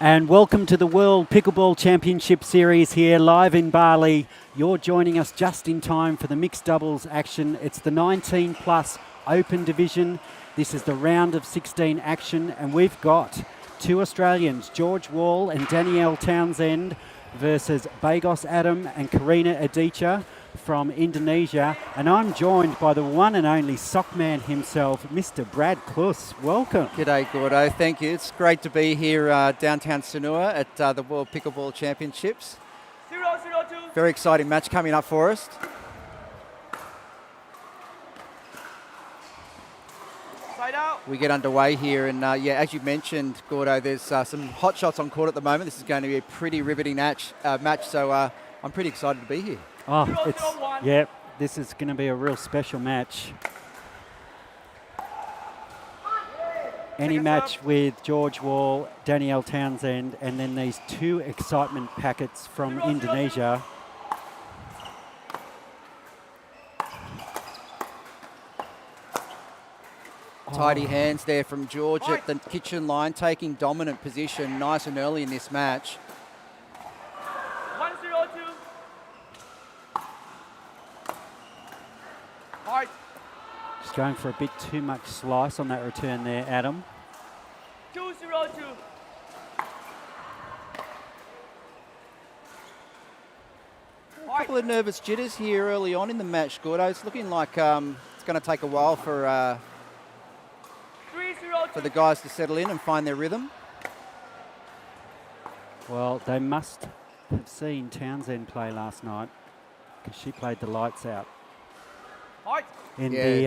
And welcome to the World Pickleball Championship Series here live in Bali. You're joining us just in time for the mixed doubles action. It's the 19 plus open division. This is the round of 16 action, and we've got two Australians, George Wall and Danielle Townsend, versus Bagos Adam and Karina Adicha from Indonesia. And I'm joined by the one and only sockman himself, Mr. Brad Kluss. Welcome. G'day, Gordo. Thank you. It's great to be here downtown Sanur at the World Pickleball Championships. 0-0-2. Very exciting match coming up for us. Side out. We get underway here, and yeah, as you mentioned, Gordo, there's some hot shots on court at the moment. This is going to be a pretty riveting match, so I'm pretty excited to be here. Oh, this is going to be a real special match. Any match with George Wall, Danielle Townsend, and then these two excitement packets from Indonesia. Tidy hands there from George at the kitchen line, taking dominant position nice and early in this match. 1-0-2. Just going for a bit too much slice on that return there, Adam. 2-0-2. A couple of nervous jitters here early on in the match, Gordo. It's looking like it's going to take a while for the guys to settle in and find their rhythm. Well, they must have seen Townsend play last night because she played the lights out in the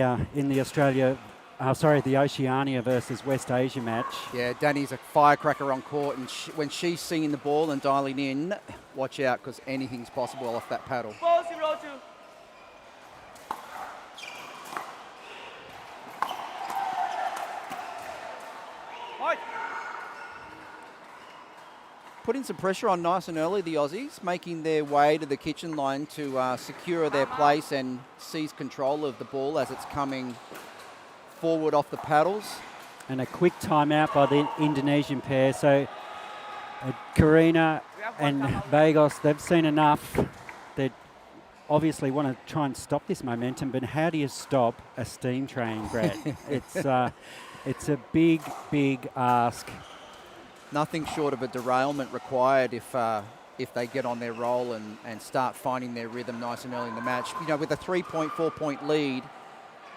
Oceania versus West Asia match. Yeah, Danny's a firecracker on court, and when she's seeing the ball and dialing in, watch out because anything's possible off that paddle. 4-0-2. Putting some pressure on nice and early, the Aussies, making their way to the kitchen line to secure their place and seize control of the ball as it's coming forward off the paddles. And a quick timeout by the Indonesian pair. So Karina and Bagos, they've seen enough. They obviously want to try and stop this momentum, but how do you stop a steam train, Brad? It's a big, big ask. Nothing short of a derailment required if they get on their roll and start finding their rhythm nice and early in the match. You know, with a 3.4 point lead,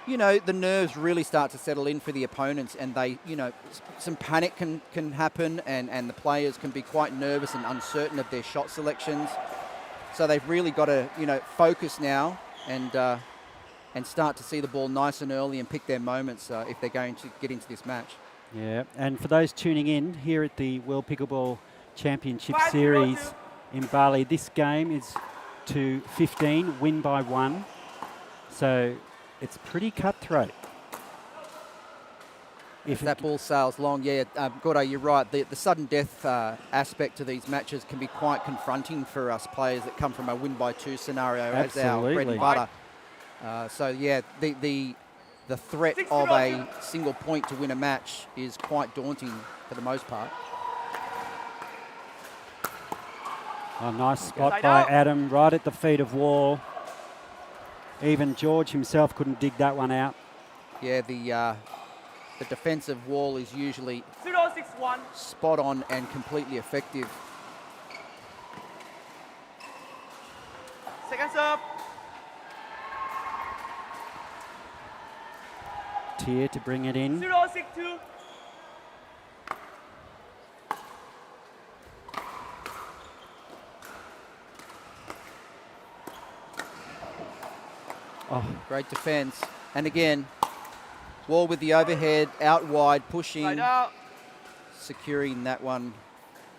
you know, the nerves really start to settle in for the opponents, and they, you know, some panic can happen, and the players can be quite nervous and uncertain of their shot selections. So they've really got to, you know, focus now and start to see the ball nice and early and pick their moments if they're going to get into this match. Yeah, and for those tuning in here at the World Pickleball Championship Series in Bali, this game is to 15, win by 1. So it's pretty cutthroat. If that ball sails long, yeah, Gordo, you're right. The sudden death aspect to these matches can be quite confronting for us players that come from a win by 2 scenario. Absolutely. As our bread and butter. So yeah, the threat of a single point to win a match is quite daunting for the most part. A nice spot by Adam, right at the feet of Wall. Even George himself couldn't dig that one out. Yeah, the defensive Wall is usually spot on and completely effective. Second serve. Here to bring it in. 0-6-2. Oh, great defense. And again, Wall with the overhead, out wide, pushing, securing that one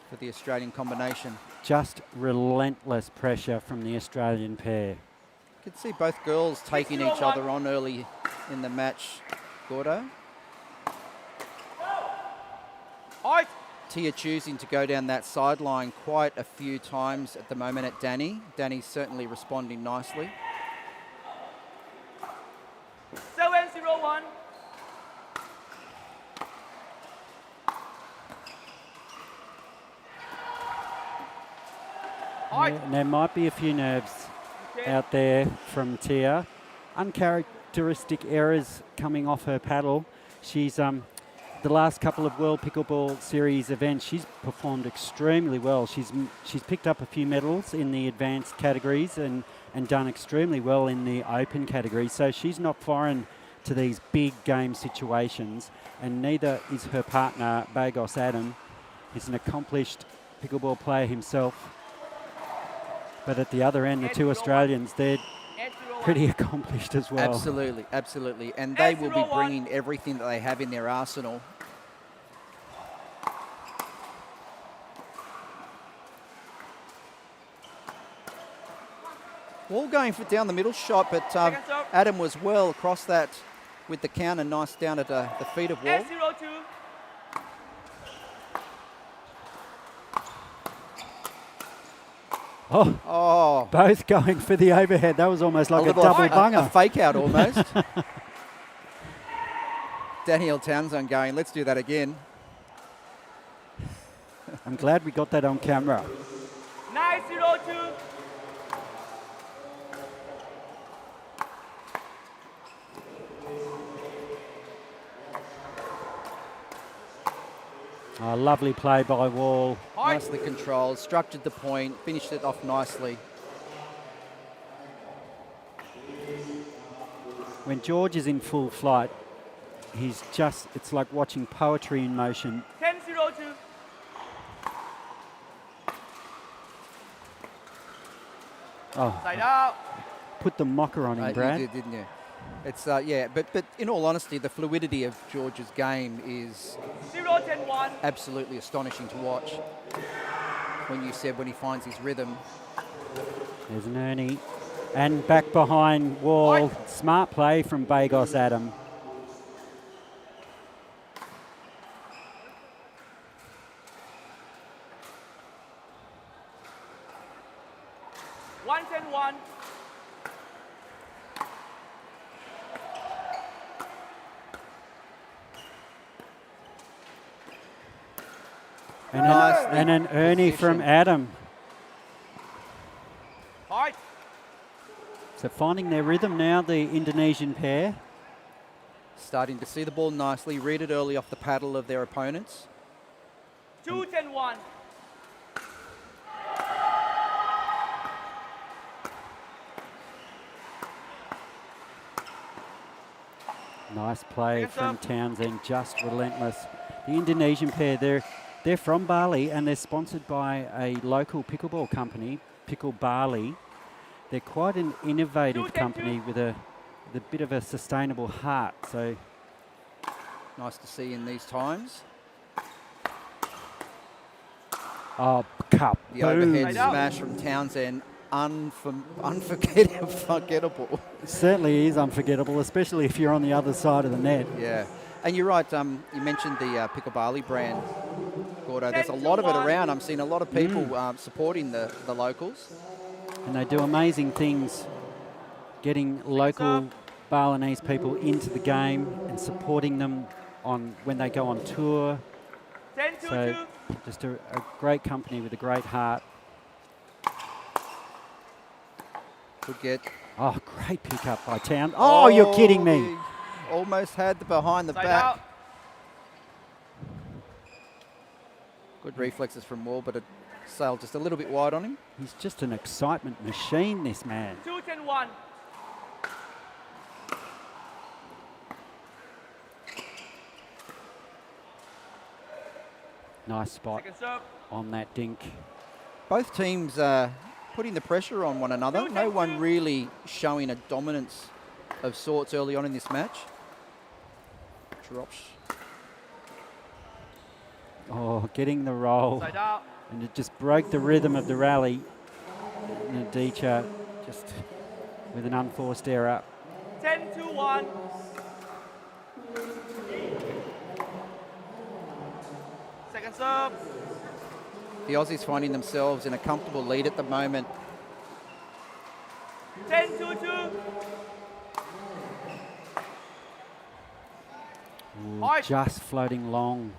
for the Australian combination. Just relentless pressure from the Australian pair. You can see both girls taking each other on early in the match, Gordo. Tia choosing to go down that sideline quite a few times at the moment at Danny. Danny's certainly responding nicely. 7-0-1. And there might be a few nerves out there from Tia. Uncharacteristic errors coming off her paddle. She's the last couple of World Pickleball Series events, she's performed extremely well. She's picked up a few medals in the advanced categories and done extremely well in the open category. So she's not foreign to these big game situations, and neither is her partner, Bagos Adam. He's an accomplished pickleball player himself. But at the other end, the two Australians, they're pretty accomplished as well. Absolutely, absolutely. And they will be bringing everything that they have in their arsenal. Wall going for down the middle shot, but Adam was well across that with the counter, nice down at the feet of Wall. Oh, both going for the overhead. That was almost like a double bunger. A fake out almost. Danielle Townsend going, let's do that again. I'm glad we got that on camera. 9-0-2. Oh, lovely play by Wall. Nicely controlled, structured the point, finished it off nicely. When George is in full flight, it's like watching poetry in motion. 10-0-2. Oh, Side out. put the mocker on him, Brad. You did, didn't you? It's, yeah, but in all honesty, the fluidity of George's game is 0-10-1. absolutely astonishing to watch. When you said when he finds his rhythm. There's an Ernie. And back behind Wall. Smart play from Bagos Adam. And an Ernie from Adam. So finding their rhythm now, the Indonesian pair. Starting to see the ball nicely, read it early off the paddle of their opponents. 2-10-1. Nice play from Townsend, just relentless. The Indonesian pair, they're from Bali and they're sponsored by a local pickleball company, Pickle Bali. They're quite an innovative company with a bit of a sustainable heart. So nice to see in these times. Oh, cup. The overhead smash from Townsend, unforgettable. It certainly is unforgettable, especially if you're on the other side of the net. Yeah. And you're right, you mentioned the Pickle Bali brand, Gordo. There's a lot of it around. I'm seeing a lot of people supporting the locals. And they do amazing things, getting local Balinese people into the game and supporting them when they go on tour. So just a great company with a great heart. Good get. Oh, great pickup by Town. Oh, you're kidding me. Almost had the behind the back. Good reflexes from Wall, but it sailed just a little bit wide on him. He's just an excitement machine, this man. 2-10-1. Nice spot on that dink. Both teams putting the pressure on one another. No one really showing a dominance of sorts early on in this match. Drops. Oh, getting the roll. And it just broke the rhythm of the rally. Nadicha just with an unforced error. 10-1. Second serve. The Aussies finding themselves in a comfortable lead at the moment. 10-2. Just floating long.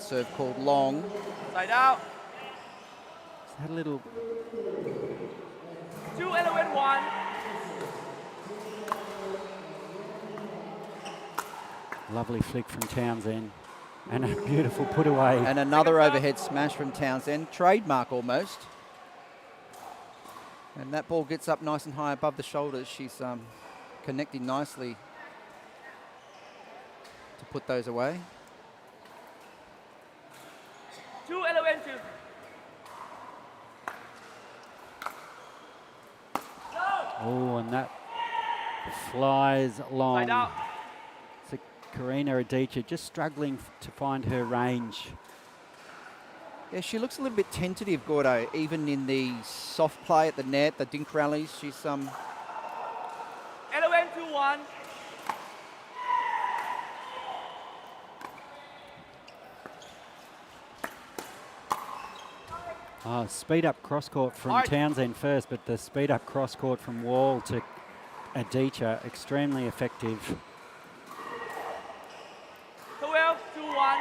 serve called long. Side out. Just had a little 2-11-1. lovely flick from Townsend. And a beautiful put away. And another overhead smash from Townsend, trademark almost. And that ball gets up nice and high above the shoulders. She's connecting nicely to put those away. 2-11-2. Oh, and that flies long. Side out. So Karina Adichie just struggling to find her range. Yeah, she looks a little bit tentative, Gordo, even in the soft play at the net, the dink rallies. She's 11-1. Speed up cross court from Townsend first, but the speed up cross court from Wall to Adichie, extremely effective. 12-1.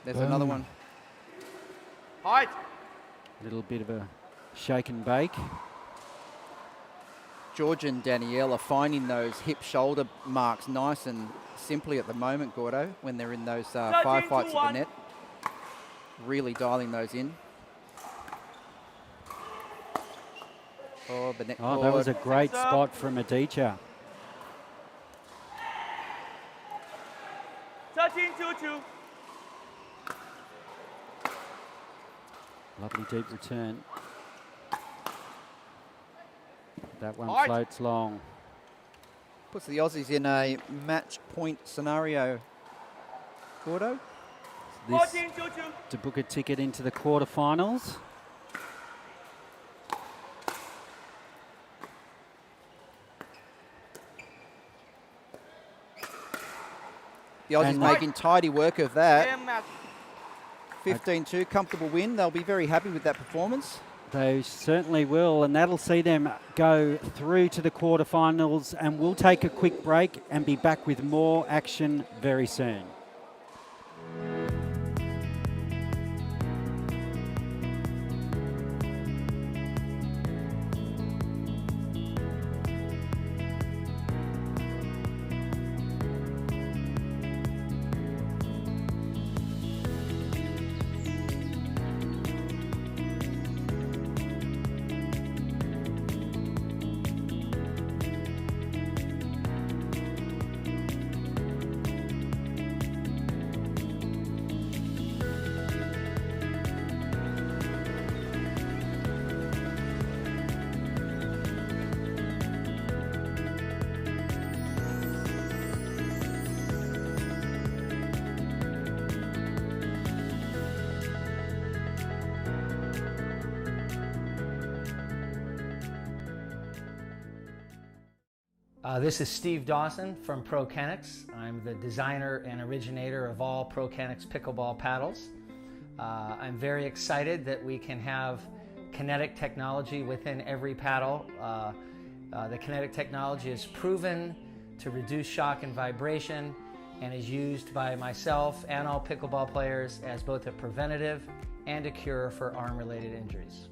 There's another one. Height. Little bit of a shake and bake. George and Danielle are finding those hip shoulder marks nice and simply at the moment, Gordo, when they're in those firefights at the net. Really dialing those in. Oh, the net. Oh, that was a great spot from Adichie. 13-2. Lovely deep return. That one Height. floats long. Puts the Aussies in a match point scenario. Gordo? This 14-2. to book a ticket into the quarterfinals. The Aussies And making tidy work of that. Game match. 15-2, comfortable win. They'll be very happy with that performance. They certainly will, and that'll see them go through to the quarterfinals. And we'll take a quick break and be back with more action very soon. This is Steve Dawson from ProKennex. I'm the designer and originator of all ProKennex pickleball paddles. I'm very excited that we can have kinetic technology within every paddle. The kinetic technology is proven to reduce shock and vibration and is used by myself and all pickleball players as both a preventative and a cure for arm-related injuries.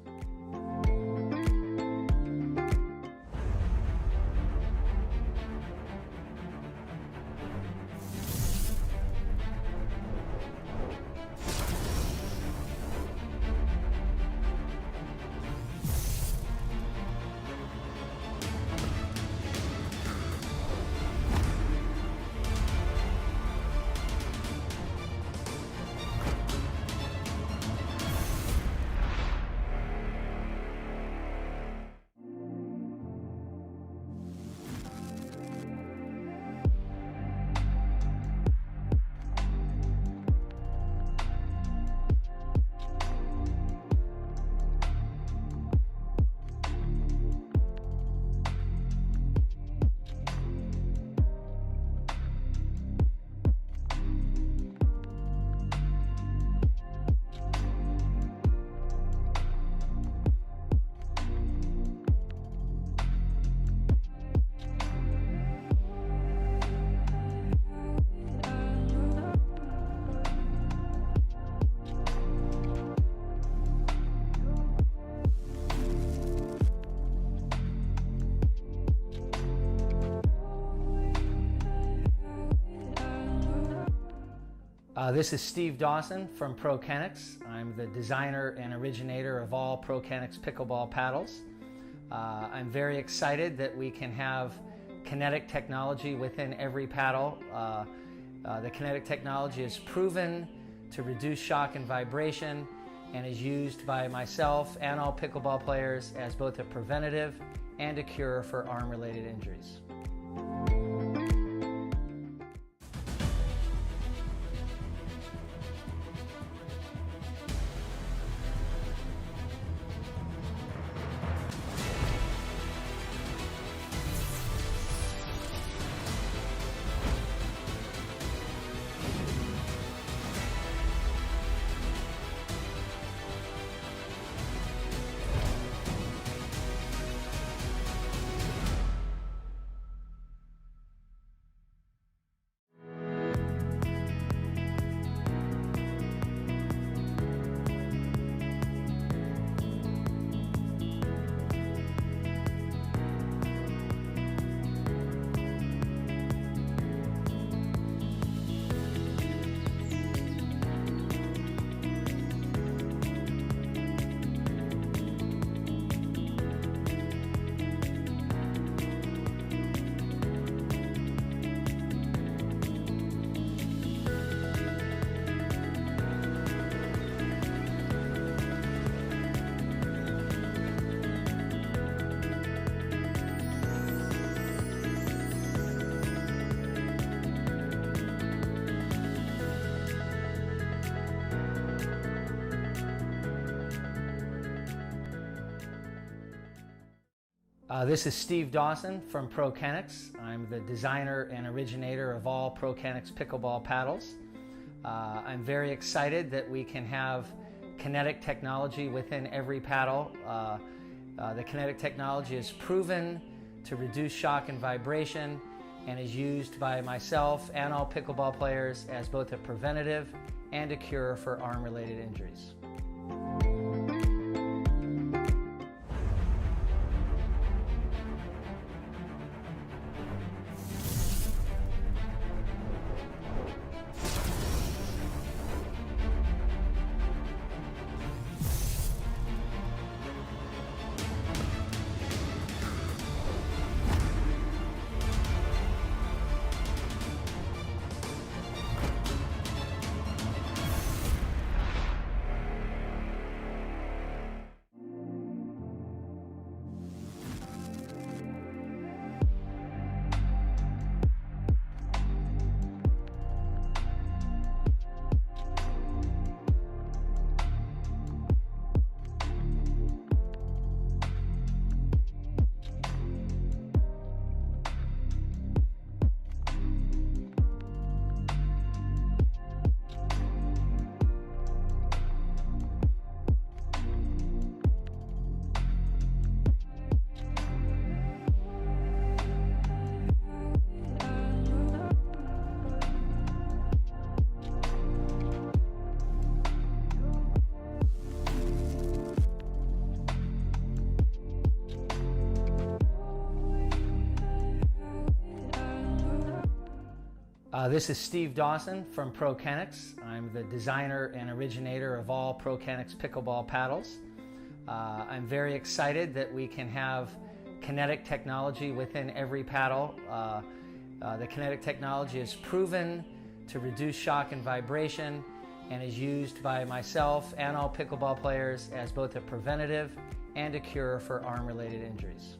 This is Steve Dawson from ProKennex. I'm the designer and originator of all ProKennex pickleball paddles. I'm very excited that we can have kinetic technology within every paddle. The kinetic technology is proven to reduce shock and vibration and is used by myself and all pickleball players as both a preventative and a cure for arm-related injuries. This is Steve Dawson from ProKennex. I'm the designer and originator of all ProKennex pickleball paddles. I'm very excited that we can have kinetic technology within every paddle. The kinetic technology is proven to reduce shock and vibration and is used by myself and all pickleball players as both a preventative and a cure for arm-related injuries. This is Steve Dawson from ProKennex. I'm the designer and originator of all ProKennex pickleball paddles. I'm very excited that we can have kinetic technology within every paddle. The kinetic technology is proven to reduce shock and vibration and is used by myself and all pickleball players as both a preventative and a cure for arm-related injuries.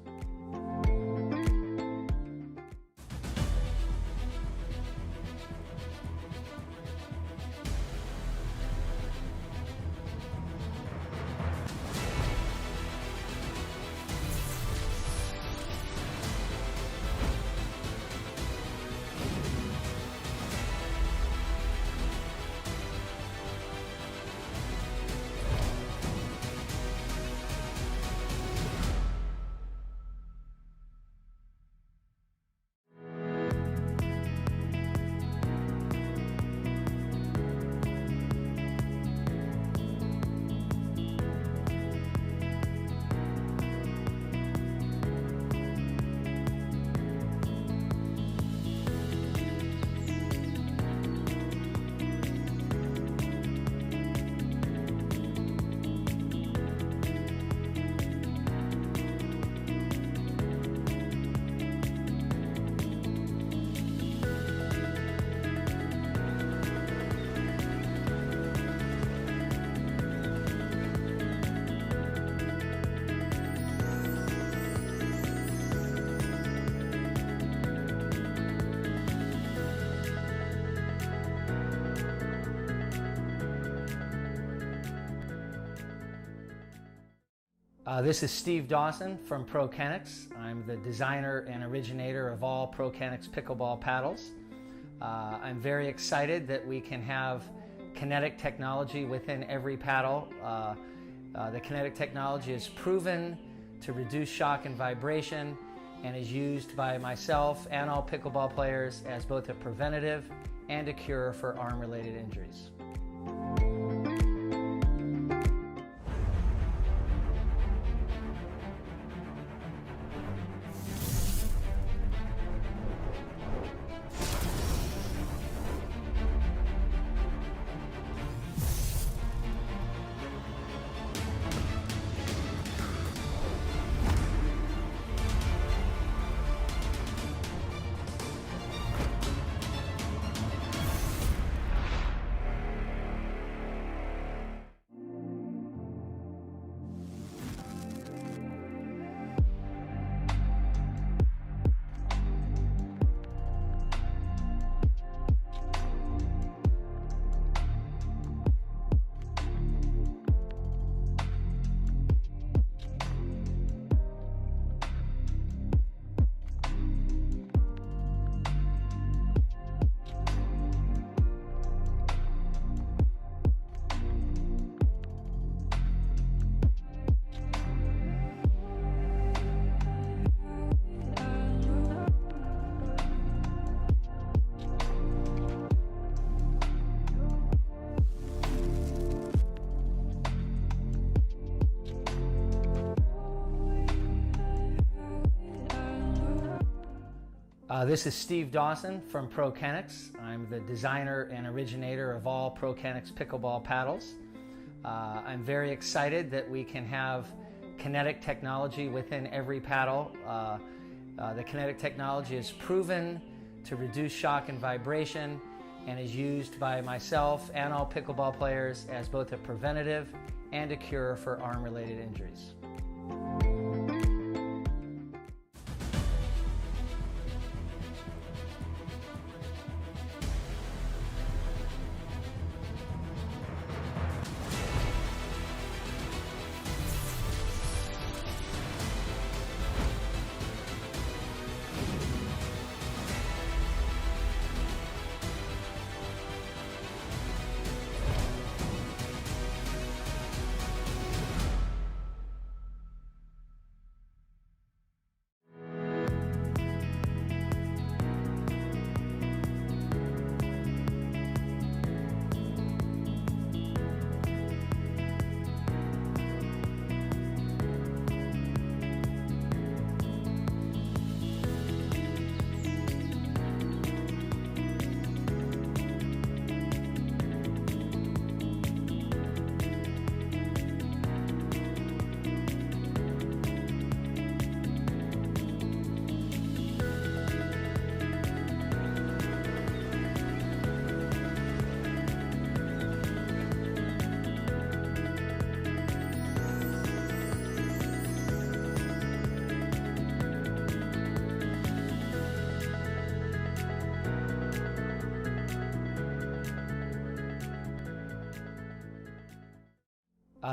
This is Steve Dawson from ProKennex. I'm the designer and originator of all ProKennex pickleball paddles. I'm very excited that we can have kinetic technology within every paddle. The kinetic technology is proven to reduce shock and vibration and is used by myself and all pickleball players as both a preventative and a cure for arm-related injuries. This is Steve Dawson from ProKennex. I'm the designer and originator of all ProKennex pickleball paddles. I'm very excited that we can have kinetic technology within every paddle. The kinetic technology is proven to reduce shock and vibration and is used by myself and all pickleball players as both a preventative and a cure for arm-related injuries.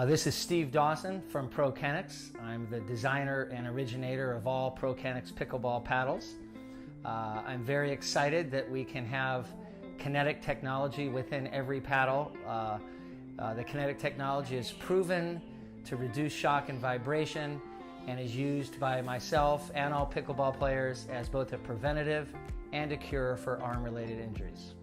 This is Steve Dawson from ProKennex. I'm the designer and originator of all ProKennex pickleball paddles. I'm very excited that we can have kinetic technology within every paddle. The kinetic technology is proven to reduce shock and vibration and is used by myself and all pickleball players as both a preventative and a cure for arm-related injuries.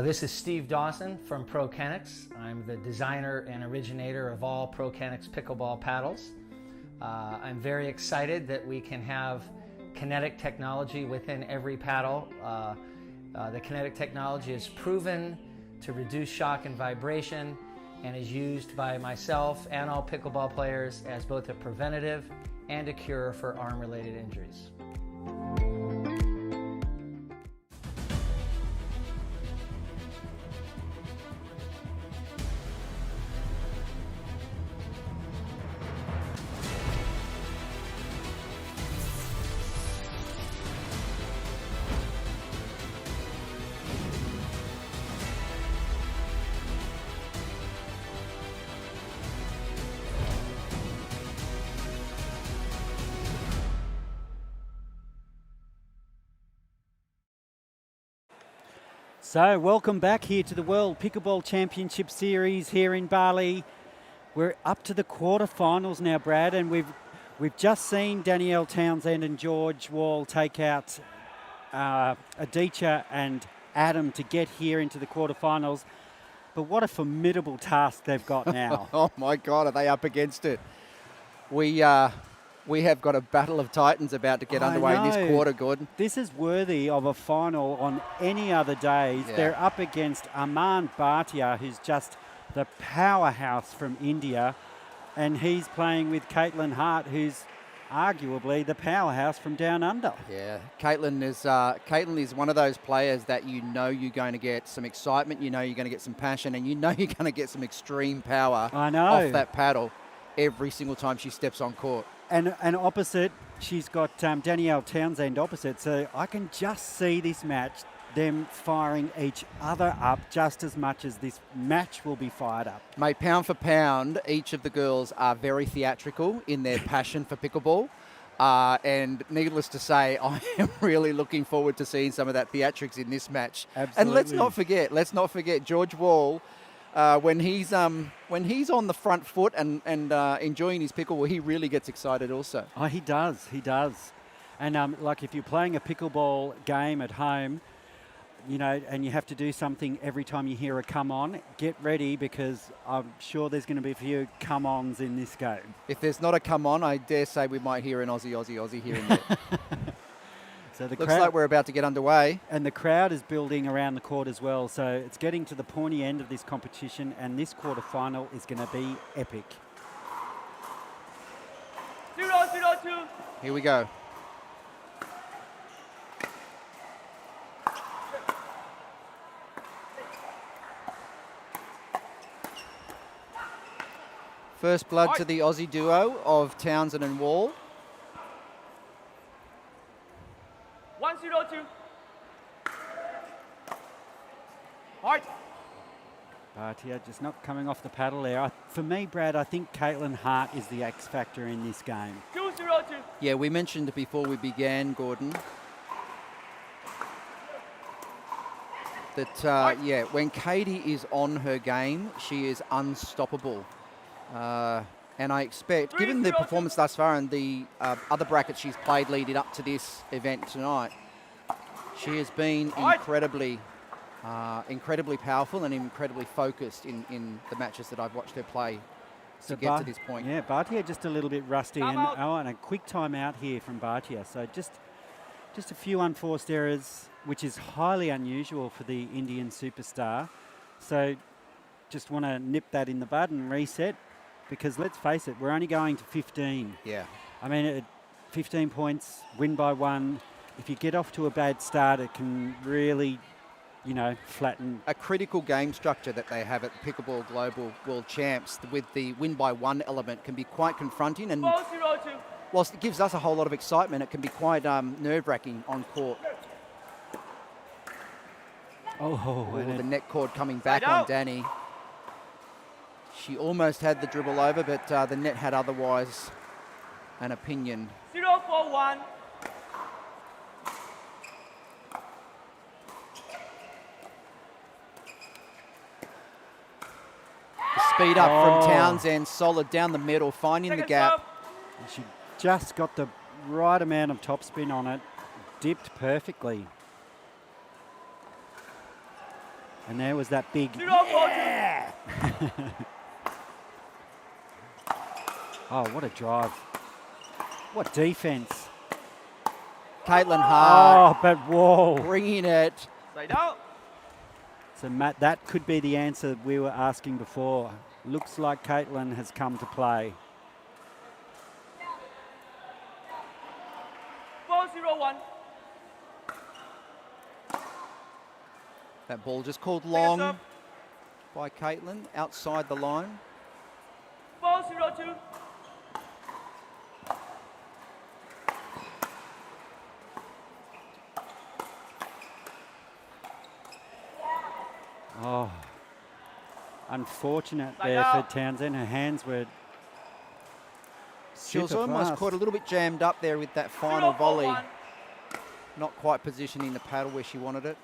This is Steve Dawson from ProKennex. I'm the designer and originator of all ProKennex pickleball paddles. I'm very excited that we can have kinetic technology within every paddle. The kinetic technology is proven to reduce shock and vibration and is used by myself and all pickleball players as both a preventative and a cure for arm-related injuries. So welcome back here to the World Pickleball Championship Series here in Bali. We're up to the quarterfinals now, Brad, and we've just seen Danielle Townsend and George Wall take out Aditya and Adam to get here into the quarterfinals. But what a formidable task they've got now. Oh my God, are they up against it? We have got a battle of titans about to get underway in this quarter, Gordon. This is worthy of a final on any other days. Yeah. They're up against Bhatia, who's just the powerhouse from India, and he's playing with Caitlin Hart, who's arguably the powerhouse from down under. Yeah, Caitlin is one of those players that you know you're going to get some excitement, you know you're going to get some passion, and you know you're going to get some extreme power off that paddle every single time she steps on court. And opposite, she's got Danielle Townsend opposite. So I can just see this match, them firing each other up just as much as this match will be fired up. Mate, pound for pound, each of the girls are very theatrical in their passion for pickleball. And needless to say, I am really looking forward to seeing some of that theatrics in this match. Absolutely. And let's not forget George Wall. When he's on the front foot and enjoying his pickleball, he really gets excited also. Oh, he does. And like if you're playing a pickleball game at home, you know, and you have to do something every time you hear a come on, get ready because I'm sure there's going to be a few come ons in this game. If there's not a come on, I dare say we might hear an Aussie here and there. So the Looks like we're about to get underway. And the crowd is building around the court as well. So it's getting to the pointy end of this competition, and this quarterfinal is going to be epic. 0-0-2. Here we go. First blood to the Aussie duo of Townsend and Wall. 1-0-2. Hard. Bhatia just not coming off the paddle there. For me, Brad, I think Caitlin Hart is the X factor in this game. 2-0-2. Yeah, we mentioned before we began, Gordon, that when Katie is on her game, she is unstoppable. And I expect, given the performance thus far and the other brackets she's played leading up to this event tonight, she has been incredibly powerful and incredibly focused in the matches that I've watched her play to get to this point. Yeah, Bhatia just a little bit rusty. And a quick timeout here from Bhatia. So just a few unforced errors, which is highly unusual for the Indian superstar. So just want to nip that in the bud and reset. Because let's face it, we're only going to 15. Yeah. I mean, at 15 points, win by one. If you get off to a bad start, it can really, flatten. A critical game structure that they have at Pickleball Global World Champs with the win by one element can be quite confronting. And 4-0-2. whilst it gives us a whole lot of excitement, it can be quite nerve-wracking on court. The net cord coming back on Danny. She almost had the dribble over, but the net had otherwise an opinion. 0-4-1. The speed up from Townsend, solid down the middle, finding the gap. And she just got the right amount of topspin on it, dipped perfectly. And there was that big. 0 4 2. Yeah! Oh, what a drive. What defense. Caitlin Hart Oh, but whoa. bringing it. Side out. So, Matt, that could be the answer we were asking before. Looks like Caitlin has come to play. 4 0 1. That ball just called Second long serve. by Caitlin outside the line. 4 0 2. Oh, unfortunate Side there for out. Townsend. Her hands were She was super almost fast. caught a little bit jammed up there with that 0 final 4 volley. 1. Not quite positioning the paddle where she wanted it.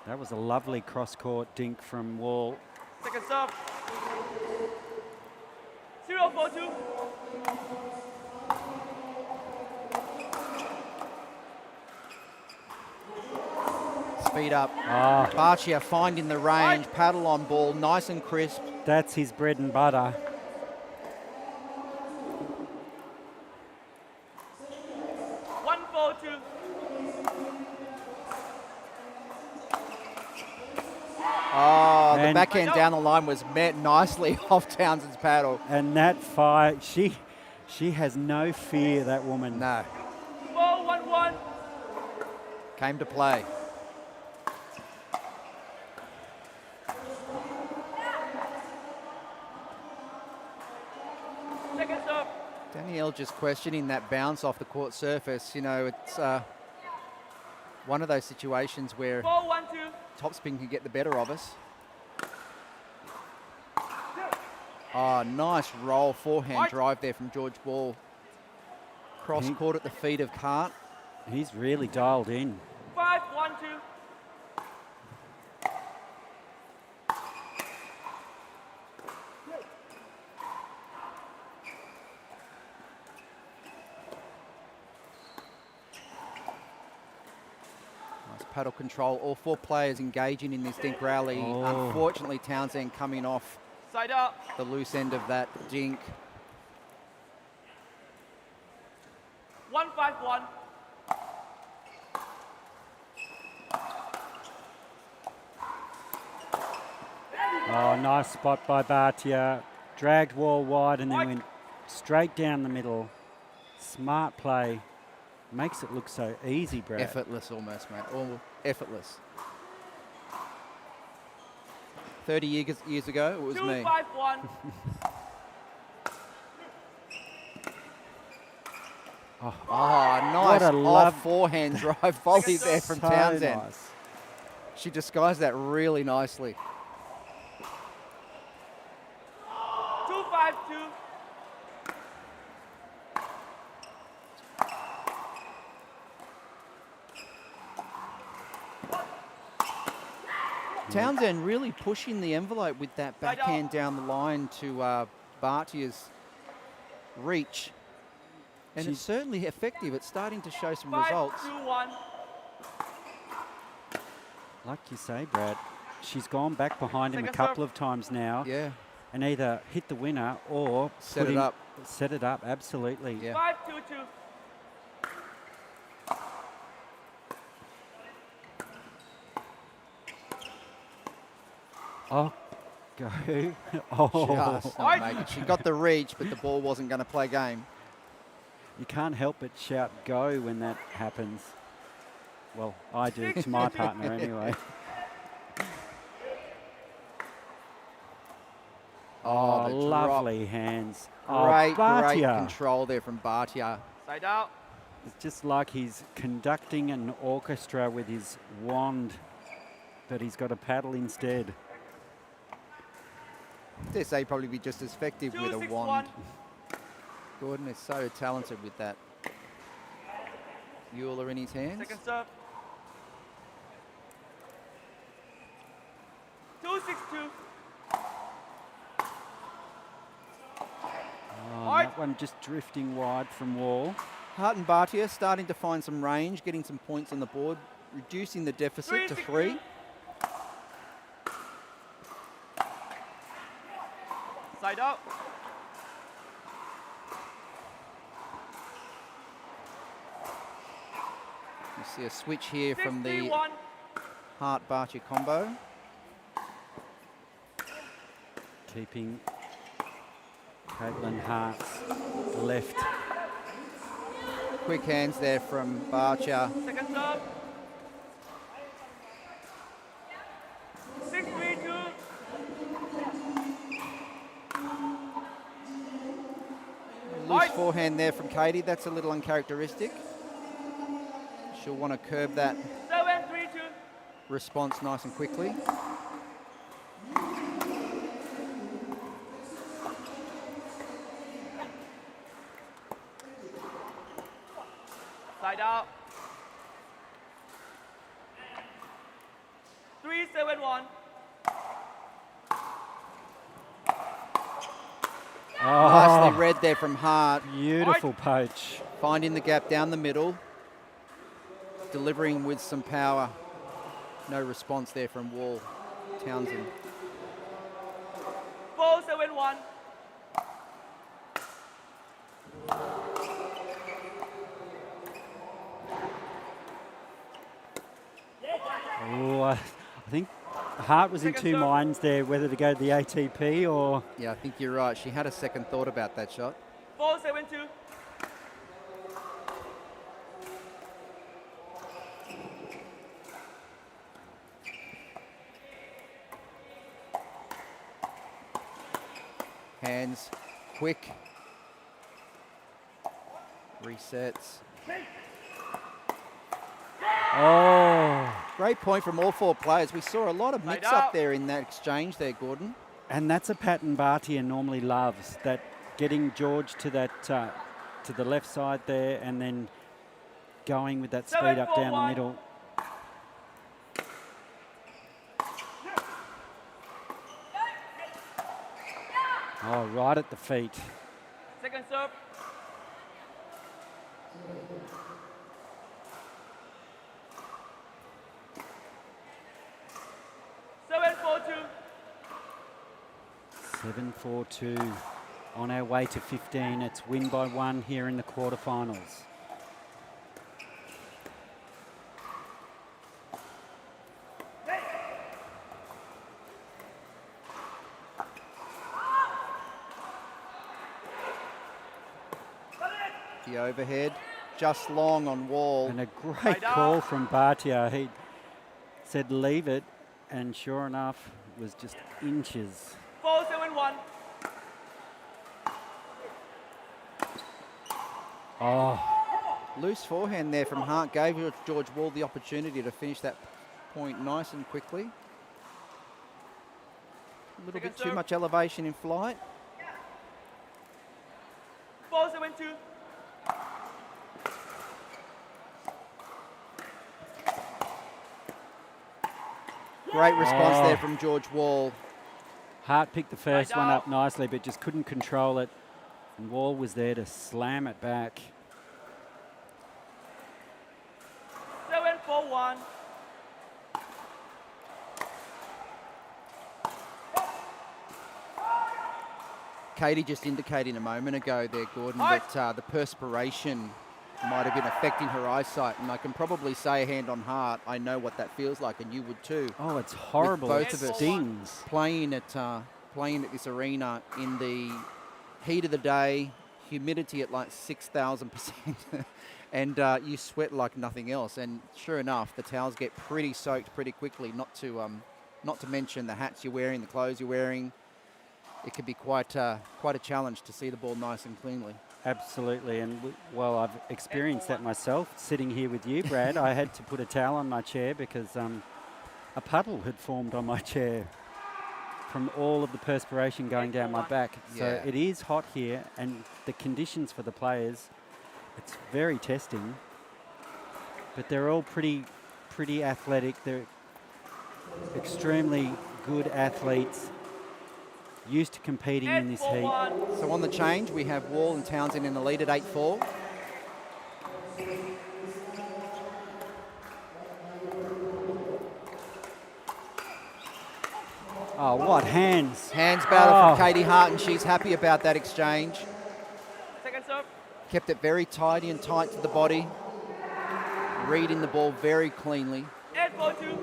That was a lovely cross-court dink from Wall. Second serve. 0 4 2. Speed up. Ah, Bhatia finding the range, paddle on ball, nice and crisp. that's his bread and butter. 1 4 2. Oh, the And- backhand down the line was met nicely off Townsend's paddle. And that fire, she has no fear, that woman. No, 4 1 1. came to play. Second serve. Danielle just questioning that bounce off the court surface. You know, it's one of those situations where 4 1 2. topspin can get the better of us. Oh, nice roll, forehand Right. drive there from George Ball. Cross He- court at the feet of Cart. He's really dialed in. 5 1 2. Nice paddle control. All four players engaging in this dink rally. Oh. Unfortunately, Townsend coming off Side out. the loose end of that dink. 1 5 1. Oh, nice spot by Bhatia. Dragged Wall wide and then went straight down the middle. Smart play. Makes it look so easy, Brad. Effortless almost, mate. All effortless. 30 years ago, it was 2 me. 5 1. Oh, nice What a off love- forehand drive volley there from So Townsend. nice. She disguised that really nicely. 2 5 2. Townsend really pushing the envelope with that Right backhand up. down the line to Bhatia's reach. And it's certainly effective. It's starting to show some 5 results. 2 1. Like you say, Brad, she's gone back behind him a Second couple serve. of times now Yeah, and either hit the winner or Set put it in- up. Set it up, absolutely. yeah. 5 2 2. Oh, go. Oh, Just not make it. She got the reach, but the ball wasn't going to play game. you can't help but shout go when that happens. Well, I do to my partner anyway. Oh, the lovely hands. Great, oh, great Bhatia. control there from Bhatia. Side out. It's just like he's conducting an orchestra with his wand, but he's got a paddle instead. Dare say probably be just as effective 2 with a 6 wand. 1. Gordon is so talented with that. Euler in his hands. Second serve. 2 6 2. Oh, that one just drifting wide from Wall. Hart and Bhatia starting to find some range, getting some points on the board. reducing the deficit to 3. Side out. You see a switch here from the 6-3-1. Hart-Bhatia combo. Keeping Caitlin Hart's left. Quick hands there from Bhatia. Second serve. 6-3-2. Loose forehand there from Katie. That's a little uncharacteristic. She'll want to curb that 7-3-2. response nice and quickly. Side out. 3-7-1. Nicely read there from Hart. Beautiful poach. Finding the gap down the middle. Delivering with some power. No response there from Wall Townsend. 4-7-1. Oh, I think Hart was in two minds there, whether to go to the ATP or... Yeah, I think you're right. She had a second thought about that shot. 4-7-2. Hands quick. Resets. Oh, Great point from all 4 players. We saw a lot of mix up there in that exchange there, Gordon. and that's a pattern Bhatia normally loves, that getting George to that to the left side there and then going with that speed up down the middle. Oh, right at the feet. Second serve. Seven, 4-2. 7-4-2 on our way to 15. It's win by 1 here in the quarterfinals. The overhead, just long on Wall. And a great call from Bhatia. He said leave it, and sure enough, it was just inches. 4-7-1. Oh, Loose forehand there from Hart gave George Wall the opportunity to finish that point nice and quickly. A little bit too much elevation in flight. 4-7-2. Great response there from George Wall. Hart picked the first one up nicely, but just couldn't control it. And Wall was there to slam it back. 7-4-1. Katie just indicating a moment ago there, Gordon, that the perspiration might have been affecting her eyesight, and I can probably say, hand on heart, I know what that feels like, and you would too. Oh, it's horrible. Both It of us stings. playing at this arena in the heat of the day, humidity at like 6,000%, and you sweat like nothing else. And sure enough, the towels get pretty soaked pretty quickly. Not to mention the hats you're wearing, the clothes you're wearing. It could be quite a challenge to see the ball nice and cleanly. Absolutely, and well, I've experienced that myself. Sitting here with you, Brad, I had to put a towel on my chair because a puddle had formed on my chair from all of the perspiration going down my back. So Yeah. it is hot here, and the conditions for the players, it's very testing. But they're all pretty athletic. They're extremely good athletes, used to competing in this heat. 8-4-1. So on the change, we have Wall and Townsend in the lead at 8-4. Oh, what hands. Hands battle Oh. from Katie Hart, and she's happy about that exchange. Second serve. Kept it very tidy and tight to the body. Reading the ball very cleanly. 8-4-2.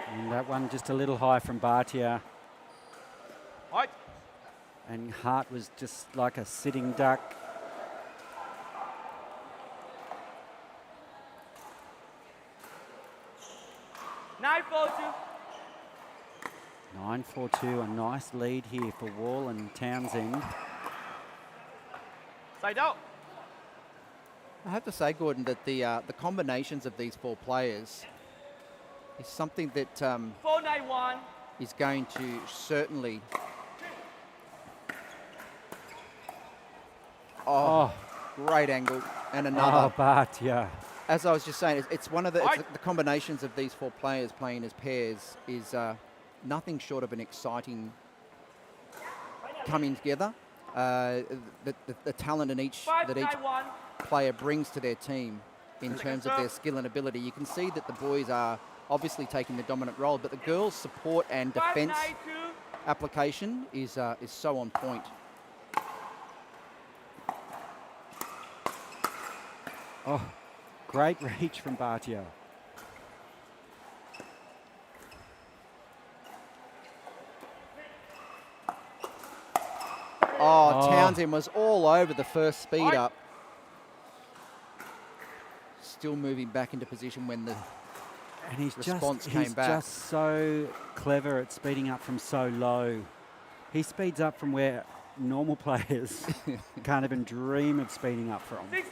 And that one just a little high from Bhatia. Right. And Hart was just like a sitting duck. 9-4-2. 9-4-2, a nice lead here for Wall and Townsend. Side out. I have to say, Gordon, that the combinations of these four players is something that 4-9-1. is going to certainly. Oh, great angle and another. Oh, Bhatia. As I was just saying, it's one of the combinations of these four players playing as pairs is nothing short of an exciting coming together. The talent in each that each 5-9-1. player brings to their team in terms of their skill and ability. You can see that the boys are obviously taking the dominant role, but the girls' support and defence 5-9-2. application is so on point. Oh, great reach from Bhatia. Oh, Townsend was all over the first speed up. Still moving back into position when the And he's response just, came he's back. just so clever at speeding up from so low. He speeds up from where normal players can't even dream of speeding up from. 6-9-2.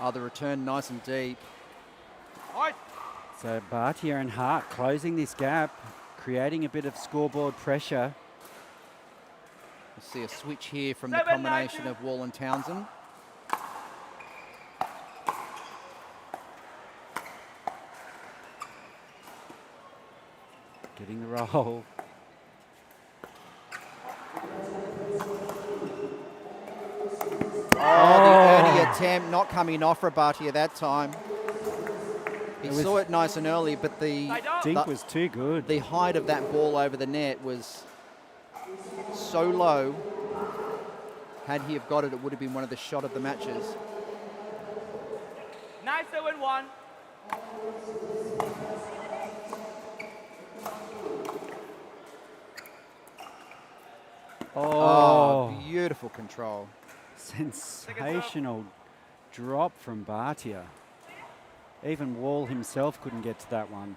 Oh, the return nice and deep. Right. So Bhatia and Hart closing this gap, creating a bit of scoreboard pressure. You see a switch here from the 7-9-2. combination of Wall and Townsend. Getting the roll. Oh, the early attempt not coming off for Bhatia that time. He saw it nice and early, but the Side out. Dink was too good. the height of that ball over the net was so low. Had he have got it, it would have been one of the shot of the matches. 9-7-1. Oh, beautiful control. Sensational drop from Bhatia. Even Wall himself couldn't get to that one.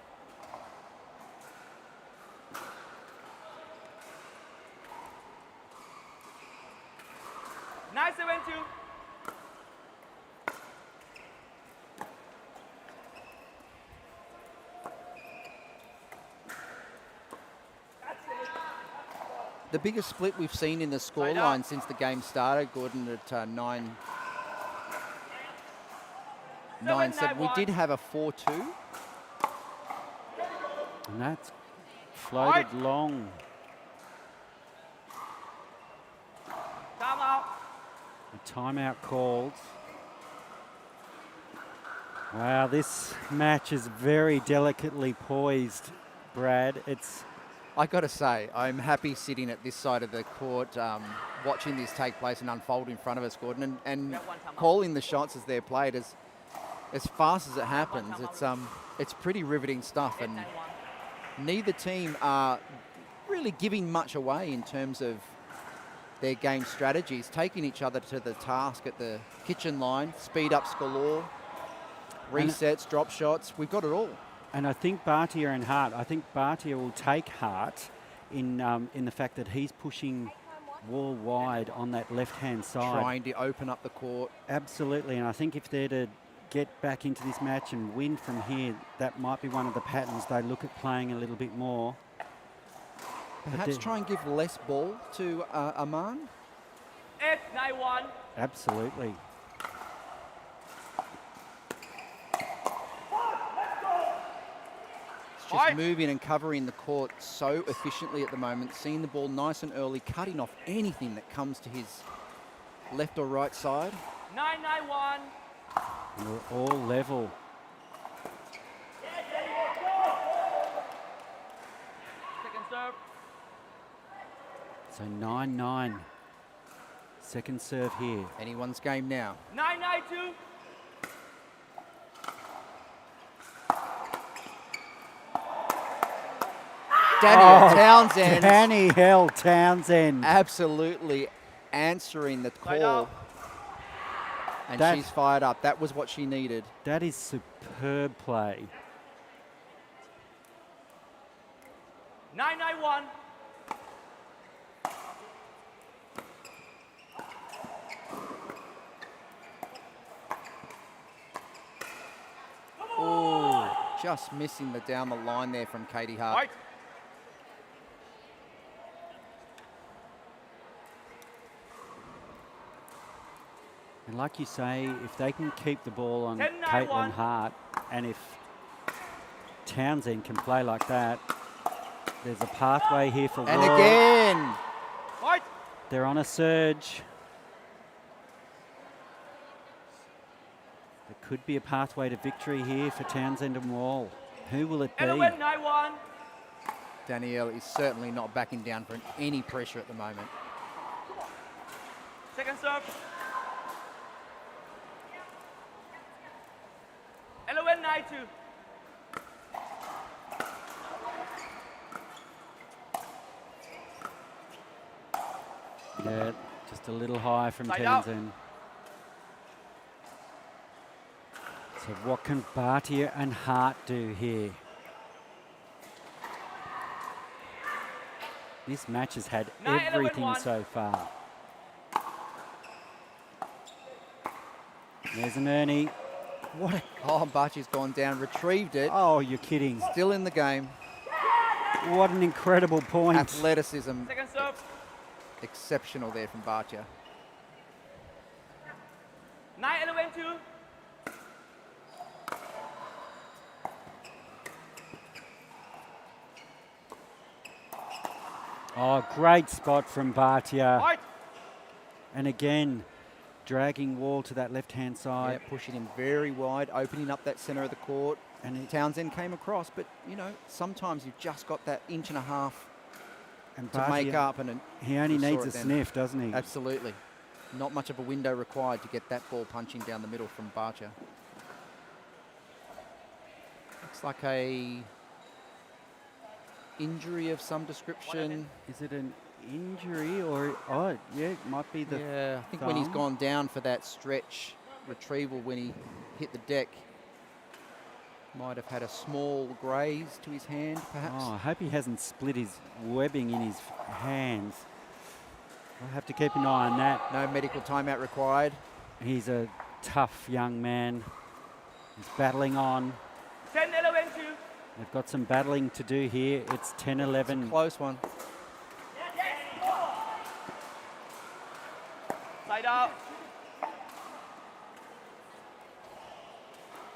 Nice 7-2. The biggest split we've seen in the scoreline since the game started, Gordon, at 9-7. We did have a 4-2. And that's floated long. Timeout. A timeout called. Wow, this match is very delicately poised, Brad. It's I got to say, I'm happy sitting at this side of the court, watching this take place and unfold in front of us, Gordon, and calling the shots as they're played as fast as it happens. It's pretty riveting stuff, and neither team are really giving much away in terms of their game strategies, taking each other to the task at the kitchen line, speed ups galore, resets, drop shots. We've got it all. And I think Bhatia and Hart, I think Bhatia will take Hart in the fact that he's pushing Wall wide on that left-hand side. Trying to open up the court. Absolutely, and I think if they're to get back into this match and win from here, that might be one of the patterns they look at playing a little bit more. Perhaps try and give less ball to Aman. 8-9-1. Absolutely. just moving and covering the court so efficiently at the moment, seeing the ball nice and early, cutting off anything that comes to his left or right side. 9-9-1. We're all level. Second serve. So 9-9. Second serve here. Anyone's game now. 9-9-2. Daniel Townsend. Danny Hell Townsend. Absolutely answering the call. And she's fired up. That was what she needed. That is superb play. 9-9-1. Oh, just missing the down the line there from Katie Hart. Right. And like you say, if they can keep the ball on 10-9-1. Caitlin Hart, and if Townsend can play like that, there's a pathway here for And Roy. again. Right. They're on a surge. There could be a pathway to victory here for Townsend and Wall. Who will it be? 11-9-1. Danielle is certainly not backing down from any pressure at the moment. Second serve. 11-9-2. Yeah, just a little high from Side out. Townsend. So what can Bhatia and Hart do here? This match has had 9-11-1. everything so far. There's an Ernie. What? Oh, Bhachia's gone down, retrieved it. Oh, you're kidding. Still in the game. What an incredible point. Athleticism Second serve. exceptional there from Bhatia. 9-11-2. Oh, great spot from Bhatia. Right. And again, dragging Wall to that left-hand Yeah, side. pushing him very wide, opening up that centre of the court. And Townsend came across, but you know, sometimes you've just got that inch and a half and to make up. And he only we saw needs it a then. sniff, doesn't he? Absolutely. Not much of a window required to get that ball punching down the middle from Bhatia. Looks like a injury of some description. Is it an injury or, oh, yeah, it might be the Yeah, I think when he's thumb. gone down for that stretch retrieval when he hit the deck, might have had a small graze to his hand, perhaps. Oh, I hope he hasn't split his webbing in his hands. I'll have to keep an eye on that. No medical timeout required. He's a tough young man. He's battling on. 10-11-2. They've got some battling to do here. It's 10-11. Close one. Side out.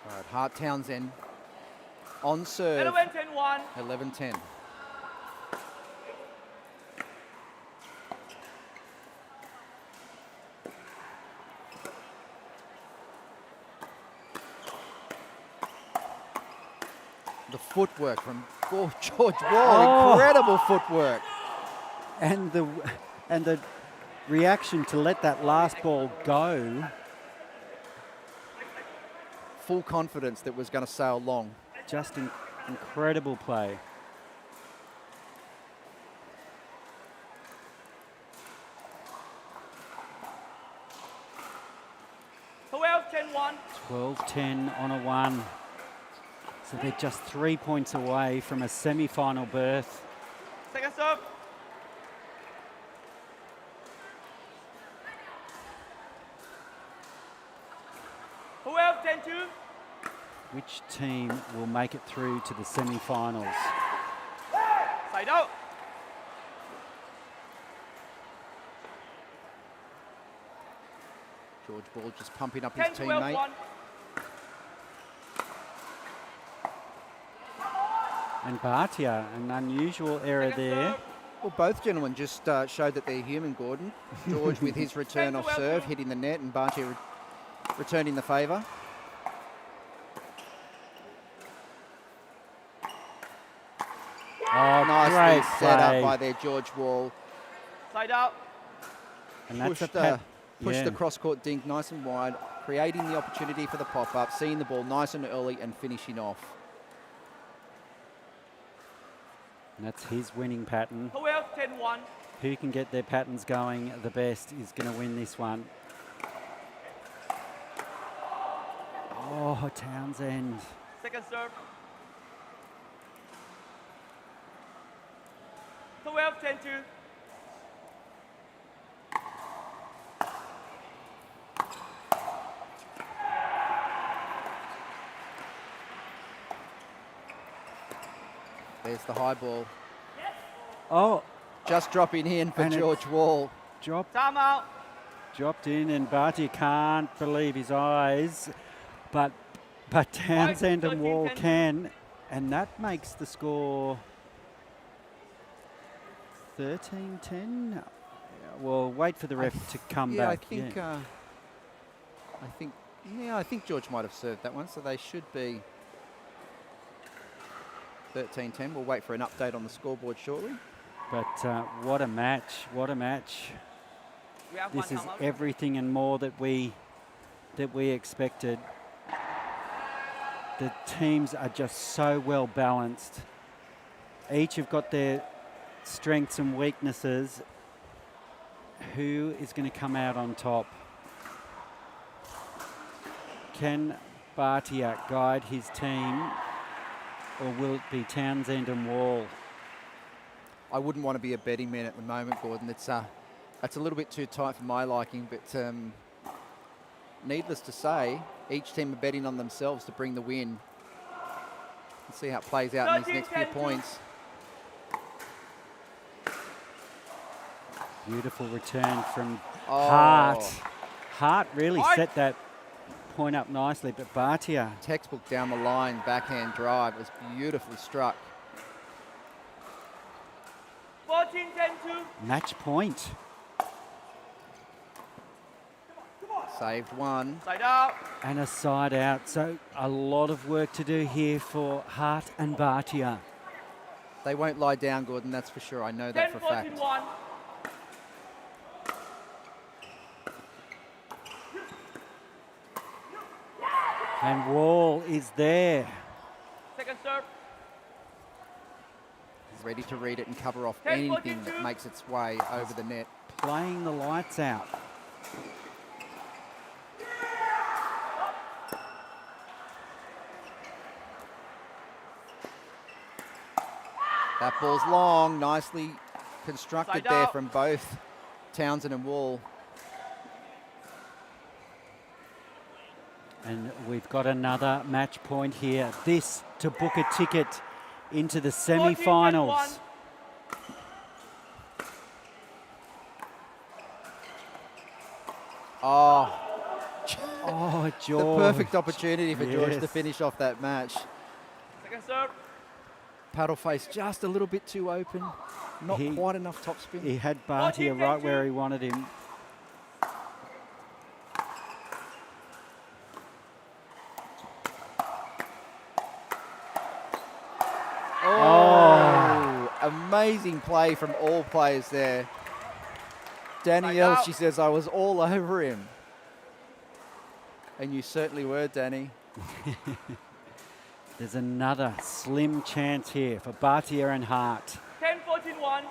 All right, Hart Townsend on serve. 11-10-1. 11-10. The footwork from George Wall, Oh. incredible footwork. And the reaction to let that last ball go. Full confidence that was going to sail long. Just incredible play. Twelve, 10-1. 12-10 on a 1. So they're just 3 points away from a semi-final berth. Second serve. Twelve, 10-2. Which team will make it through to the semi-finals? Side out. George Ball just pumping up his 10-12-1. teammate. And Bhatia, an unusual error Second there. serve. Well, both gentlemen just showed that they're human, Gordon. George with his return off serve, hitting the net, and Bhatia returning the favour. Oh, Nicely great set play. up by their George Wall. Side out. And that's Pushed, a pushed the cross-court dink nice and wide, creating the opportunity for the pop-up, seeing the ball nice and early and finishing off. And that's his winning pattern. 12-10-1. Who can get their patterns going the best is going to win this one. Oh, Townsend. Second serve. 12-10-2. There's the high ball. Oh, Just dropping in for And it- George Wall. dropped Timeout. in, and Bhatia can't believe his eyes. But Townsend and Wall 13-10. can, and that makes the score 13-10. Well, wait for the ref to come Yeah, back. I think George might have served that one, so they should be 13-10. We'll wait for an update on the scoreboard shortly. But what a match! What a match! We have This one is timeout. everything and more that we expected. The teams are just so well balanced. Each have got their strengths and weaknesses. Who is going to come out on top? Can Bhatia guide his team, or will it be Townsend and Wall? I wouldn't want to be a betting man at the moment, Gordon. It's a little bit too tight for my liking, but needless to say, each team are betting on themselves to bring the win. Let's see how it plays out in these next few 13-10. points. Beautiful return from Oh. Hart. Hart really Hart. set that point up nicely, but Bhatia, Textbook down the line, backhand drive was beautifully struck. 14-10-2. match point. Saved one. Side out. And a side out. So a lot of work to do here for Hart and Bhatia. They won't lie down, Gordon, that's for sure. I know that for a fact. 10-14-1. And Wall is there. Second serve. He's ready to read it and cover off 10, anything 42. that makes its way over the net. Playing the lights out. That ball's long, nicely constructed Side there out. from both Townsend and Wall. And we've got another match point here. This to book a ticket into the semi-finals. 14-10-1. Oh, Oh, the George. perfect opportunity for George to Yes. finish off that match. Second serve. Paddle face just a little bit too open. Not He- quite enough topspin. He had Bhatia right where he wanted him. Oh, amazing play from all players there. Danielle, out. she says, I was all over him. And you certainly were, Danny. There's another slim chance here for Bhatia and Hart. 10-14-1.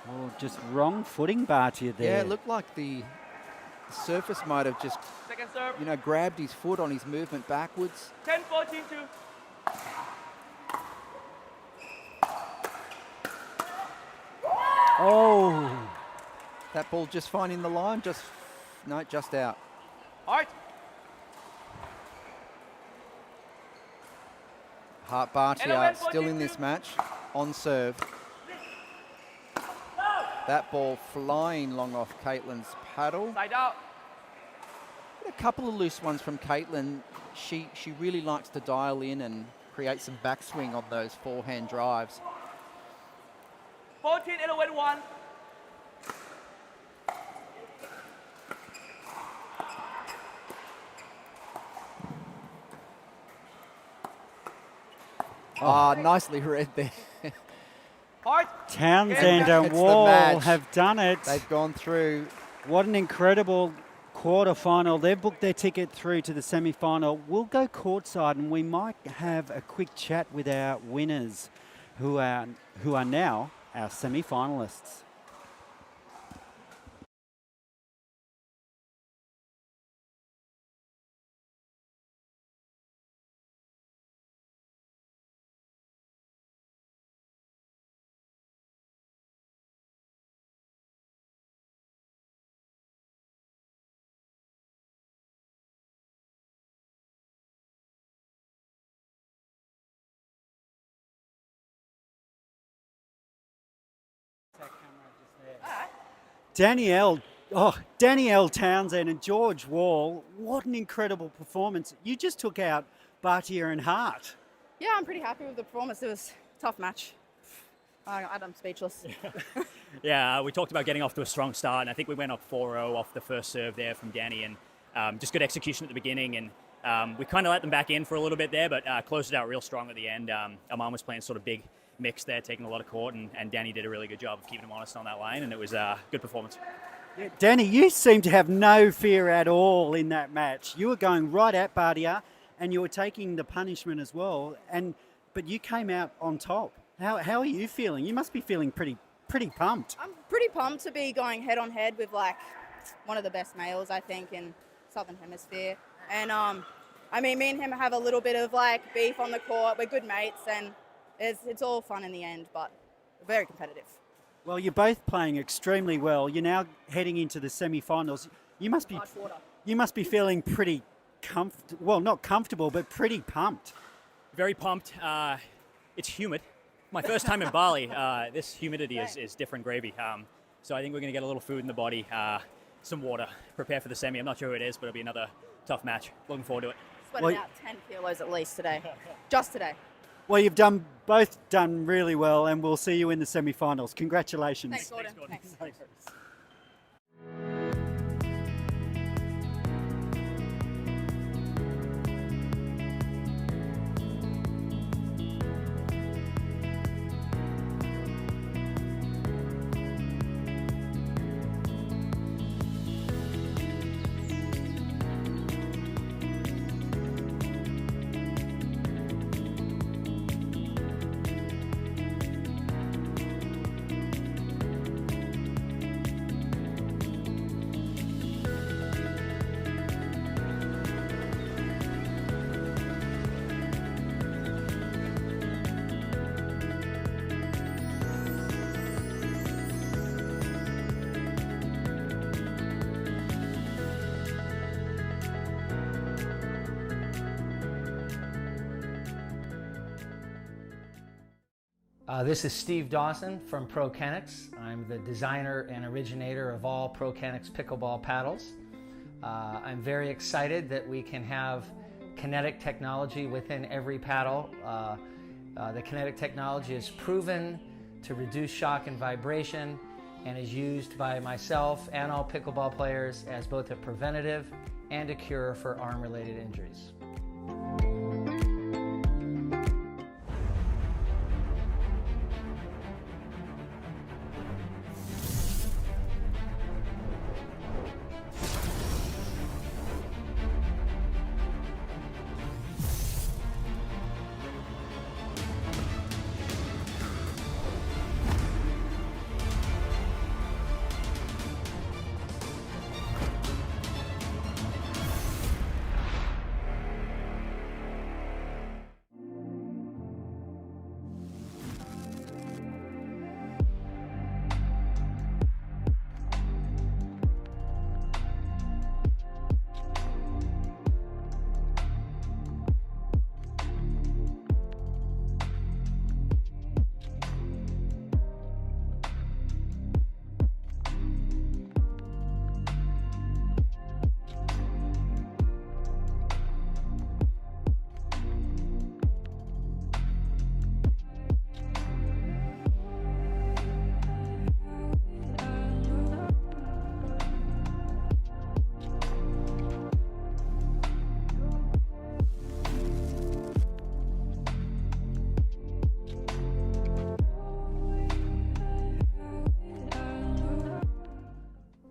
Oh, just wrong footing Bhatia there. Yeah, it looked like the surface might have just, Second serve. grabbed his foot on his movement backwards. 10-14-2. Oh, That ball just finding the line, just out. Hart. Hart Bhatia 11, still in 14, this 2. match, on serve. That ball flying long off Caitlin's paddle. Side out. What a couple of loose ones from Caitlin. She really likes to dial in and create some backswing on those forehand drives. 14, 11, 1. Ah, nicely read there. Heart. Townsend Yeah, and it's the Wall match. have done it. They've gone through. What an incredible quarterfinal. They've booked their ticket through to the semi-final. We'll go courtside and we might have a quick chat with our winners who are now our semi-finalists. Danielle Townsend and George Wall, what an incredible performance. You just took out Bhatia and Hart. Yeah, I'm pretty happy with the performance. It was a tough match. I'm speechless. Yeah, we talked about getting off to a strong start, and I think we went up 4-0 off the first serve there from Danny, and just good execution at the beginning, and we kind of let them back in for a little bit there, but closed it out real strong at the end. Aman was playing sort of big mix there, taking a lot of court, and Danny did a really good job of keeping him honest on that line, and it was a good performance. Yeah, Danny, you seem to have no fear at all in that match. You were going right at Bhatia and you were taking the punishment as well, but you came out on top. How are you feeling? You must be feeling pretty pumped. I'm pretty pumped to be going head on head with like one of the best males, I think, in Southern Hemisphere. And I mean, me and him have a little bit of like beef on the court. We're good mates, and it's all fun in the end, but very competitive. Well, you're both playing extremely well. You're now heading into the semi-finals. You must be feeling pretty comfortable. Well, not comfortable, but pretty pumped. Very pumped. It's humid. My first time in Bali. This humidity is different gravy. So I think we're going to get a little food in the body, some water, prepare for the semi. I'm not sure who it is, but it'll be another tough match. Looking forward to it. Sweated out 10 kilos at least today. Just today. Well, you've both done really well, and we'll see you in the semi-finals. Congratulations. Thanks, Gordon. Thanks. This is Steve Dawson from ProKennex. I'm the designer and originator of all ProKennex pickleball paddles. I'm very excited that we can have kinetic technology within every paddle. The kinetic technology is proven to reduce shock and vibration and is used by myself and all pickleball players as both a preventative and a cure for arm-related injuries.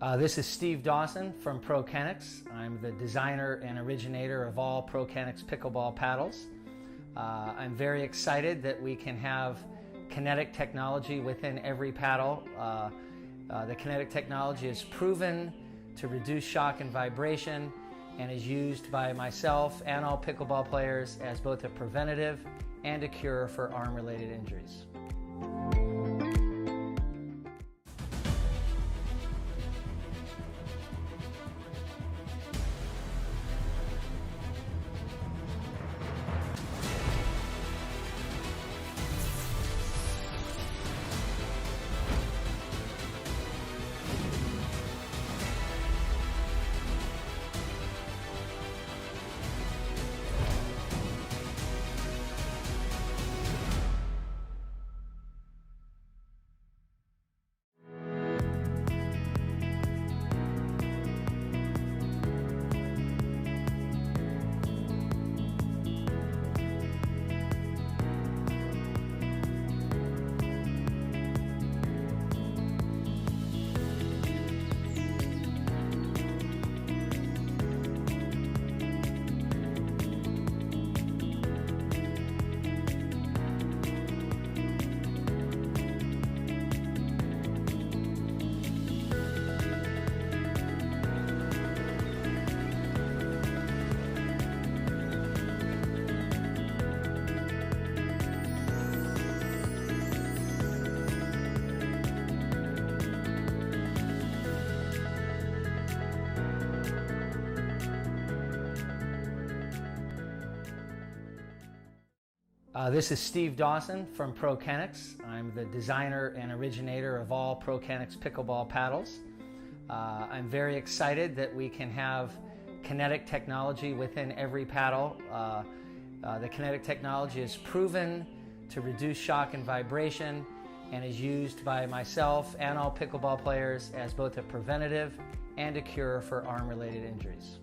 This is Steve Dawson from ProKennex. I'm the designer and originator of all ProKennex pickleball paddles. I'm very excited that we can have kinetic technology within every paddle. The kinetic technology is proven to reduce shock and vibration and is used by myself and all pickleball players as both a preventative and a cure for arm-related injuries. This is Steve Dawson from ProKennex. I'm the designer and originator of all ProKennex pickleball paddles. I'm very excited that we can have kinetic technology within every paddle. The kinetic technology is proven to reduce shock and vibration and is used by myself and all pickleball players as both a preventative and a cure for arm-related injuries.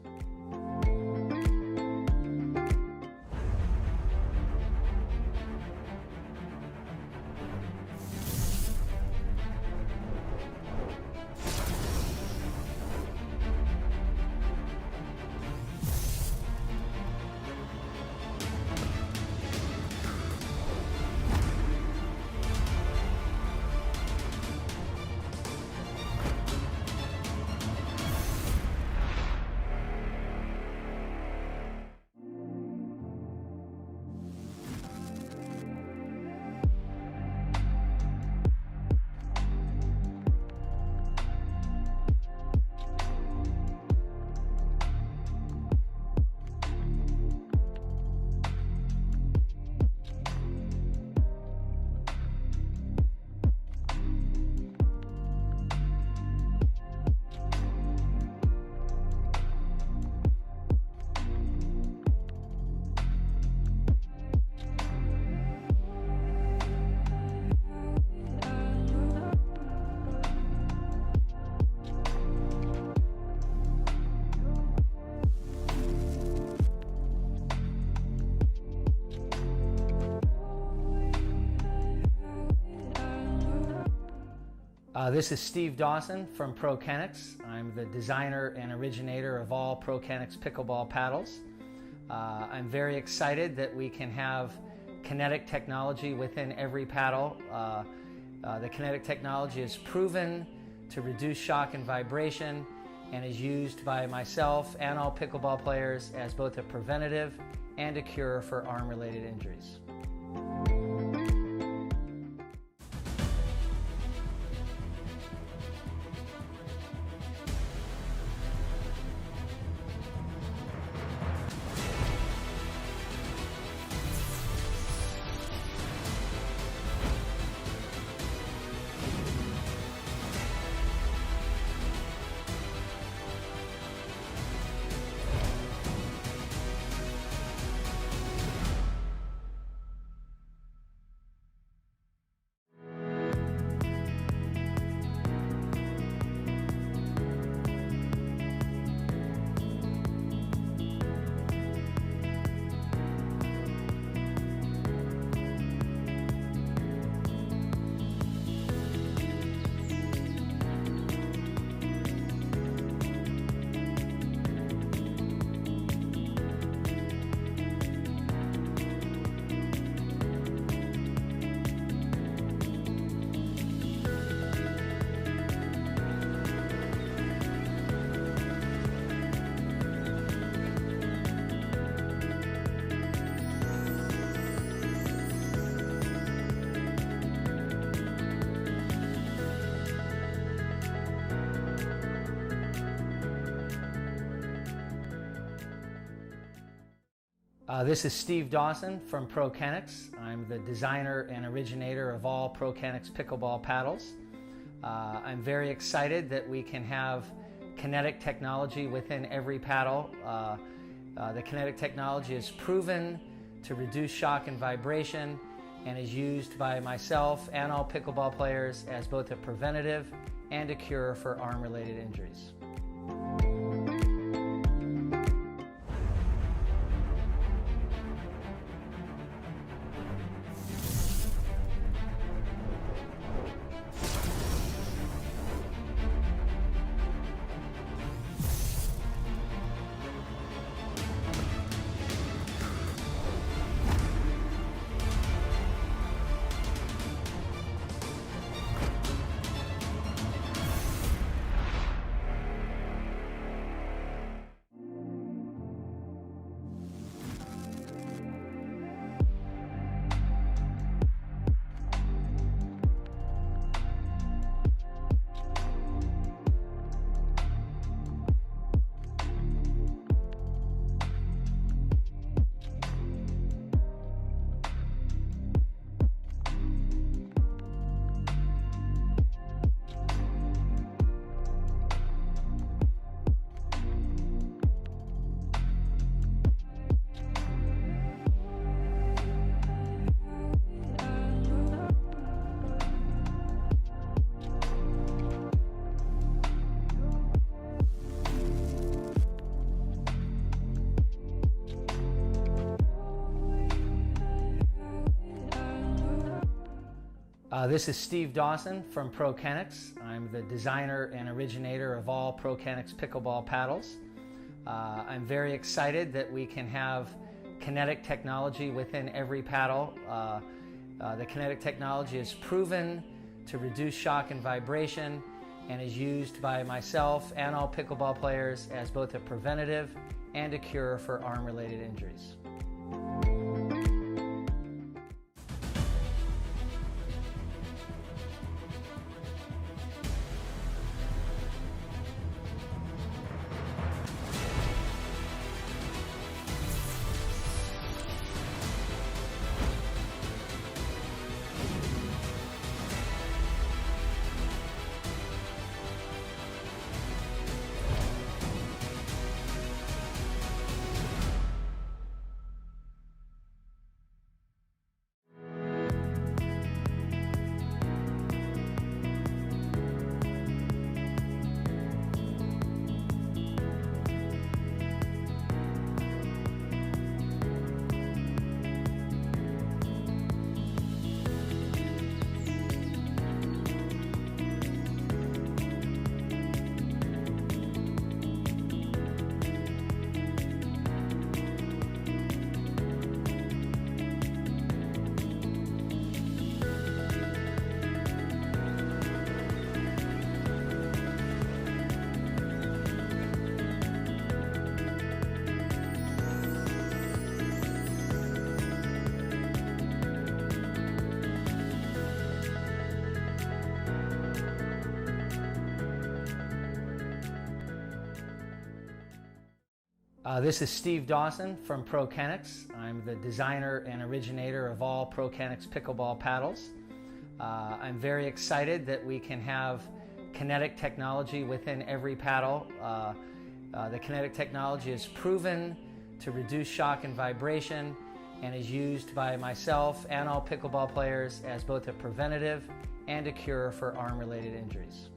This is Steve Dawson from ProKennex. I'm the designer and originator of all ProKennex pickleball paddles. I'm very excited that we can have kinetic technology within every paddle. The kinetic technology is proven to reduce shock and vibration and is used by myself and all pickleball players as both a preventative and a cure for arm-related injuries. This is Steve Dawson from ProKennex. I'm the designer and originator of all ProKennex pickleball paddles. I'm very excited that we can have kinetic technology within every paddle. The kinetic technology is proven to reduce shock and vibration and is used by myself and all pickleball players as both a preventative and a cure for arm-related injuries. This is Steve Dawson from ProKennex. I'm the designer and originator of all ProKennex pickleball paddles. I'm very excited that we can have kinetic technology within every paddle. The kinetic technology is proven to reduce shock and vibration and is used by myself and all pickleball players as both a preventative and a cure for arm-related injuries. This is Steve Dawson from ProKennex. I'm the designer and originator of all ProKennex pickleball paddles. I'm very excited that we can have kinetic technology within every paddle. The kinetic technology is proven to reduce shock and vibration and is used by myself and all pickleball players as both a preventative and a cure for arm-related injuries.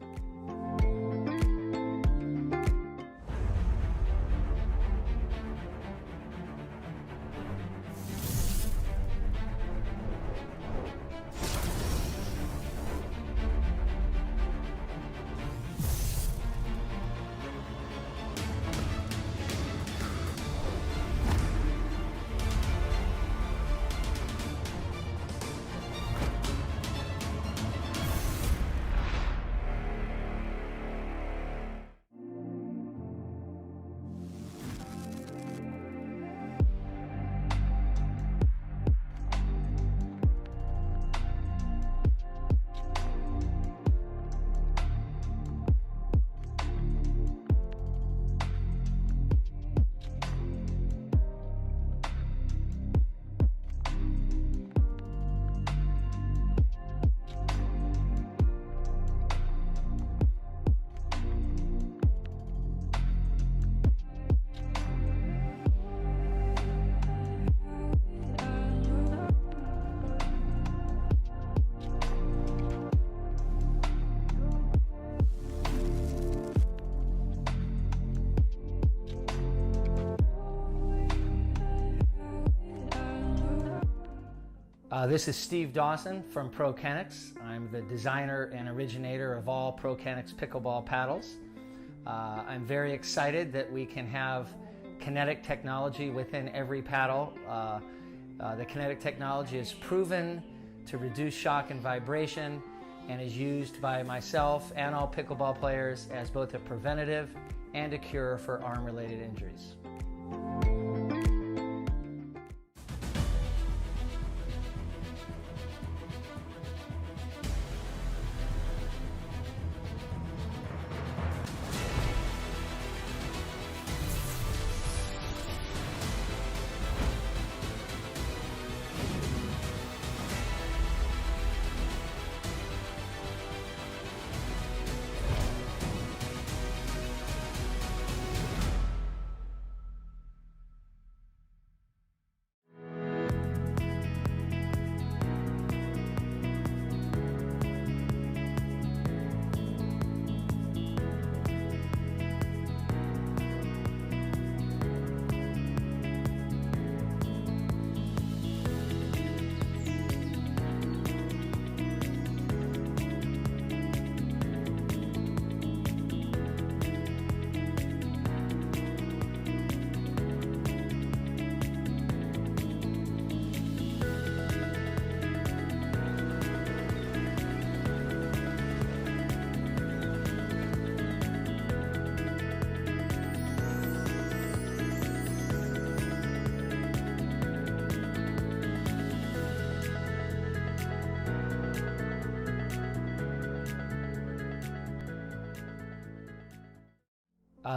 This is Steve Dawson from ProKennex. I'm the designer and originator of all ProKennex pickleball paddles. I'm very excited that we can have kinetic technology within every paddle. The kinetic technology is proven to reduce shock and vibration and is used by myself and all pickleball players as both a preventative and a cure for arm-related injuries.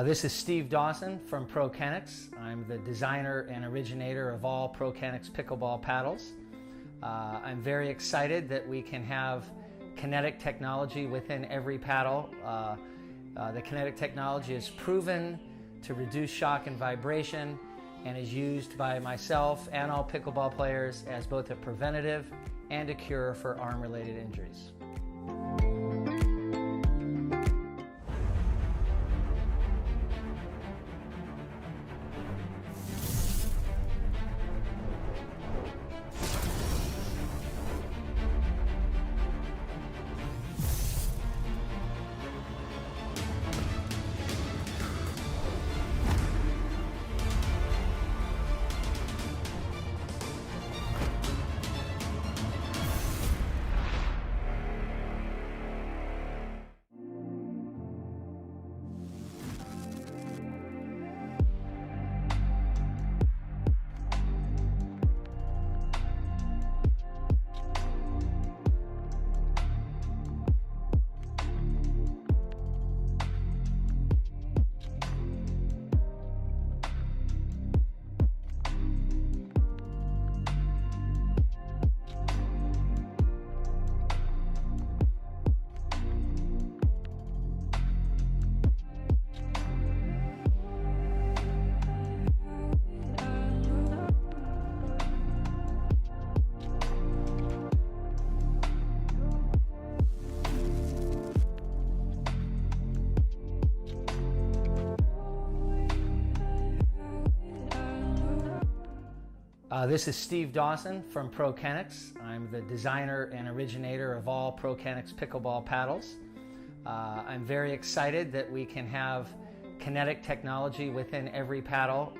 This is Steve Dawson from ProKennex. I'm the designer and originator of all ProKennex pickleball paddles. I'm very excited that we can have kinetic technology within every paddle. The kinetic technology is proven to reduce shock and vibration and is used by myself and all pickleball players as both a preventative and a cure for arm-related injuries. This is Steve Dawson from ProKennex. I'm the designer and originator of all ProKennex pickleball paddles. I'm very excited that we can have kinetic technology within every paddle.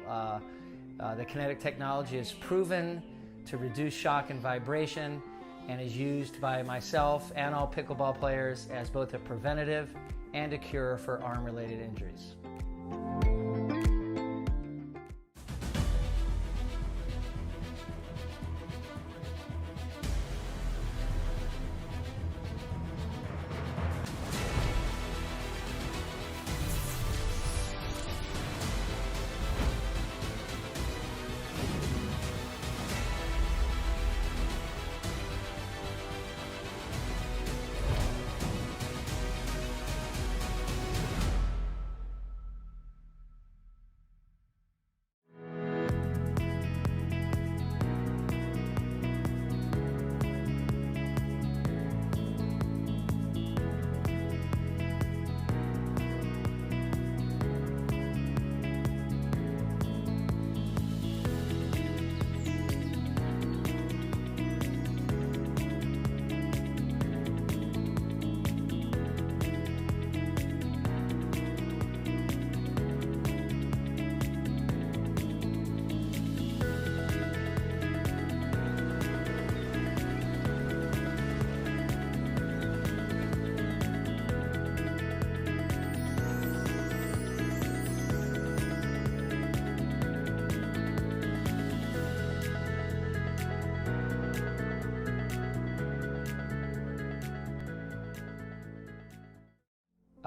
The kinetic technology is proven to reduce shock and vibration and is used by myself and all pickleball players as both a preventative and a cure for arm-related injuries.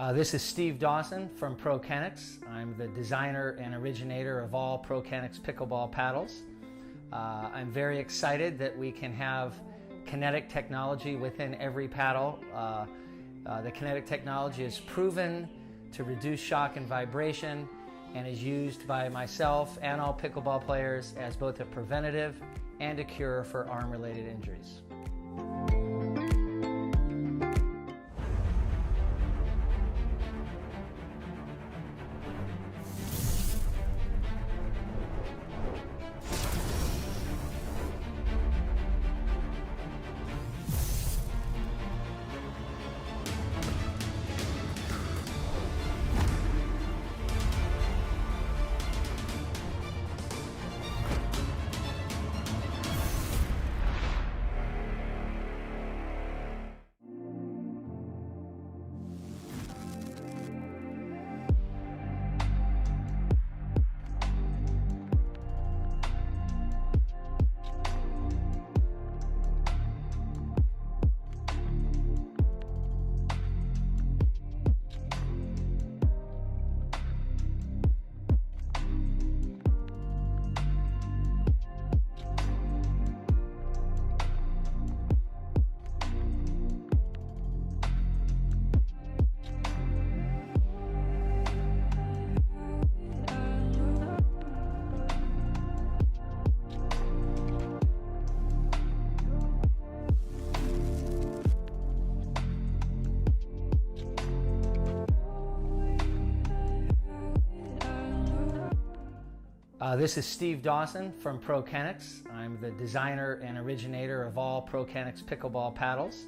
This is Steve Dawson from ProKennex. I'm the designer and originator of all ProKennex pickleball paddles. I'm very excited that we can have kinetic technology within every paddle. The kinetic technology is proven to reduce shock and vibration and is used by myself and all pickleball players as both a preventative and a cure for arm-related injuries. This is Steve Dawson from ProKennex. I'm the designer and originator of all ProKennex pickleball paddles.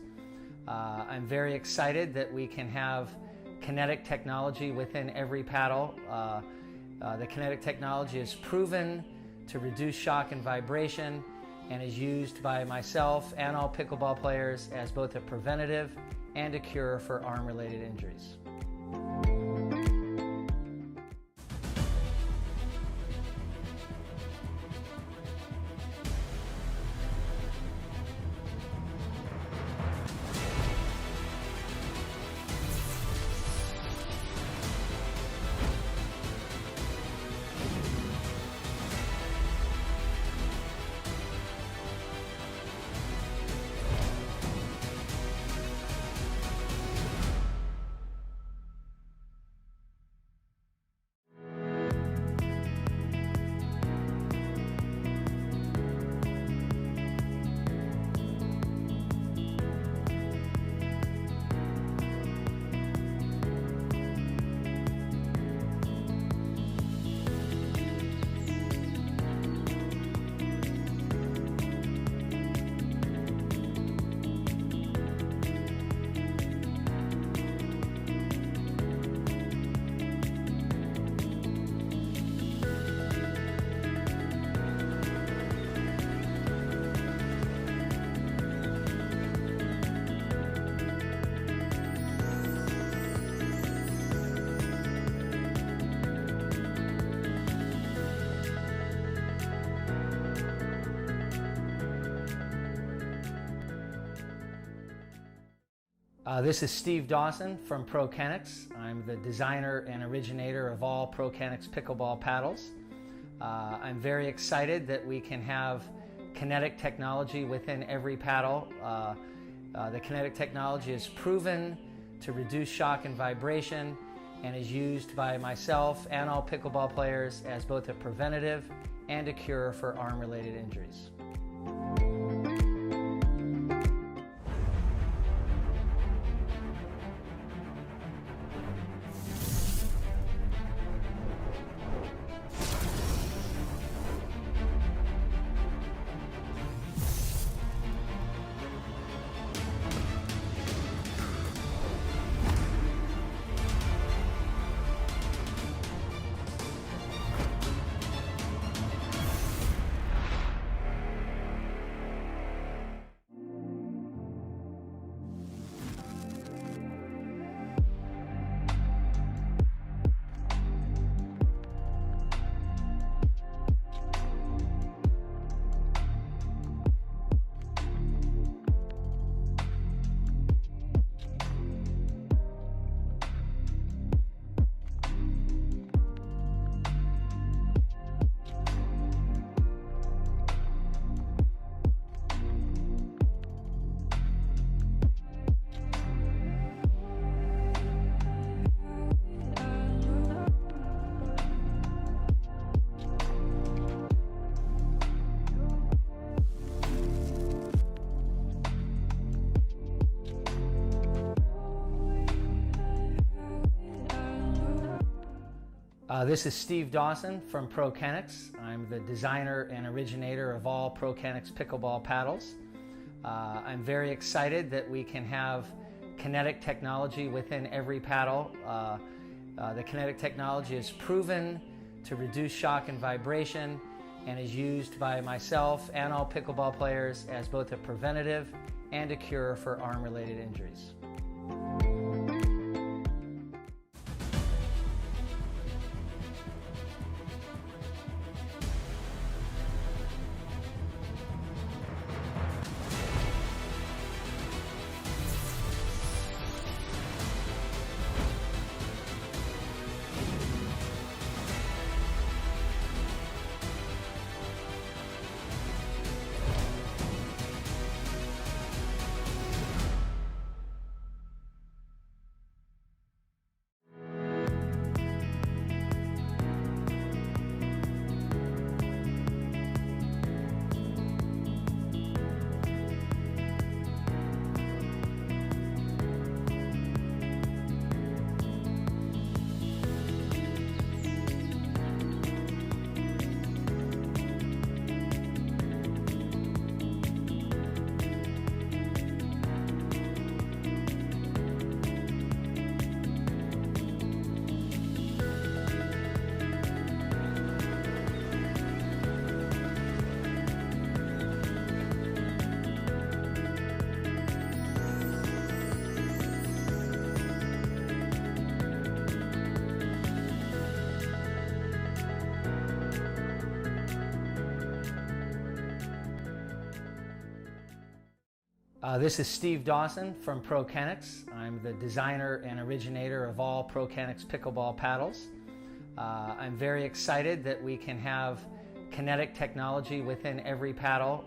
I'm very excited that we can have kinetic technology within every paddle. The kinetic technology is proven to reduce shock and vibration and is used by myself and all pickleball players as both a preventative and a cure for arm-related injuries. This is Steve Dawson from ProKennex. I'm the designer and originator of all ProKennex pickleball paddles. I'm very excited that we can have kinetic technology within every paddle. The kinetic technology is proven to reduce shock and vibration and is used by myself and all pickleball players as both a preventative and a cure for arm-related injuries. This is Steve Dawson from ProKennex. I'm the designer and originator of all ProKennex pickleball paddles. I'm very excited that we can have kinetic technology within every paddle. The kinetic technology is proven to reduce shock and vibration and is used by myself and all pickleball players as both a preventative and a cure for arm-related injuries. This is Steve Dawson from ProKennex. I'm the designer and originator of all ProKennex pickleball paddles. I'm very excited that we can have kinetic technology within every paddle.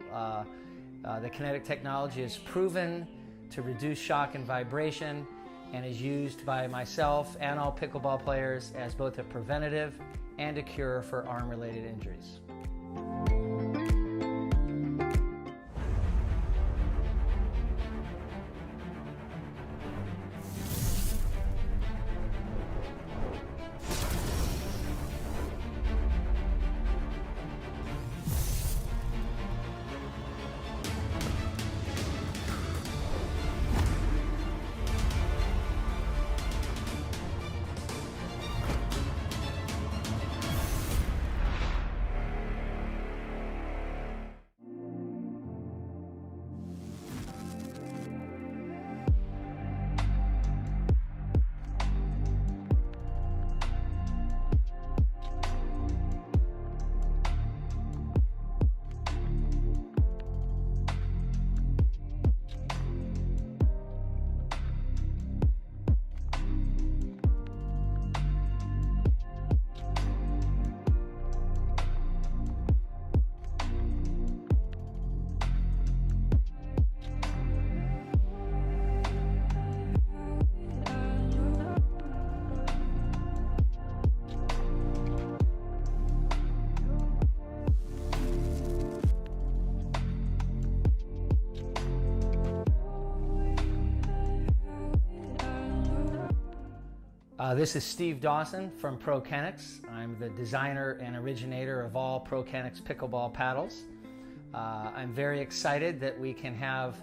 The kinetic technology is proven to reduce shock and vibration and is used by myself and all pickleball players as both a preventative and a cure for arm-related injuries. This is Steve Dawson from ProKennex. I'm the designer and originator of all ProKennex pickleball paddles. I'm very excited that we can have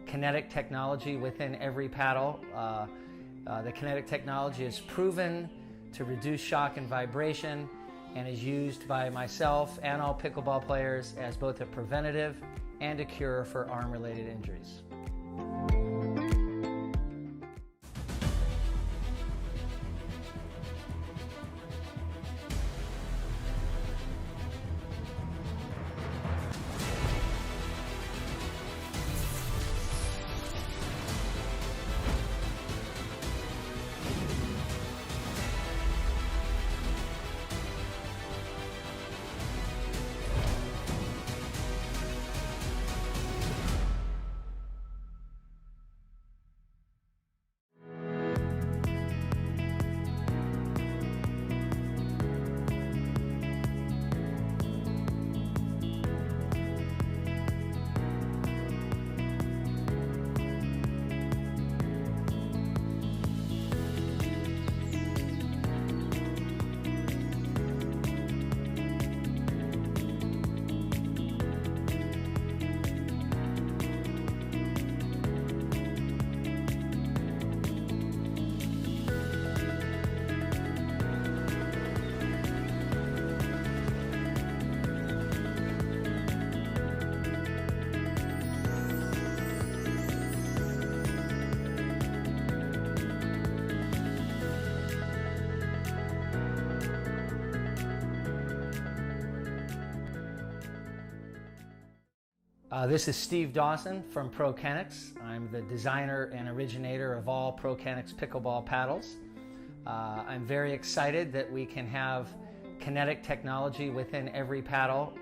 kinetic technology within every paddle. The kinetic technology is proven to reduce shock and vibration and is used by myself and all pickleball players as both a preventative and a cure for arm-related injuries. This is Steve Dawson from ProKennex. I'm the designer and originator of all ProKennex pickleball paddles. I'm very excited that we can have kinetic technology within every paddle.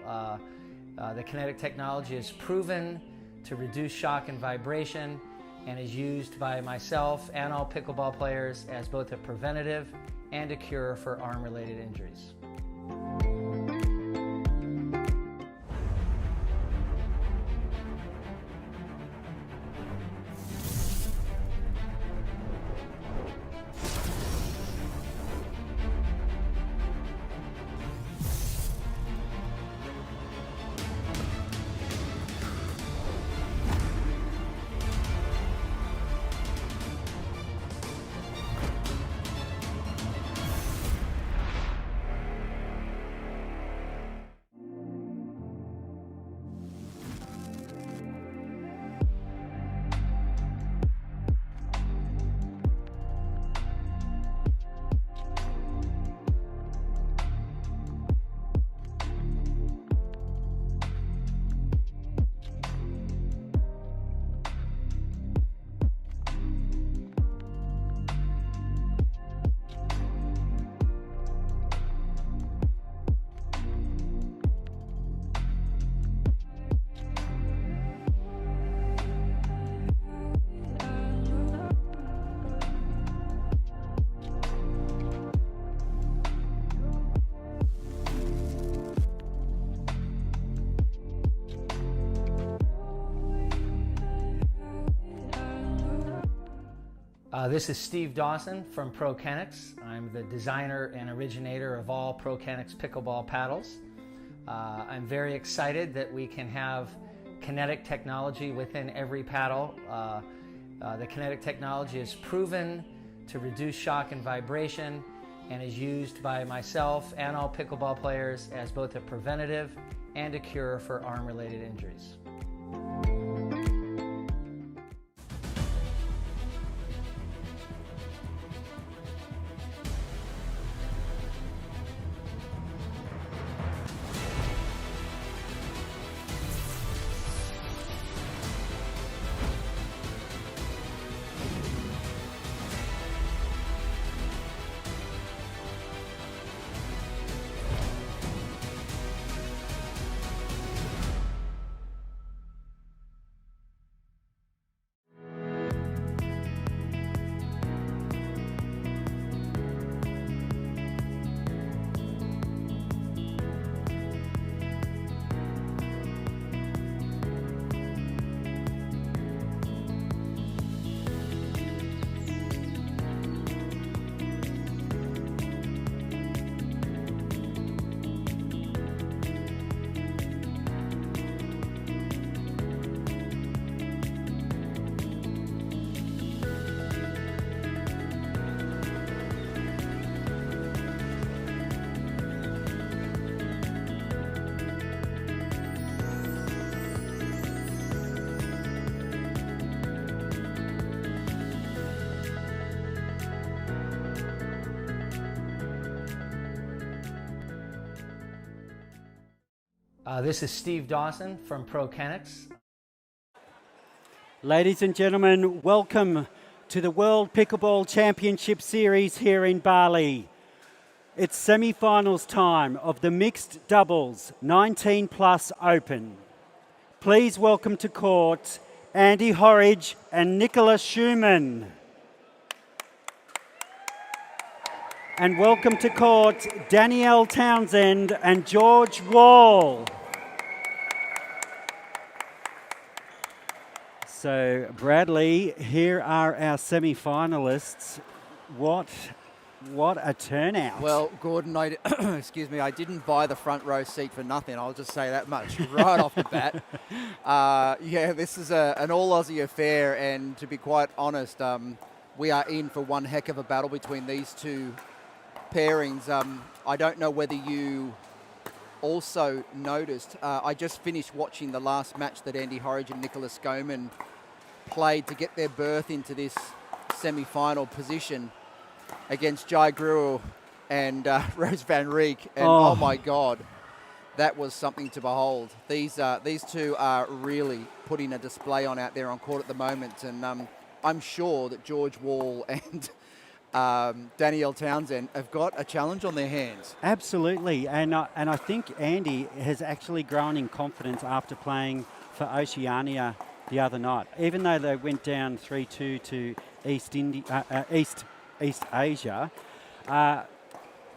The kinetic technology is proven to reduce shock and vibration and is used by myself and all pickleball players as both a preventative and a cure for arm-related injuries. This is Steve Dawson from ProKennex. I'm the designer and originator of all ProKennex pickleball paddles. I'm very excited that we can have kinetic technology within every paddle. The kinetic technology is proven to reduce shock and vibration and is used by myself and all pickleball players as both a preventative and a cure for arm-related injuries. This is Steve Dawson from ProKennex. Ladies and gentlemen, welcome to the World Pickleball Championship Series here in Bali. It's semi-finals time of the Mixed Doubles 19 Plus Open. Please welcome to court Andy Horridge and Nicola Schumann. And welcome to court Danielle Townsend and George Wall. So, Bradley, here are our semi-finalists. What a turnout. Well, Gordon, excuse me, I didn't buy the front row seat for nothing. I'll just say that much right off the bat. Yeah, this is an all-Aussie affair, and to be quite honest, we are in for one heck of a battle between these two pairings. I don't know whether you also noticed, I just finished watching the last match that Andy Horridge and Nicholas Goman played to get their berth into this semi-final position against Jai Gruel and Rose Van Reek. And oh my God, that was something to behold. These two are really putting a display on out there on court at the moment, and I'm sure that George Wall and Danielle Townsend have got a challenge on their hands. Absolutely, and I think Andy has actually grown in confidence after playing for Oceania the other night. Even though they went down 3-2 to East Asia,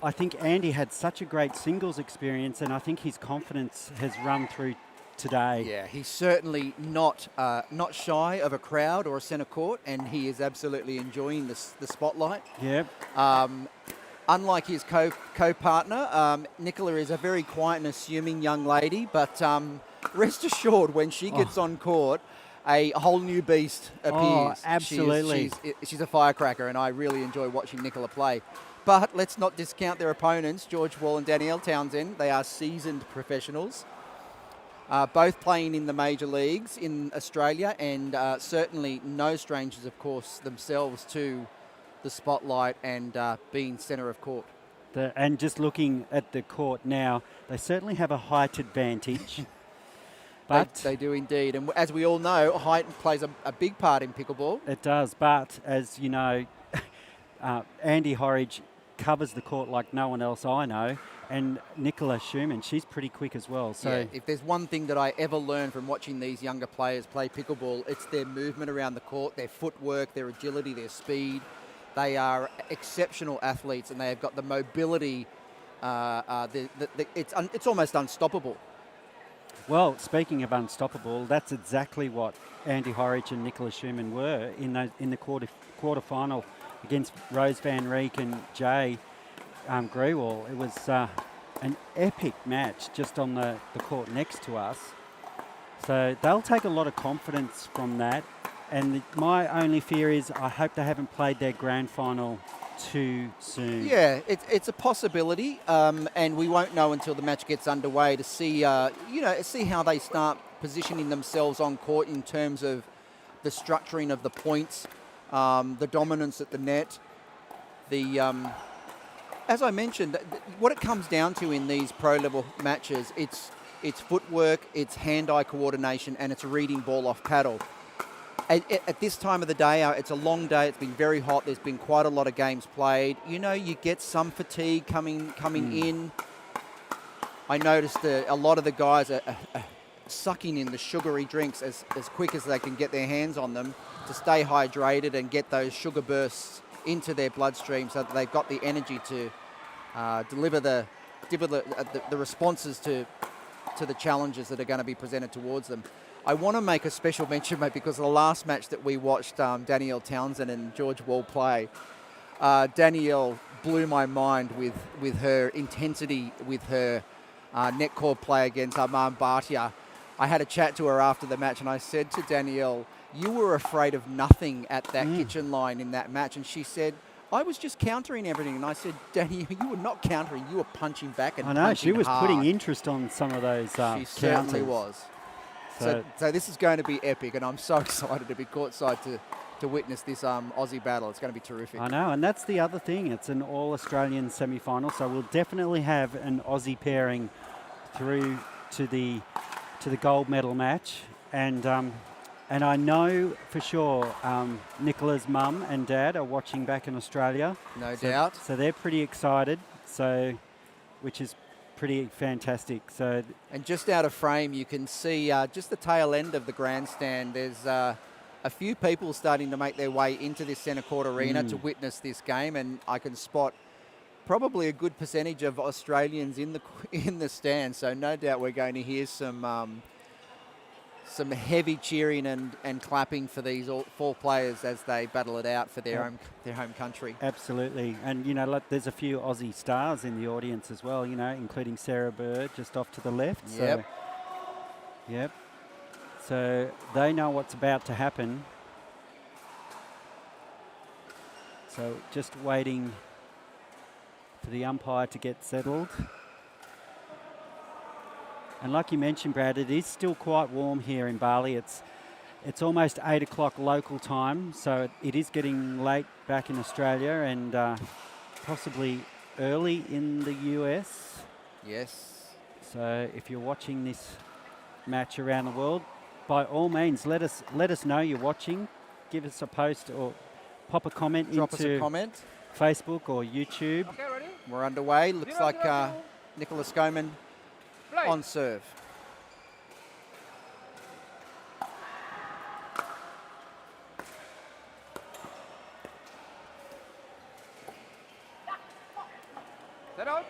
I think Andy had such a great singles experience, and I think his confidence has run through today. Yeah, he's certainly not shy of a crowd or a centre court, and he is absolutely enjoying the spotlight. Yep. Unlike his co-partner, Nicola is a very quiet and assuming young lady, but rest assured, when she gets on court, a whole new beast appears. Oh, absolutely. She's a firecracker, and I really enjoy watching Nicola play. But let's not discount their opponents, George Wall and Danielle Townsend. They are seasoned professionals, both playing in the major leagues in Australia, and certainly no strangers, of course, themselves to the spotlight and being centre of court. And just looking at the court now, they certainly have a height advantage. But They do indeed. And as we all know, height plays a big part in pickleball. it does. But as you know, Andy Horridge covers the court like no one else I know. And Nicola Schumann, she's pretty quick as well. So Yeah, if there's one thing that I ever learned from watching these younger players play pickleball, it's their movement around the court, their footwork, their agility, their speed. They are exceptional athletes, and they have got the mobility. It's almost unstoppable. Well, speaking of unstoppable, that's exactly what Andy Horridge and Nicola Schumann were in the quarterfinal against Rose Van Reek and Jay Grewal. It was an epic match just on the court next to us. So they'll take a lot of confidence from that. And my only fear is I hope they haven't played their grand final too soon. Yeah, it's a possibility, and we won't know until the match gets underway to see, see how they start positioning themselves on court in terms of the structuring of the points, the dominance at the net. As I mentioned, what it comes down to in these pro-level matches, it's footwork, it's hand-eye coordination, and it's reading ball off paddle. At this time of the day, it's a long day. It's been very hot. There's been quite a lot of games played. You know, you get some fatigue coming in. I noticed a lot of the guys are sucking in the sugary drinks as quick as they can get their hands on them to stay hydrated and get those sugar bursts into their bloodstream so that they've got the energy to deliver the responses to the challenges that are going to be presented towards them. I want to make a special mention, mate, because the last match that we watched Danielle Townsend and George Wall play, Danielle blew my mind with her intensity, with her net court play against Armand Bhatia. I had a chat to her after the match, and I said to Danielle, you were afraid of nothing at that kitchen line in that match. And she said, I was just countering everything. And I said, Danielle, you were not countering, you were punching back and punching hard. I know, she was putting interest on some of those She certainly was. So this is going to be epic, and I'm so excited to be courtside to witness this Aussie battle. It's going to be terrific. I know, and that's the other thing. It's an all-Australian semi-final, so we'll definitely have an Aussie pairing through to the gold medal match. And I know for sure Nicola's mum and dad are watching back in Australia. No doubt. So they're pretty excited, which is pretty fantastic. And just out of frame, you can see just the tail end of the grandstand. There's a few people starting to make their way into this centre court arena to witness this game, and I can spot probably a good percentage of Australians in the stand. So no doubt we're going to hear some heavy cheering and clapping for these all four players as they battle it out for their home country. Absolutely. And, there's a few Aussie stars in the audience as well, including Sarah Bird just off to the left. Yep. Yep. So they know what's about to happen. So just waiting for the umpire to get settled. And like you mentioned, Brad, it is still quite warm here in Bali. It's almost 8 o'clock local time, so it is getting late back in Australia and possibly early in the US. Yes. So if you're watching this match around the world, by all means, let us know you're watching. Give us a post or pop a comment Drop us a into comment. Facebook or YouTube. Okay, ready? We're underway. Looks Zero, like zero, zero. Nicholas Goman Play. on serve. Set out.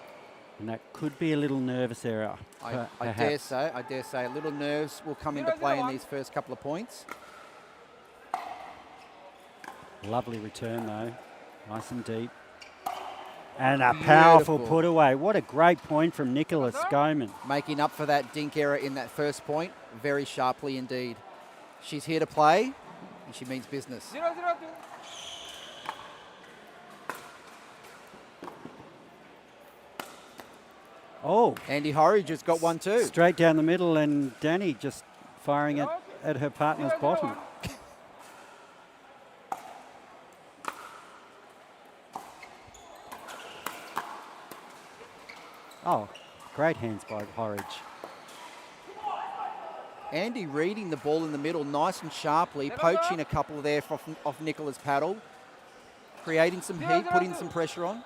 And that could be a little nervous error. I dare perhaps. say. I dare say a little nerves will come into Zero, play zero, in one. these first couple of points. Lovely return though, nice and deep. And a powerful Beautiful. put away. What a great point from Nicholas What's up? Goman. Making up for that dink error in that first point very sharply indeed. She's here to play, and she means business. 0-0-2. Oh, Andy Horridge has got one too. straight down the middle, and Danny just firing at her partner's 0-0-1. bottom. Oh, great hands by Horridge. Andy reading the ball in the middle nice and sharply, poaching a couple there off Nicola's paddle, creating some heat, putting some pressure on.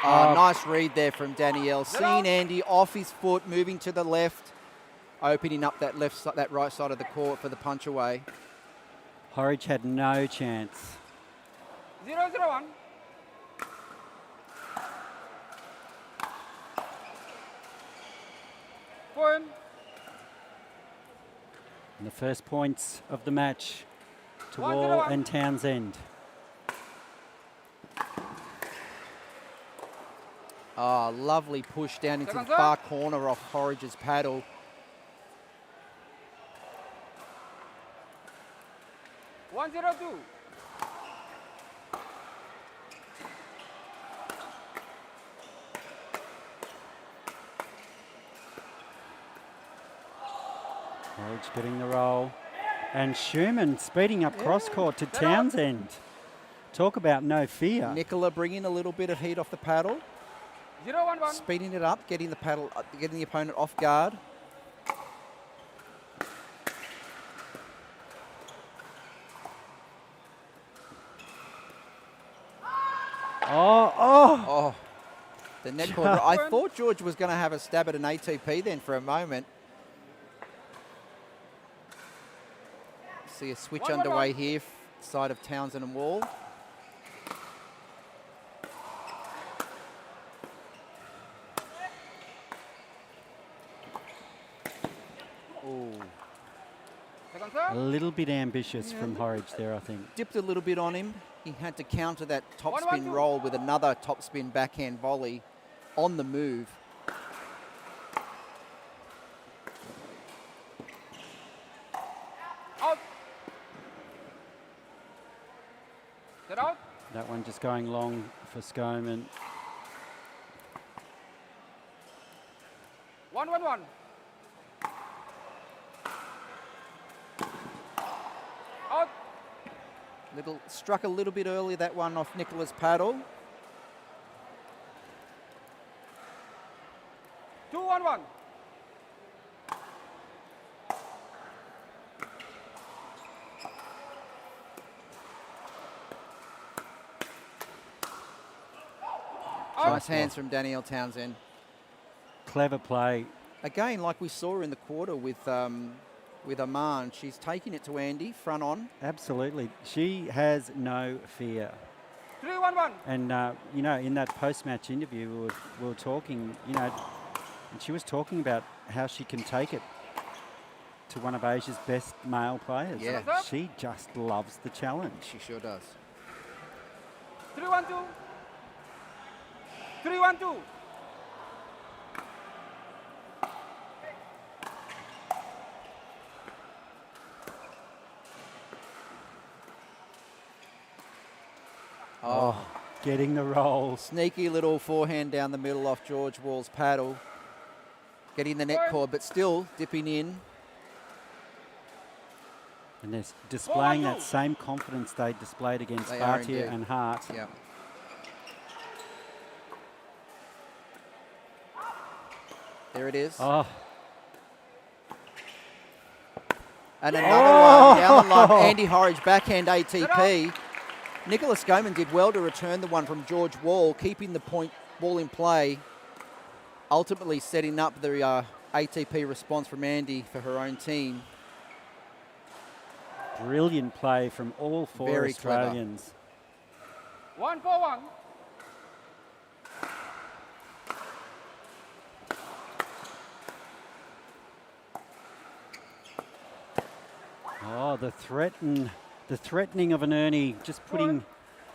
Nice read there from Danielle. Seeing Andy off his foot, moving to the left, opening up that that right side of the court for the punch away. Horridge had no chance. 0-0-1. Point. And the first points of the match to 1-0-1. Wall and Townsend. Oh, lovely push down into the Second serve. far corner off Horridge's paddle. One zero two. Horridge getting the roll. And Schumann speeding up cross court to Townsend. Talk about no fear. Nicola bringing a little bit of heat off the paddle, 0-1-1. speeding it up, getting the opponent off guard. Oh, The net cord. I thought George was going to have a stab at an ATP then for a moment. See a switch 1-1-1. underway here, side of Townsend and Wall. Ooh. Second a serve. little bit ambitious from Horridge there, I think. Dipped a little bit on him. He had to counter that top 1-1-2. spin roll with another top spin backhand volley on the move. Out. Set out. That one just going long for Skoman. 1-1-1. Out. Struck a little bit early, that one off Nicola's paddle. 2-1-1. Nice hands from Danielle Townsend. Clever play. Again, like we saw in the quarter with Aman, she's taking it to Andy, front on. Absolutely. She has no fear. 3-1-1. And, you know, in that post-match interview, we were talking, you know, and she was talking about how she can take it to one of Asia's best male players. Yeah. She just loves the challenge. She sure does. 3-1-2. 3-1-2. Oh, Getting the rolls. sneaky little forehand down the middle off George Wall's paddle. Getting the net cord, but still dipping in. And they're displaying that same confidence they displayed against They are Bhatia indeed. and Hart. Yeah. There it is. Oh, And another one down the line. Andy Horridge, backhand ATP. Nicholas Goman did well to return the one from George Wall, keeping the ball in play, ultimately setting up the ATP response from Andy for her own team. brilliant play from all four Very clever. Australians. 1-4-1. Oh, the threatening of an Ernie, just putting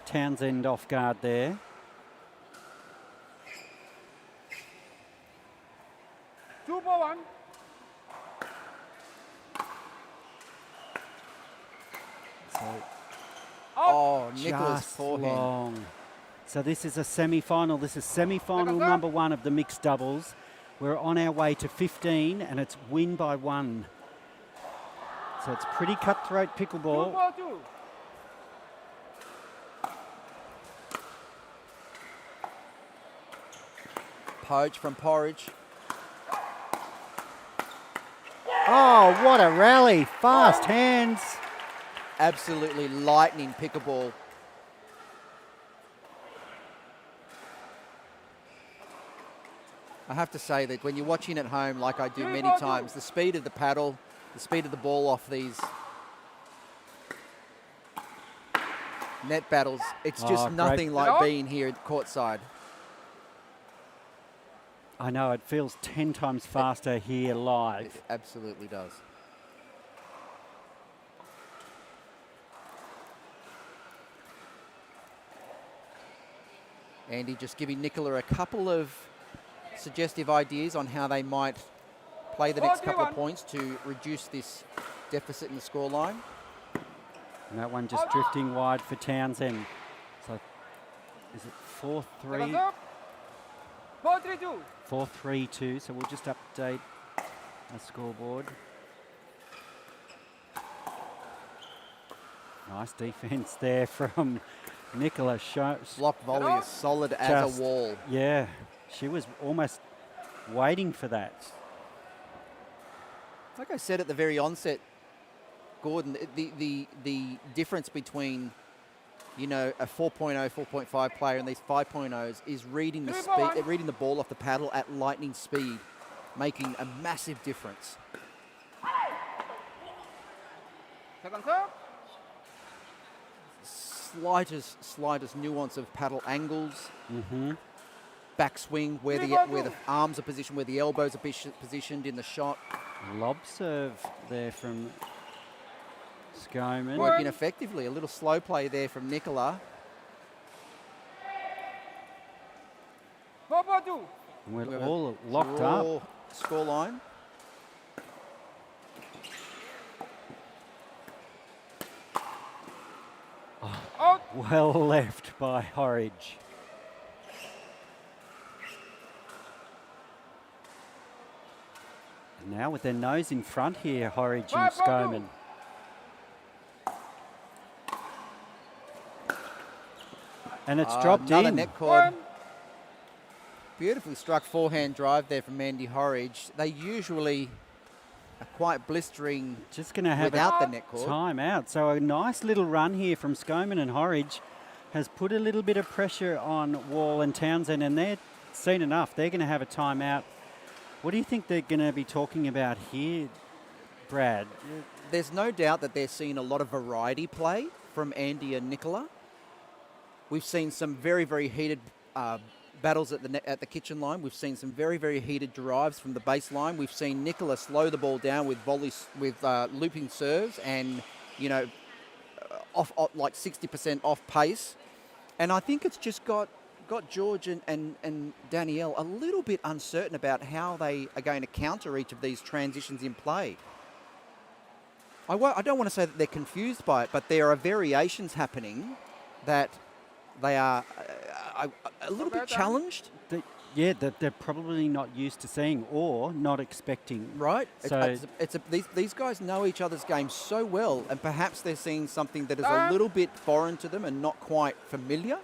Townsend off guard there. Two for one. So Oh, Nicholas just forehand. long. So this is a semi-final. This is semi-final Second number 1 of the mixed doubles. We're on our way to 15, and it's win by 1. So it's pretty cutthroat 2 pickleball. for 2. Poach from Porridge. Oh, what a rally. Fast hands. Absolutely lightning pickleball. I have to say that when you're watching at home, like I do many times, the speed of the paddle, the speed of the ball off these net battles, it's just great. nothing like Hello? being here at courtside. I know, it feels 10 times faster here live. It absolutely does. Andy just giving Nicola a couple of suggestive ideas on how they might play the next couple of 4-3-1. points to reduce this deficit in the scoreline. And that one just drifting wide for Townsend. So is it 4-3? Second serve. 4-3-2. 4-3-2, so we'll just update our scoreboard. Nice defense there from Nicola. Block volley is solid as Just- a wall. Yeah, she was almost waiting for that. Like I said at the very onset, Gordon, the difference between, you know, a 4.0, 4.5 player and these 5.0s is reading the speed, reading the ball off the paddle at lightning speed, making a massive difference. Second serve. Slightest nuance of paddle angles, Mm-hmm. backswing, where the arms are positioned, where the elbows are positioned in the shot. Lob serve there from Skoman. Working effectively. A little slow play there from Nicola. 4-4-2. And we're We have a all locked up. Scoreline. Out. Well left by Horridge. And now with their nose in front here, Horridge and 5-4-2. Skoman. And it's dropped Another in. net cord. One. Beautifully struck forehand drive there from Andy Horridge. They usually are quite blistering Just going to have without a the net cord. time out. So a nice little run here from Skoman, and Horridge has put a little bit of pressure on Wall and Townsend, and they're seen enough. They're going to have a timeout. What do you think they're going to be talking about here, Brad? There's no doubt that they're seeing a lot of variety play from Andy and Nicola. We've seen some very, very heated battles at the kitchen line. We've seen some very, very heated drives from the baseline. We've seen Nicola slow the ball down with volleys, with looping serves, and off like 60% off pace. And I think it's just got George and Danielle a little bit uncertain about how they are going to counter each of these transitions in play. I don't want to say that they're confused by it, but there are variations happening that they are a little bit challenged. yeah, that they're probably not used to seeing or not expecting. Right. So These guys know each other's game so well, and perhaps they're seeing something that is a little bit foreign to them and not quite familiar.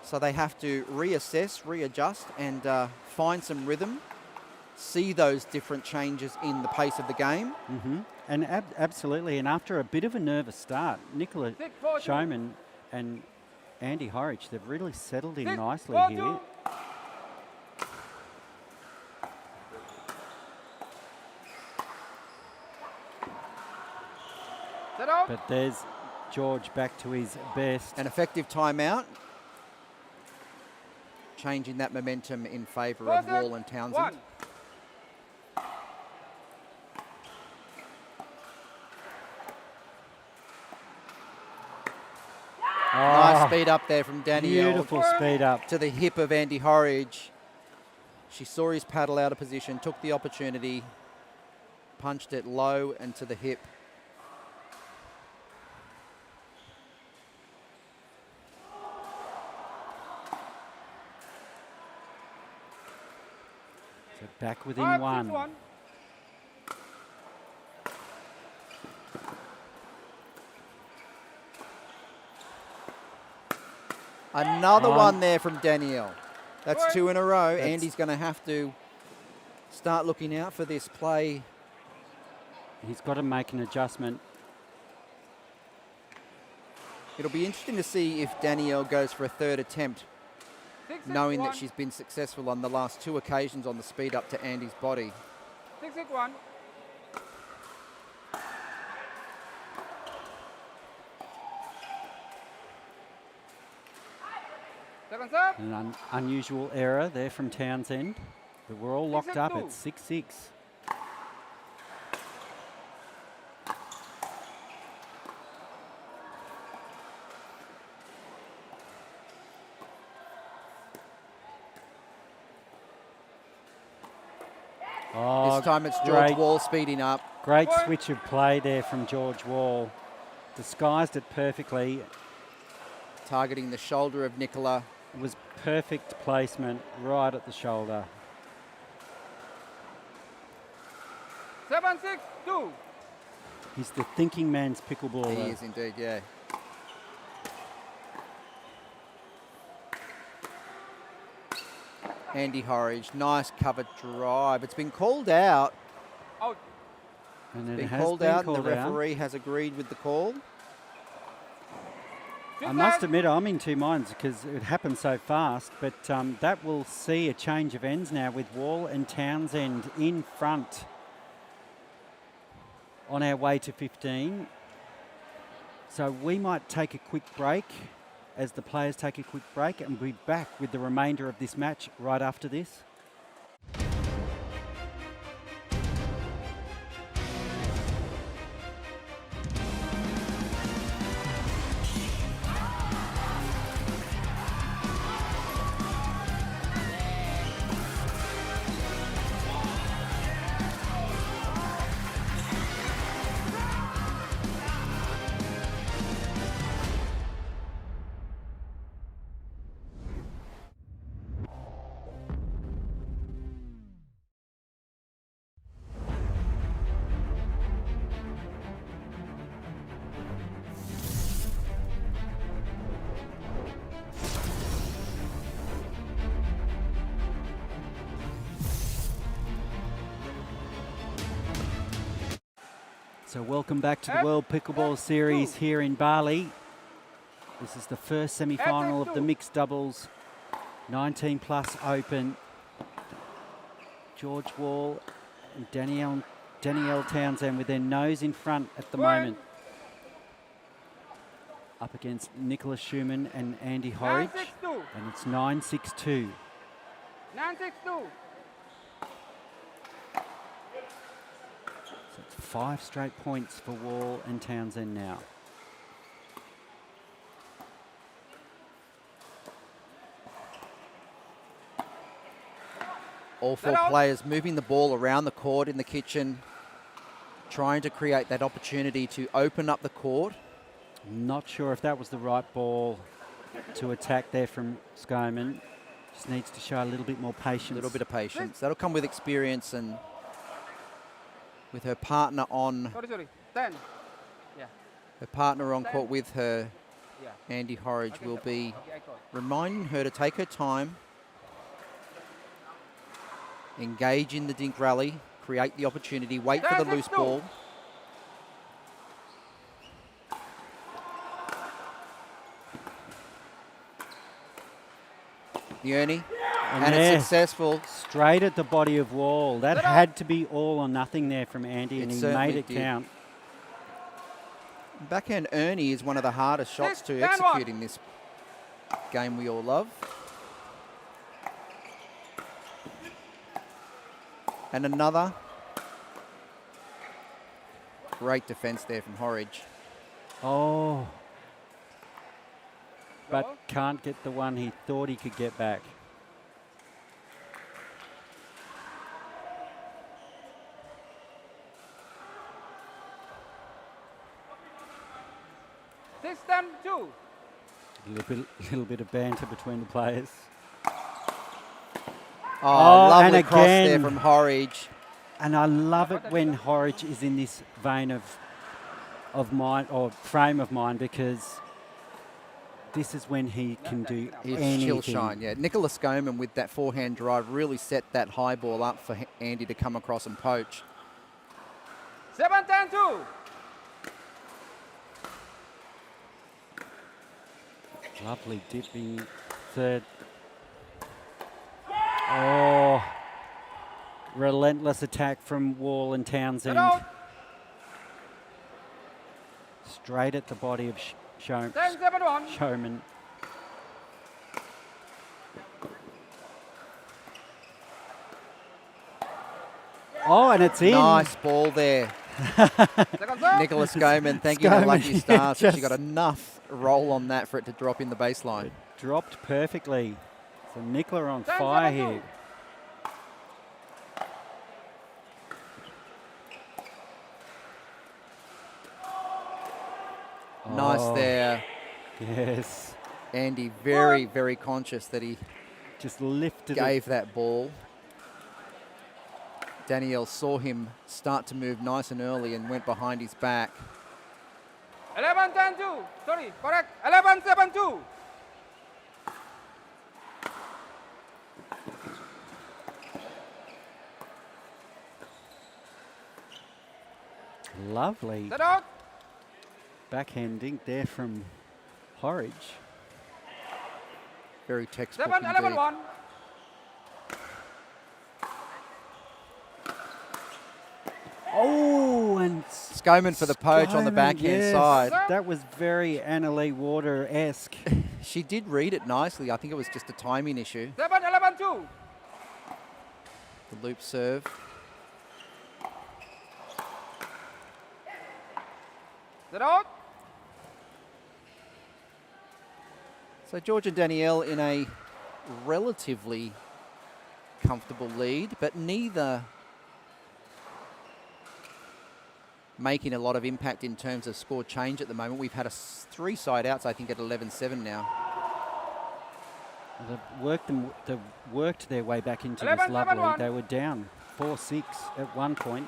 So they have to reassess, readjust, and find some rhythm, see those different changes in the pace of the game. And absolutely, and after a bit of a nervous start, Nicola Showman and Andy Horridge, they've really settled in nicely here. Set out. But there's George back to his best. An effective timeout, changing that momentum in favour of Wall and Townsend. 1. Nice speed up there from Danielle. Beautiful speed up. To the hip of Andy Horridge. She saw his paddle out of position, took the opportunity, punched it low and to the hip. So back within 5, 6, one. 1. Another one there from Danielle. That's 2 in a row. That's- Andy's going to have to start looking out for this play. He's got to make an adjustment. It'll be interesting to see if Danielle goes for a third attempt, 6, 6, knowing 1. that she's been successful on the last 2 occasions on the speed up to Andy's body. 6, 6, 1. Second serve. An unusual error there from Townsend. But we're all locked up at 6-6. Oh, This time it's George great, Wall speeding up. great switch of play there from George Wall. Disguised it perfectly. Targeting the shoulder of Nicola. It was perfect placement right at the shoulder. 7, 6, 2. He's the thinking man's pickleballer. He is indeed, yeah. Andy Horridge, nice covered drive. It's been called out. Out. And it Been has called been out, called and the out. referee has agreed with the call. I must admit, I'm in two minds because it happened so fast, but that will see a change of ends now with Wall and Townsend in front on our way to 15. So we might take a quick break as the players take a quick break, and we'll be back with the remainder of this match right after this. So welcome back to the World Pickleball Series here in Bali. This is the first semi-final of the mixed doubles 19 plus open. George Wall and Danielle Townsend with their nose in front at the moment. Up against Nicholas Schumann and Andy Horridge. 9-6-2. And it's 9-6-2. 9-6-2. So it's 5 straight points for Wall and Townsend now. All 4 players moving the ball around the court in the kitchen, trying to create that opportunity to open up the court. Not sure if that was the right ball to attack there from Skoman. Just needs to show a little bit more patience. A little bit of patience. That'll come with experience and with her partner on. Sorry. 10. Yeah. Her partner on court with her, Yeah. Andy Horridge, will be Okay, I call. reminding her to take her time, engage in the dink rally, create the opportunity, wait for the loose ball. The Ernie, and there, it's successful. straight at the body of wall. That had to be all or nothing there from Andy, and It he certainly made it did. count. Backhand Ernie is one of the hardest shots to execute in this game we all love. And another great defense there from Horridge. Oh. But can't get the one he thought he could get back. System 2. Little bit of banter between the players. Oh, Oh, lovely and cross there again. from Horridge. And I love it when Horridge is in this vein of mind or frame of mind, because this is when he can do He's anything. chill shine, yeah. Nicholas Goman with that forehand drive really set that high ball up for Andy to come across and poach. 7, 10, 2. Lovely dipping third. Oh, relentless attack from Wall and Townsend. Get out. Straight at the body of 10, 7, 1. Showman. Oh, and it's in. Nice ball there. Second serve. Nicholas Goman, thank you, my Goman, lucky stars. just- She got enough roll on that for it to drop in the baseline. Dropped perfectly. So Nicola on 10, fire 7, 2. here. Nice Oh, there. Yes. Andy very, very conscious that he Just lifted it. gave that ball. Danielle saw him start to move nice and early and went behind his back. 11, 10, 2. Sorry, correct. 11, 7, 2. Lovely Set out. backhand dink there from Horridge. Very textbook 7, 11, indeed. 1. Oh, and Skoman for the poach on the Skoman, backhand yes. side. That was very Annalee Water-esque. She did read it nicely. I think it was just a timing issue. 7, 11, 2. The loop serve. Set out. So George and Danielle in a relatively comfortable lead, but neither making a lot of impact in terms of score change at the moment. We've had three side outs, I think, at 11-7 now. They've worked their way back into 11, this lovely. 7, 1. They were down 4-6 at one point.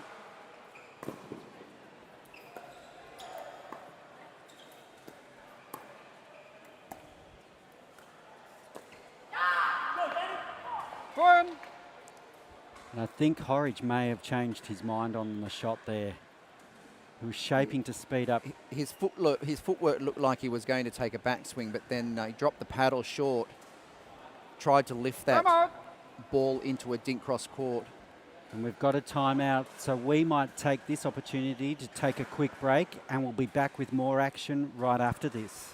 Point. And I think Horridge may have changed his mind on the shot there. He was shaping to speed up. His footwork looked like he was going to take a backswing, but then he dropped the paddle short, tried to lift that Come out. ball into a dink cross court. And we've got a timeout, so we might take this opportunity to take a quick break, and we'll be back with more action right after this.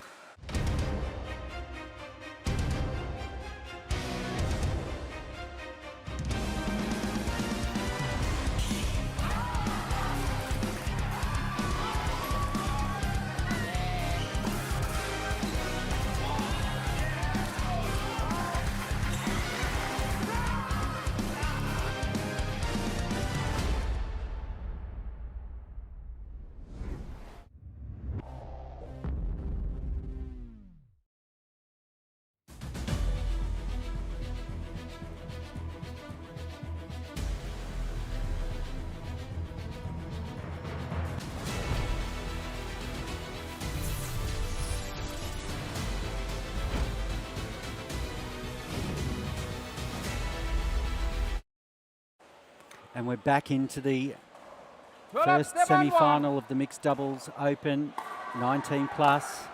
And we're back into the 12 first step on one. semi-final of the mixed doubles open, 19 plus.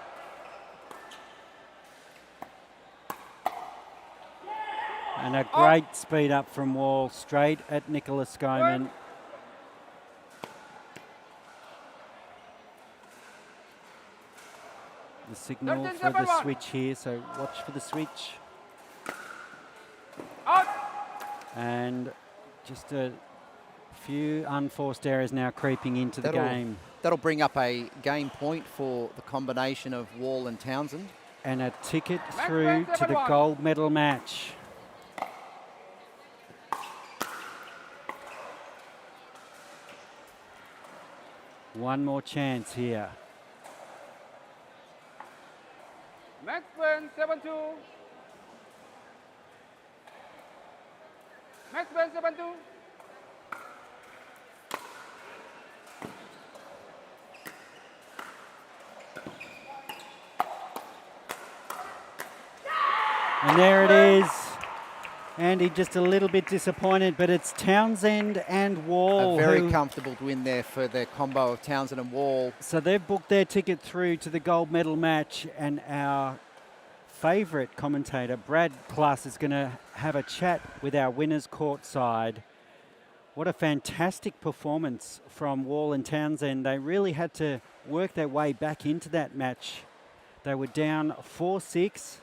And a great speed up from Wall, straight at Nicholas Skoman. The signal 13 for step on the one. switch here, so watch for the switch. Out. And just a few unforced errors now creeping into the game. That'll bring up a game point for the combination of Wall and Townsend. And a ticket Match through point to the 7-1. gold medal match. One more chance here. Max point 7-2. Max point 7-2. And there it is. Andy just a little bit disappointed, but it's Townsend and Wall. A very who- comfortable win there for the combo of Townsend and Wall. So they've booked their ticket through to the gold medal match, and our favourite commentator, Brad Plus, is going to have a chat with our winners courtside. What a fantastic performance from Wall and Townsend. They really had to work their way back into that match. They were down 4-6,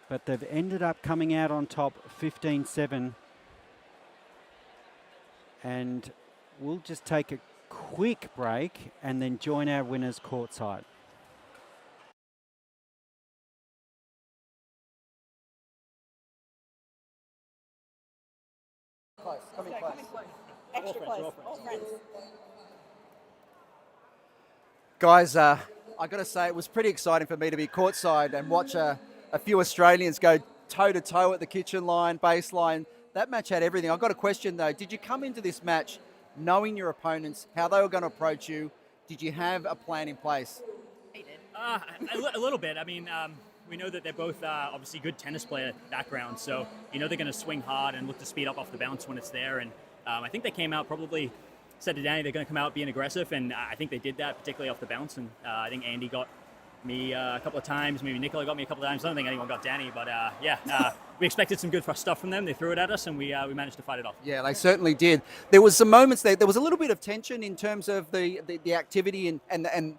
but they've ended up coming out on top 15-7. And we'll just take a quick break and then join our winners courtside. Extra close. All friends. Guys, I got to say, it was pretty exciting for me to be courtside and watch a few Australians go toe-to-toe at the kitchen line, baseline. That match had everything. I've got a question, though. Did you come into this match knowing your opponents, how they were going to approach you? Did you have a plan in place? A little bit. I mean, we know that they're both obviously good tennis player backgrounds, so you know they're going to swing hard and look to speed up off the bounce when it's there. And I think they came out probably said to Danny they're going to come out being aggressive, and I think they did that, particularly off the bounce. And I think Andy got me a couple of times, maybe Nicola got me a couple of times. I don't think anyone got Danny, but we expected some good stuff from them. They threw it at us, and we managed to fight it off. Yeah, they certainly did. There was some moments there was a little bit of tension in terms of the activity and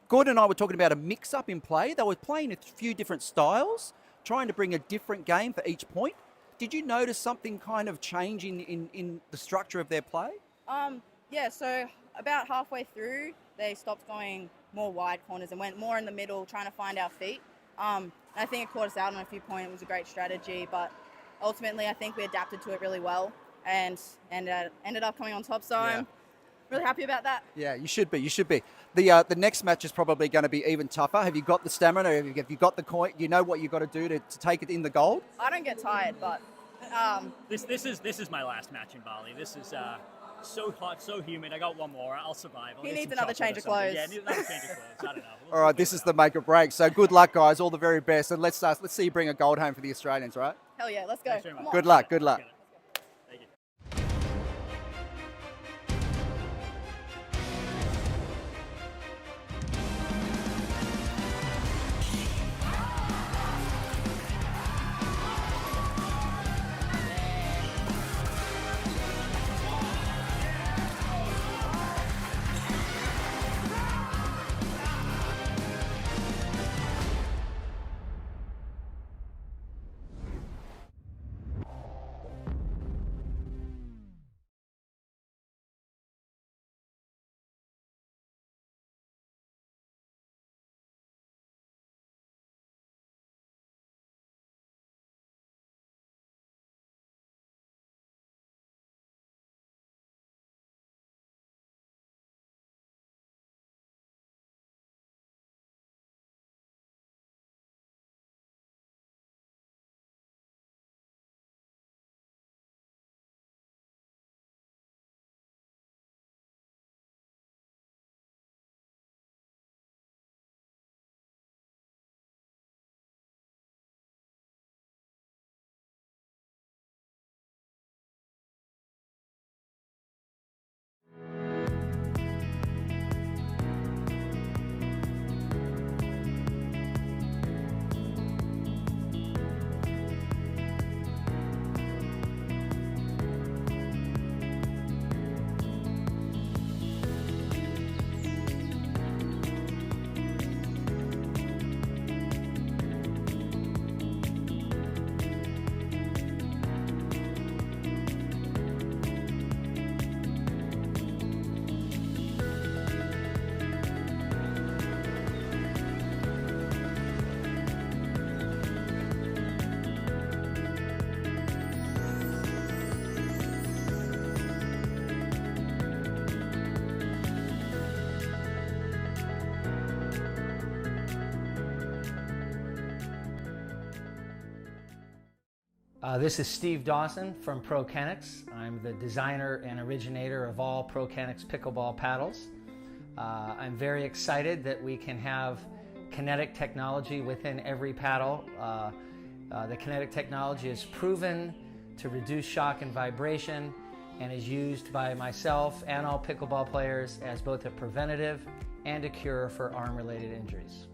Gordon and I were talking about a mix-up in play. They were playing a few different styles, trying to bring a different game for each point. Did you notice something kind of changing in the structure of their play? Yeah, so about halfway through, they stopped going more wide corners and went more in the middle, trying to find our feet. And I think it caught us out on a few points. It was a great strategy, but ultimately I think we adapted to it really well and ended up coming on top. So I'm really happy about that. Yeah, you should be. You should be. The next match is probably going to be even tougher. Have you got the stamina? Have you got the coin? You know what you've got to do to take it in the gold? I don't get tired, but This is my last match in Bali. This is so hot, so humid. I got one more. I'll survive. He needs another change of clothes. Yeah, I need another change of clothes. I don't know. All right, this is the make or break. So good luck, guys. All the very best. And let's see you bring a gold home for the Australians, right? hell yeah, let's go. Thanks very Come much. on. Good luck. Good luck. Thank you. This is Steve Dawson from ProKennex. I'm the designer and originator of all ProKennex pickleball paddles. I'm very excited that we can have kinetic technology within every paddle. The kinetic technology is proven to reduce shock and vibration and is used by myself and all pickleball players as both a preventative and a cure for arm-related injuries.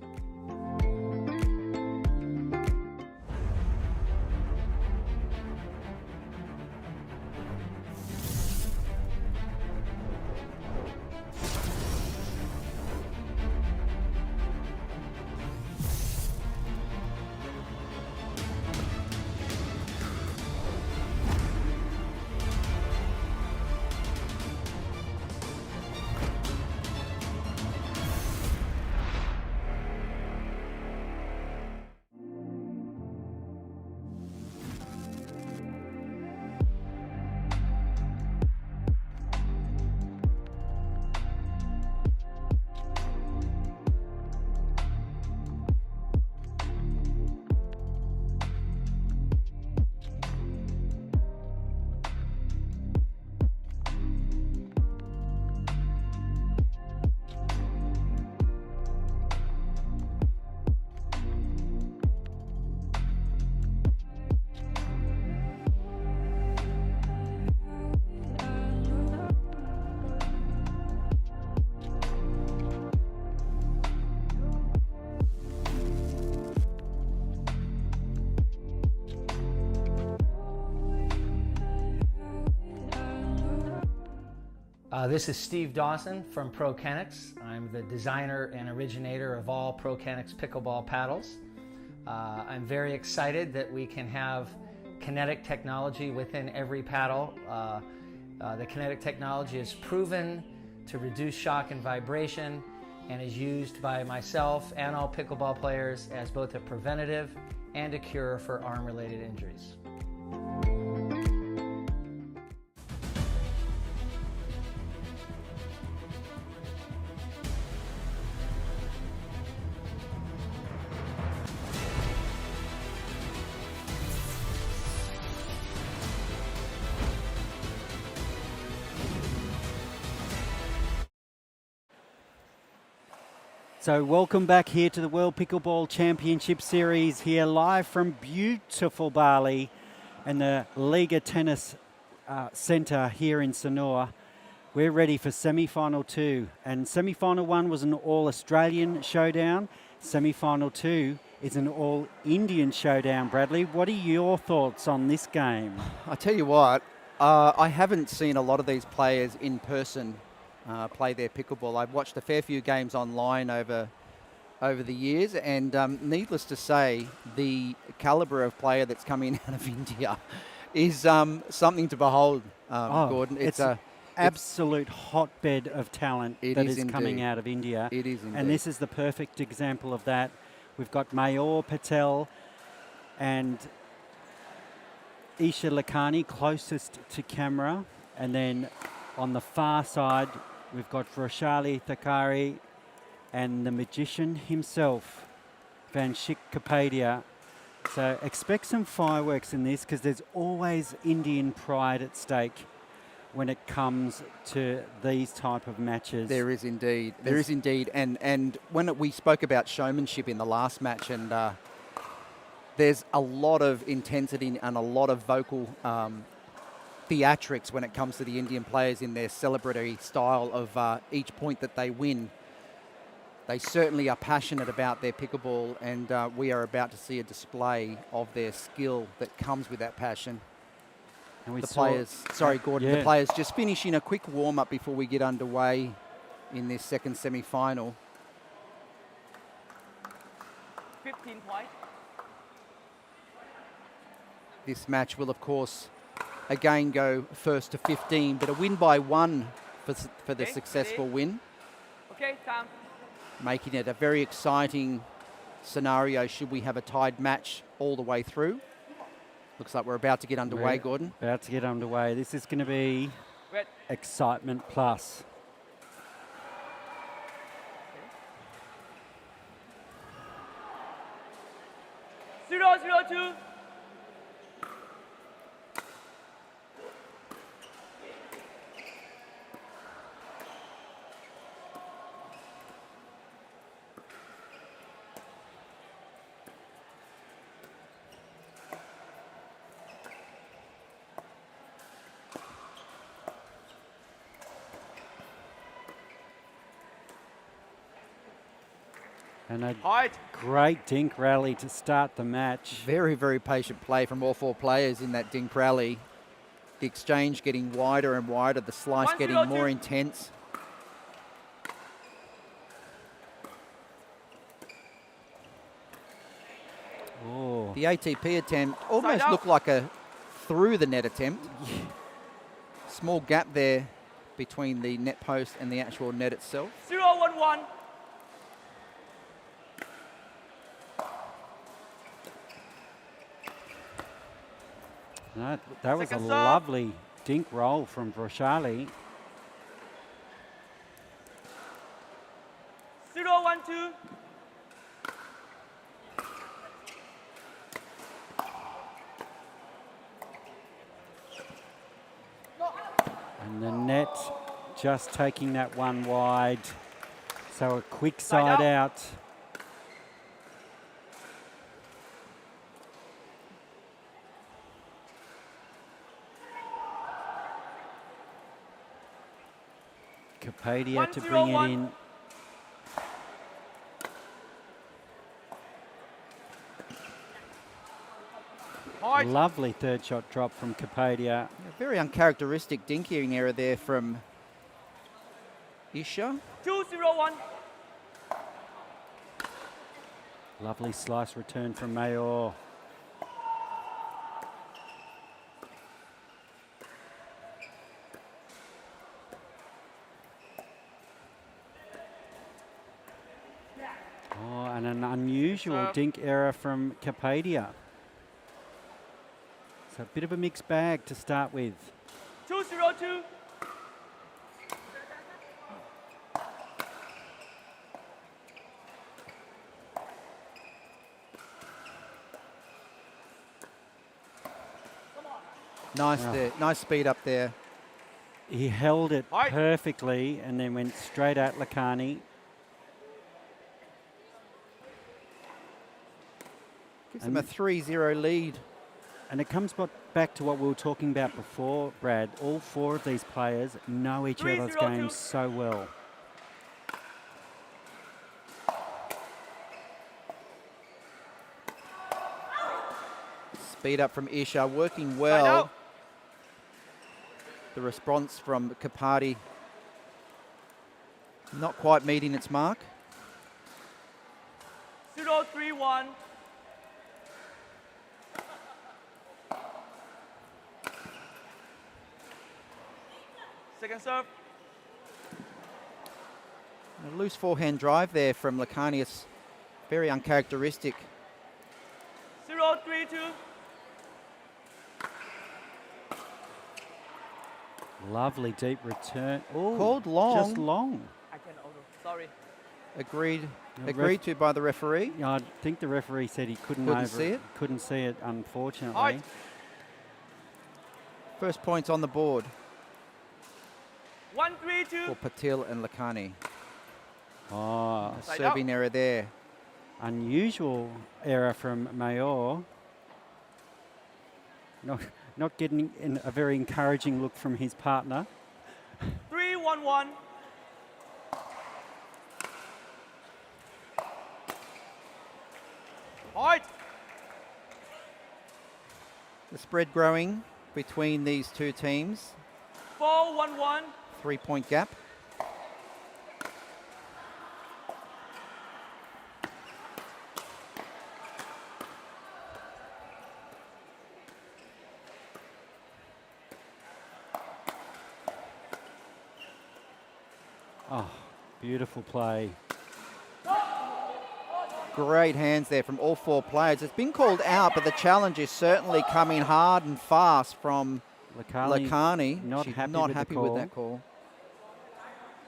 This is Steve Dawson from ProKennex. I'm the designer and originator of all ProKennex pickleball paddles. I'm very excited that we can have kinetic technology within every paddle. The kinetic technology is proven to reduce shock and vibration and is used by myself and all pickleball players as both a preventative and a cure for arm-related injuries. So welcome back here to the World Pickleball Championship Series here live from beautiful Bali and the Liga Tennis Centre here in Sanur. We're ready for semi-final 2, and semi-final 1 was an all-Australian showdown. Semi-final 2 is an all-Indian showdown. Bradley, what are your thoughts on this game? I tell you what, I haven't seen a lot of these players in person play their pickleball. I've watched a fair few games online over the years, and needless to say, the calibre of player that's coming out of India is something to behold, Gordon. It's an absolute hotbed of talent that is coming out of India. It is indeed. And this is the perfect example of that. We've got Mayor Patel and Isha Lakhani closest to camera, and then on the far side, we've got Roshali Thakari and the magician himself, Vanshik Kapadia. So expect some fireworks in this, because there's always Indian pride at stake when it comes to these type of matches. There is indeed. There is indeed. And when we spoke about showmanship in the last match, and there's a lot of intensity and a lot of vocal theatrics when it comes to the Indian players in their celebratory style of each point that they win. They certainly are passionate about their pickleball, and we are about to see a display of their skill that comes with that passion. And the players, sorry Gordon, the players just finishing a quick warm-up before we get underway in this second semi-final. 15 points. This match will, of course, again go first to 15, but a win by 1 for the successful win. Okay, time. Making it a very exciting scenario should we have a tied match all the way through. Looks like we're about to get underway, Gordon. About to get underway. This is going to be excitement plus. Okay. 0-0-2. And a Height. great dink rally to start the match. Very, very patient play from all 4 players in that dink rally. The exchange getting wider and wider, the slice 1-0 getting more two. intense. Oh, The ATP attempt almost out. looked like a through the net attempt. Small gap there between the net post and the actual net itself. 0-1-1. that was a Second serve. lovely dink roll from Vroshali. 0-1-2. And the net just taking that one wide. So a quick Side side out. out. Capadia to bring it 1-0-1. in. Height. Lovely third shot drop from Capadia. A very uncharacteristic dinking error there from Isha. 2-0-1. Lovely slice return from Mayor. Oh, and an unusual dink error from Capadia. So a bit of a mixed bag to start with. 2-0-2. Nice there, nice speed up there. He held it Height. perfectly and then went straight at Lakani. Gives them a 3-0 lead. And it comes back to what we were talking about before, Brad. All 4 of these players know each other's 3-0-2. games so well. Speed up from Isha, working Side well. out. The response from Kapadi not quite meeting its mark. 0-3-1. Second serve. A loose forehand drive there from Lacanius. Very uncharacteristic. 0-3-2. Lovely deep return. Oh, Called long. Just long. I can auto. Sorry. Agreed The agreed to by the referee. Yeah, I think the referee said he couldn't Couldn't see it? unfortunately. Height. First points on the board 1-3-2. for Patil and Lakani. Oh, A Side serving error there. unusual error from Mayor. Not getting in a very encouraging look from his partner. 3-1-1. Height. The spread growing between these two teams. 4-1-1. 3-point gap. Oh, beautiful play. Great hands there from all 4 players. It's been called out, but the challenge is certainly coming hard and fast from Lakani. not She's happy not with the happy call. with that call.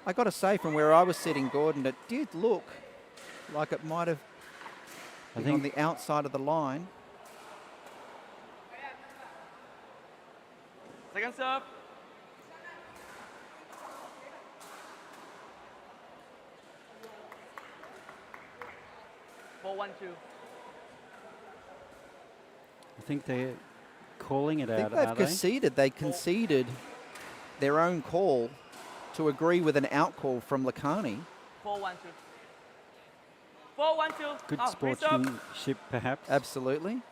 I got to say, from where I was sitting, Gordon, it did look like it might have been on the outside of the line. Second serve. I think they're calling it I think out, they've are they? conceded. They conceded their own call to agree with an out call from Lakani. 4-1-2. 4-1-2. Good Reserve. sportsmanship, perhaps. Absolutely.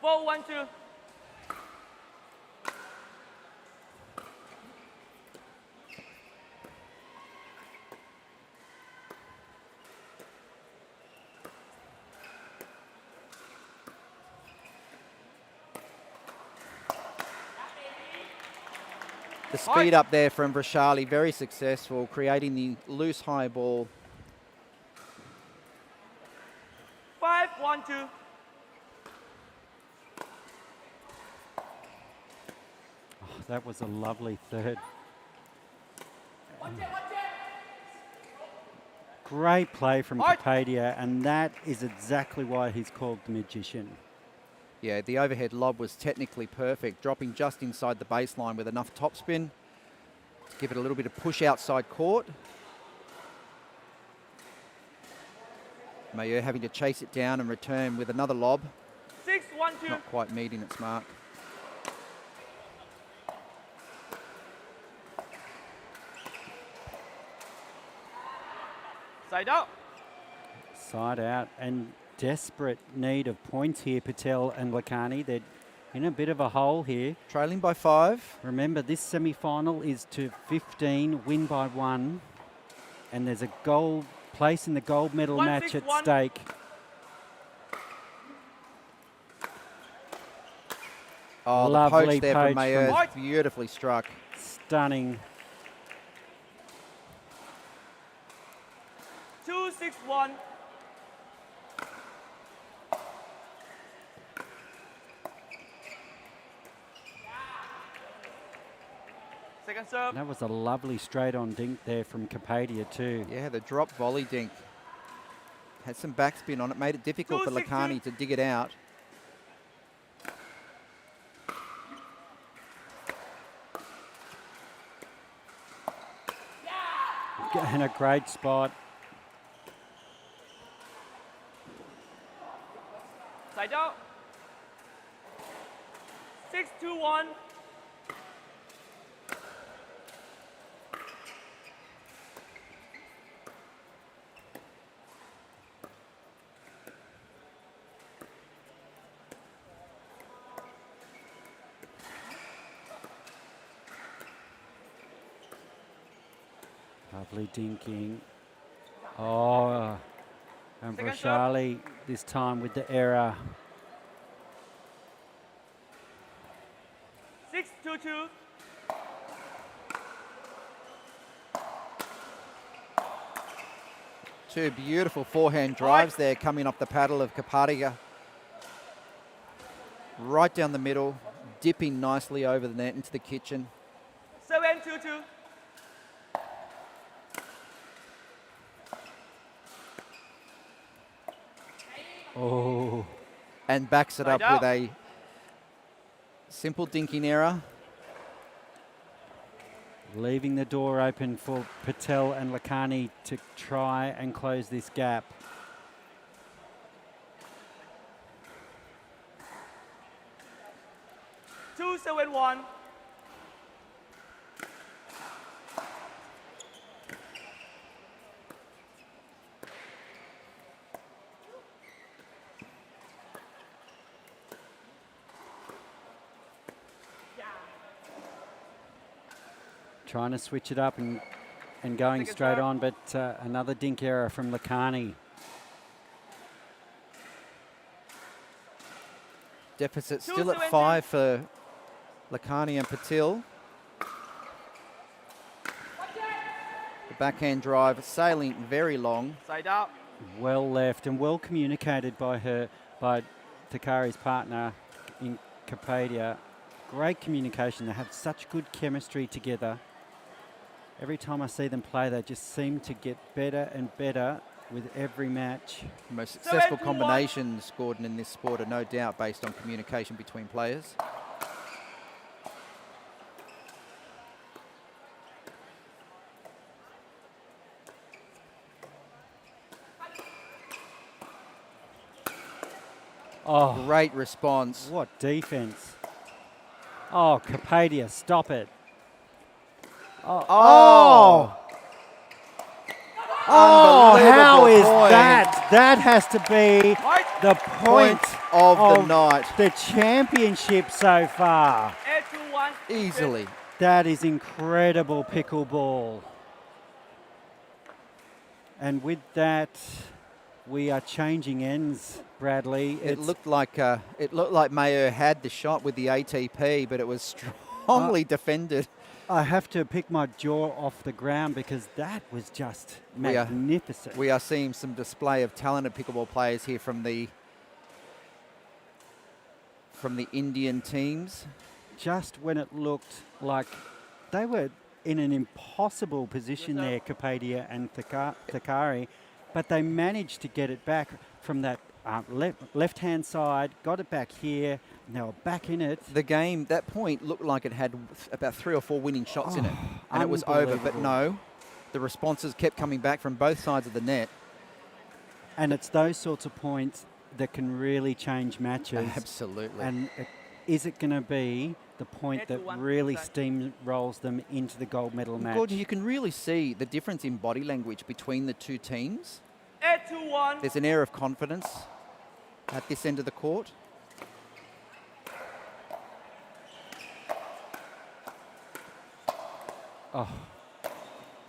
4-1-2. The speed up there from Vrashali, very successful, creating the loose high ball. 5-1-2. Oh, that was a lovely third. Great play from Kapadia, and that is exactly why he's called the magician. Yeah, the overhead lob was technically perfect, dropping just inside the baseline with enough topspin to give it a little bit of push outside court. Mayer having to chase it down and return with another lob. 6-1-2. Not quite meeting its mark. Side out. Side out, and desperate need of points here, Patel and Lakhani. They're in a bit of a hole here. Trailing by 5. Remember, this semi-final is to 15, win by 1, and there's a gold place in the gold medal match at 1-6-1. stake. Oh, Lovely the poach there poach from Mayer, from- beautifully struck. Stunning. 2-6-1. Second serve. That was a lovely straight-on dink there from Kapadia too. Yeah, the drop volley dink. Had some backspin on it, made it difficult for 2-6-2. Lakhani to dig it out. And a great spot. Side out. 6-2-1. Lovely dinking. Oh, and Second serve. Vrashali this time with the error. 6-2-2. Two beautiful forehand drives there coming off the paddle of Kapadia. Right down the middle, dipping nicely over the net into the kitchen. 7-2-2. Oh, And backs it Side up with out. a simple dinking error. leaving the door open for Patel and Lakhani to try and close this gap. Two, 7-1. Trying to switch it up and going Second straight serve. on, but another dink error from Lakhani. Deficit Two still at 7-2. 5 for Lakhani and Patil. The backhand drive sailing very long. Side out. Well left and well communicated by Takari's partner in Kapadia. Great communication. They have such good chemistry together. Every time I see them play, they just seem to get better and better with every match. The most successful 7-2-1. combinations, Gordon, in this sport are no doubt based on communication between players. Oh, Great response. what defense. Oh, Kapadia, stop it. Oh! Oh, how Unbelievable is point. that? That has to be the point of the night. the championship so far. 8-1. Easily. That is incredible pickleball. And with that, we are changing ends, Bradley. It looked like Mayo had the shot with the ATP, but it was strongly defended. I have to pick my jaw off the ground because that was just magnificent. We are seeing some display of talented pickleball players here from the Indian teams. Just when it looked like they were in an impossible position there, Kapadia and Thakari, but they managed to get it back from that left-hand side, got it back here, now back in it. The game, that point looked like it had about 3 or 4 winning shots in it, and it was over, but no, the responses kept coming back from both sides of the net. And it's those sorts of points that can really change matches. Absolutely. And is it going to be the point that really steamrolls them into the gold medal match? Gordon, you can really see the difference in body language between the two teams. 8-1. There's an air of confidence at this end of the court. Oh,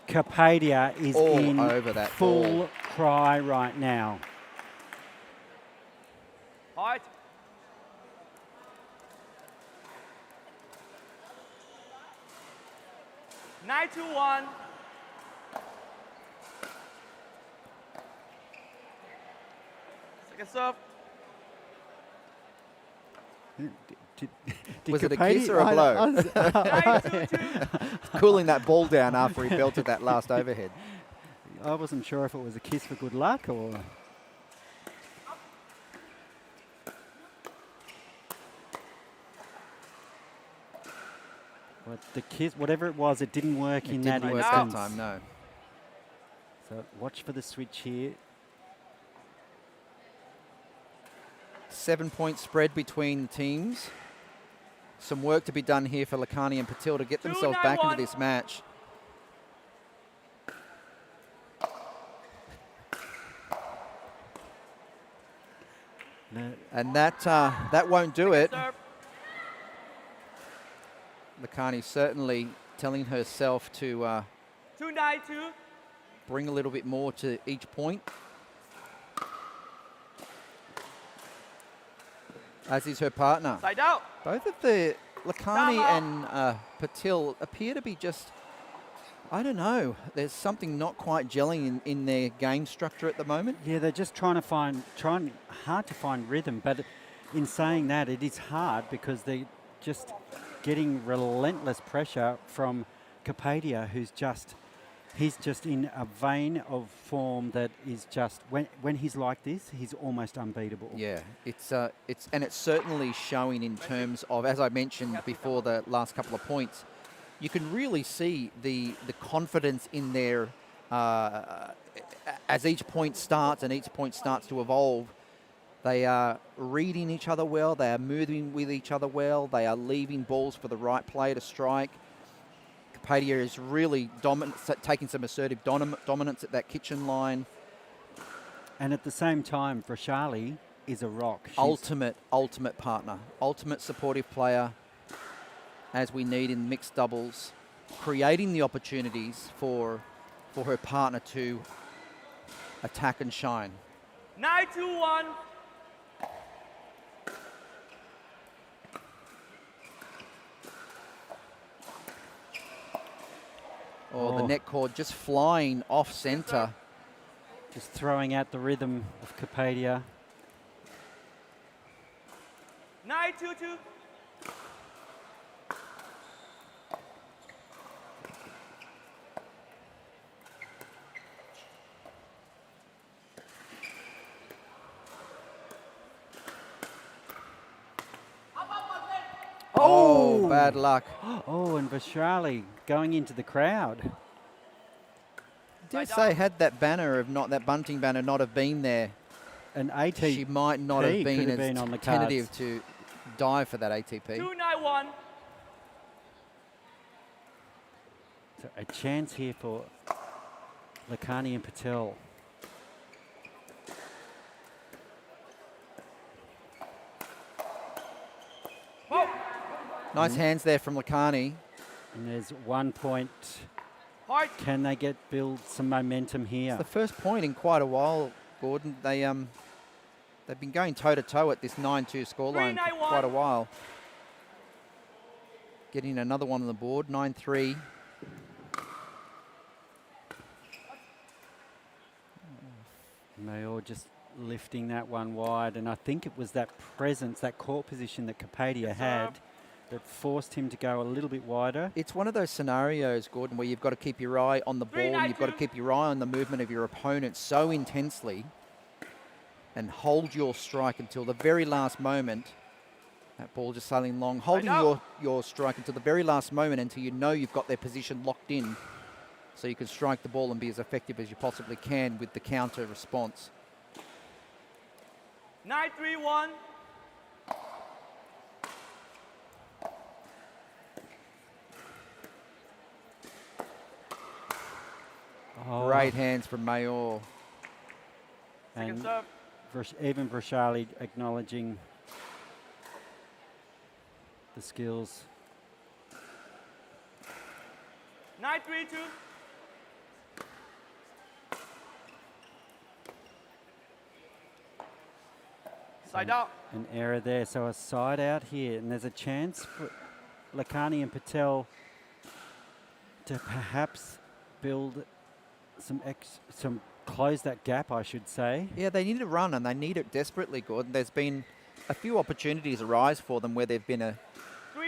Kapadia is All in over that full ball. cry right now. Height. 9-1. Second serve. Was it a kiss or a blow? 9-2. Cooling that ball down after he belted that last overhead. I wasn't sure if it was a kiss for good luck or... But the kiss, whatever it was, it didn't work in that Didn't work instance. that time, no. So watch for the switch here. 7-point spread between teams. Some work to be done here for Lakhani and Patil to get themselves back into this match. And that won't do it. Lakhani certainly telling herself to 2-9-2. bring a little bit more to each point. As is her partner. Side out. Both of the Lakhani Time and Patil appear to be just, I don't know, there's something not quite gelling in their game structure at the moment. Yeah, they're just trying hard to find rhythm. But in saying that, it is hard because they're just getting relentless pressure from Kapadia, he's just in a vein of form that is just, when he's like this, he's almost unbeatable. Yeah, it's certainly showing in terms of, as I mentioned before the last couple of points, you can really see the confidence in their, as each point starts and each point starts to evolve, they are reading each other well, they are moving with each other well, they are leaving balls for the right player to strike. Kapadia is really taking some assertive dominance at that kitchen line. And at the same time, Vrashali is a rock. She's Ultimate partner, ultimate supportive player, as we need in mixed doubles, creating the opportunities for her partner to attack and shine. 9-1. Oh, the net cord just flying off center. just throwing out the rhythm of Kapadia. 9-2-2. Oh, bad luck. Oh, and Vrashali going into the crowd. I dare say, had that banner of that bunting banner not have been there, An ATP she might not have been could have as been on the tentative cards. to dive for that ATP. 2-9-1. So a chance here for Lakhani and Patel. Nice hands there from Lakhani. And there's 1 point. Point. Can they build some momentum here? It's the first point in quite a while, Gordon. They've been going toe-to-toe at this 9-2 scoreline for quite a while. Getting another one on the board, 9-3. Mayor just lifting that one wide, and I think it was that presence, that court position that Capadia had that forced him to go a little bit wider. It's one of those scenarios, Gordon, where you've got to keep your eye on the ball and you've got to keep your eye on the movement of your opponent so intensely and hold your strike until the very last moment. That ball just sailing long, holding your strike until the very last moment until you know you've got their position locked in so you can strike the ball and be as effective as you possibly can with the counter response. 9-3-1. Oh, Great hands from Mayor. and Serve. even Vrashali acknowledging the skills. 9-3-2. Side out. An error there, so a side out here, and there's a chance for Lakhani and Patel to perhaps build some close that gap, I should say. Yeah, they need a run and they need it desperately, Gordon. There's been a few opportunities arise for them where there've been a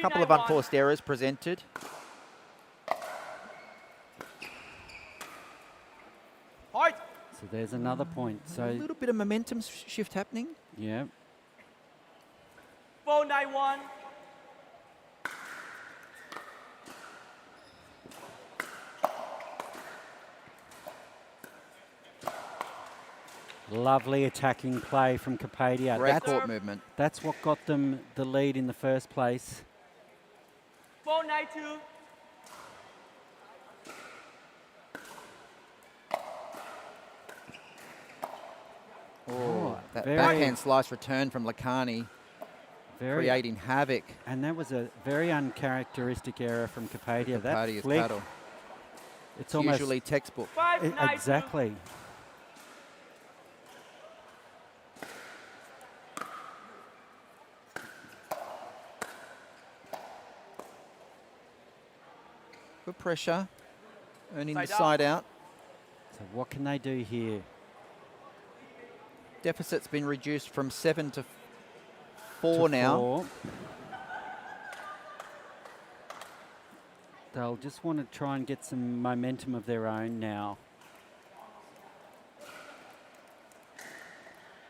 couple of 3-9-1. unforced errors presented. Point. So there's another point. A So little bit of momentum shift happening. yeah, 4-9-1. lovely attacking play from Capadia. Great That's, court movement. that's what got them the lead in the first place. 4-9-2. Oh, that very- backhand slice return from Lakhani, creating havoc. And that was a very uncharacteristic error from Capadia. That Capadia's flick, paddle. it's almost Usually textbook. 5-9-2. exactly. Good pressure, earning the Side out. side out. So what can they do here? Deficit's been reduced from 7 to 4 now. 4. They'll just want to try and get some momentum of their own now.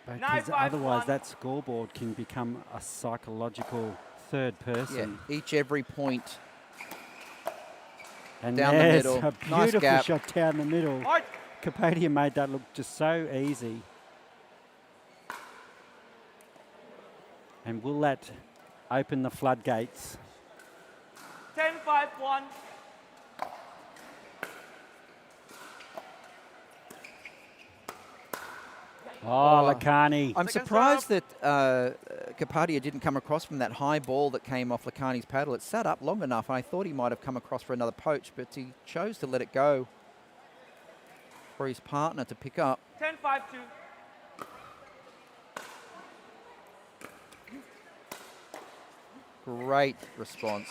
Because 9-5-1. otherwise that scoreboard can become a psychological third Yeah, person. every point. And down the there's middle. a Nice beautiful gap. shot down the middle. Point. Capadia made that look just so easy. And will that open the floodgates? 10-5-1. Oh, Lakhani. I'm Second surprised that Capadia didn't come across from that high ball that came off Lakhani's paddle. It sat up long enough. I thought he might have come across for another poach, but he chose to let it go for his partner to pick up. 10-5-2. Great response.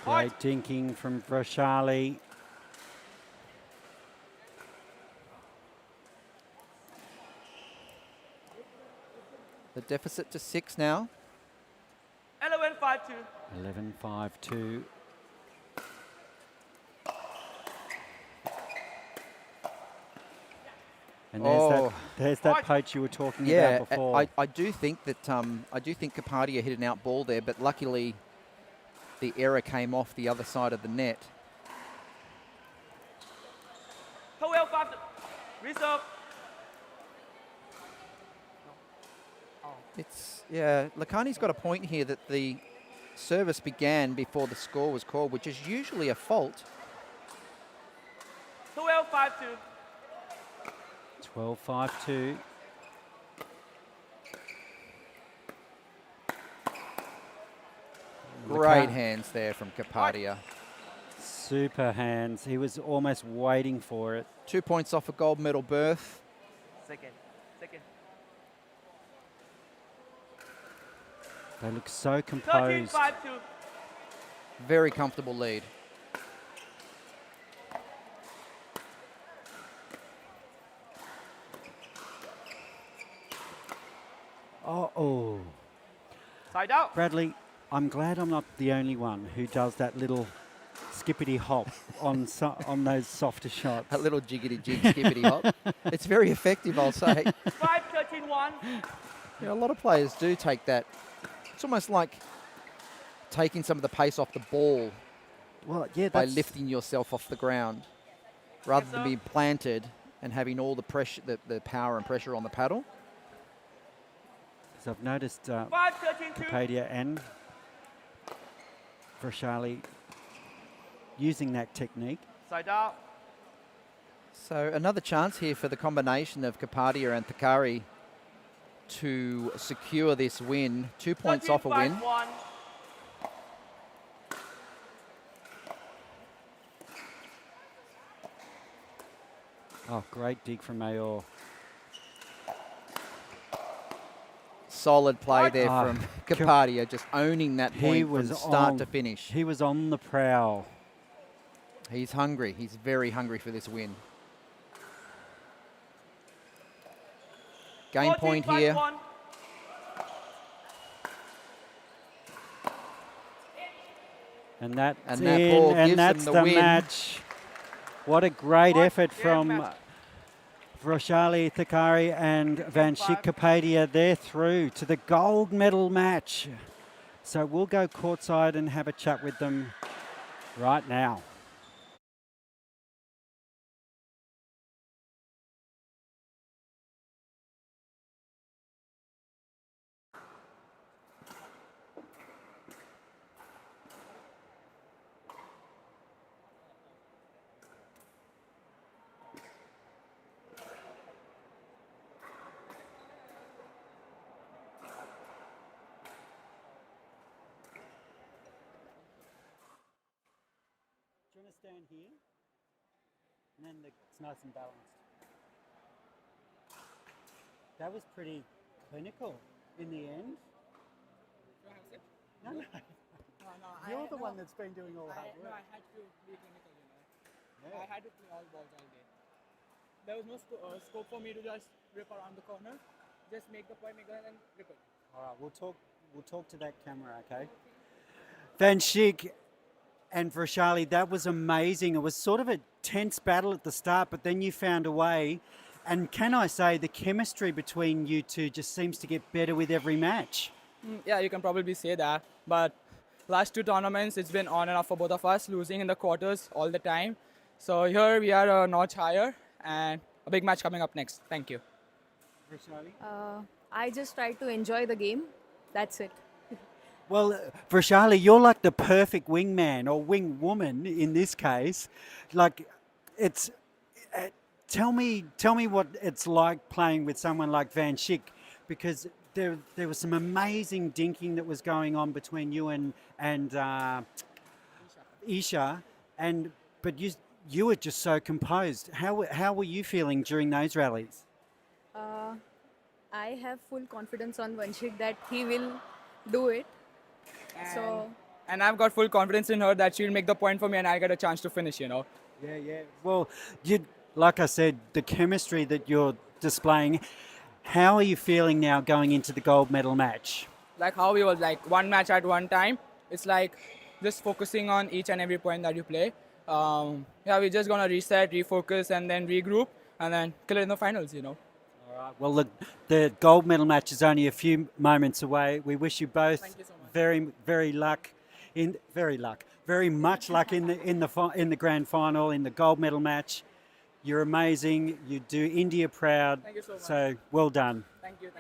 Great dinking from Vrashali. The deficit to 6 now. 11-5-2. 11-5-2. And there's that poach you were talking about before. I do think that Capadia hit an out ball there, but luckily the error came off the other side of the net. 12-5. Reserve. Yeah, Lakani's got a point here that the service began before the score was called, which is usually a fault. 12-5-2. 12-5-2. Great hands there from Kapadia. Super hands. He was almost waiting for it. 2 points off a gold medal berth. Second. They look so composed. 13-5-2. Very comfortable lead. Oh. Side out. Bradley, I'm glad I'm not the only one who does that little skippity hop on those softer shots. A little jiggity jig, skippity hop. It's very effective, I'll say. 5-13-1. Yeah, a lot of players do take that. It's almost like taking some of the pace off the ball Well, yeah, by that's lifting yourself off the ground, rather than being planted and having all the pressure, the power and pressure on the paddle. So I've noticed 5-13-2. Kapadia and Vrashali using that technique. Side out. So another chance here for the combination of Kapadia and Thakari to secure this win. 2 points off a win. 13-5-1. Oh, great dig from Mayor. Solid play there Ah, from Kapadia, just owning that point from start to finish. He was on the prowl. He's hungry. He's very hungry for this win. Game point here. 14-5-1. And that's And that ball in, and gives that's them the the win. match. What a great Point, effort yeah, from match. Vrashali Thakari and Vanshik Kapadia. They're through to the gold medal match. So we'll go courtside and have a chat with them right now. Do you want to stand here? And then it's nice and balanced. That was pretty clinical in the end. No, no. You're the one that's been doing all the hard work. I had to be clinical, Yeah. I had to play all balls all day. There was no scope for me to just rip around the corner. Just make the point, and rip it. All right, we'll talk to that camera, okay? Vanshik and Vrashali, that was amazing. It was sort of a tense battle at the start, but then you found a way. And can I say the chemistry between you two just seems to get better with every match? Yeah, you can probably say that. But last two tournaments, it's been on and off for both of us, losing in the quarters all the time. So here we are a notch higher, and a big match coming up next. Thank you. Vrashali? I just try to enjoy the game. That's it. Well, Vrashali, you're like the perfect wingman or wing woman in this case. Like, it's tell me what it's like playing with someone like Vanshik, because there was some amazing dinking that was going on between you and Isha, but you were just so composed. How were you feeling during those rallies? I have full confidence on Vanshik that he will do it. And I've got full confidence in her that she'll make the point for me and I'll get a chance to finish, Yeah. Well, like I said, the chemistry that you're displaying, how are you feeling now going into the gold medal match? Like how we was like one match at one time. It's like just focusing on each and every point that you play. We're just going to reset, refocus, and then regroup, and then kill it in the finals, All right. Well, the gold medal match is only a few moments away. We wish you both Thank you so much. very much luck in the grand final, in the gold medal match. You're amazing. You do India proud. Thank you so much. So well done. Thank you.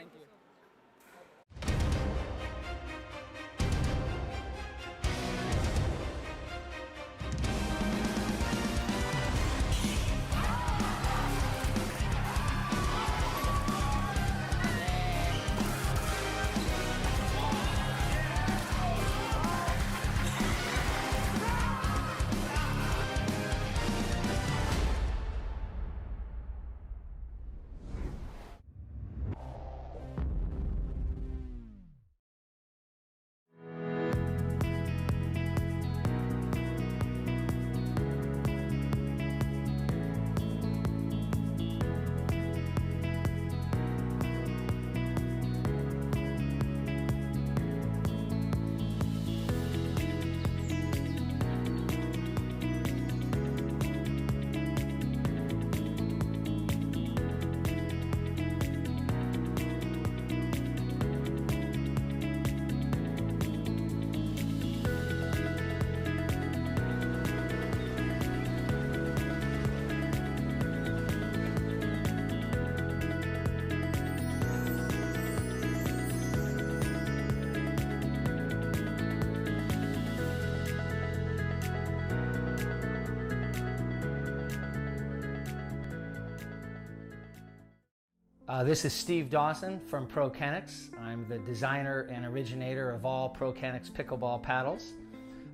This is Steve Dawson from ProKennex. I'm the designer and originator of all ProKennex pickleball paddles.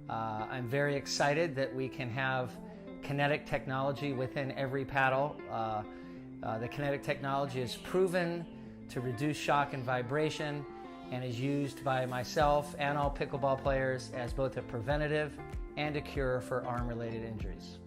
I'm very excited that we can have kinetic technology within every paddle. The kinetic technology is proven to reduce shock and vibration and is used by myself and all pickleball players as both a preventative and a cure for arm-related injuries.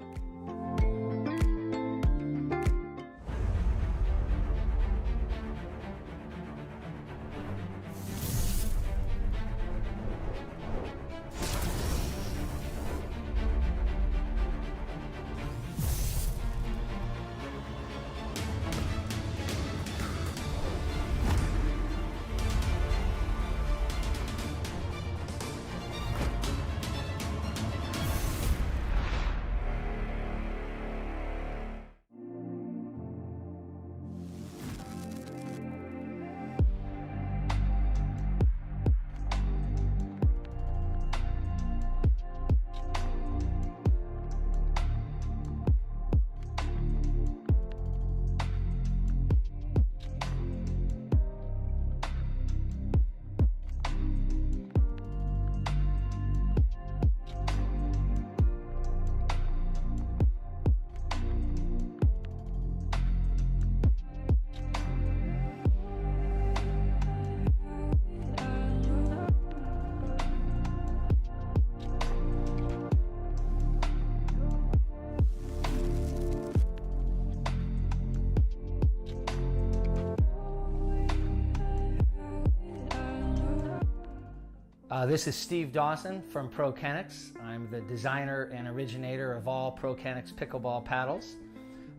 This is Steve Dawson from ProKennex. I'm the designer and originator of all ProKennex pickleball paddles.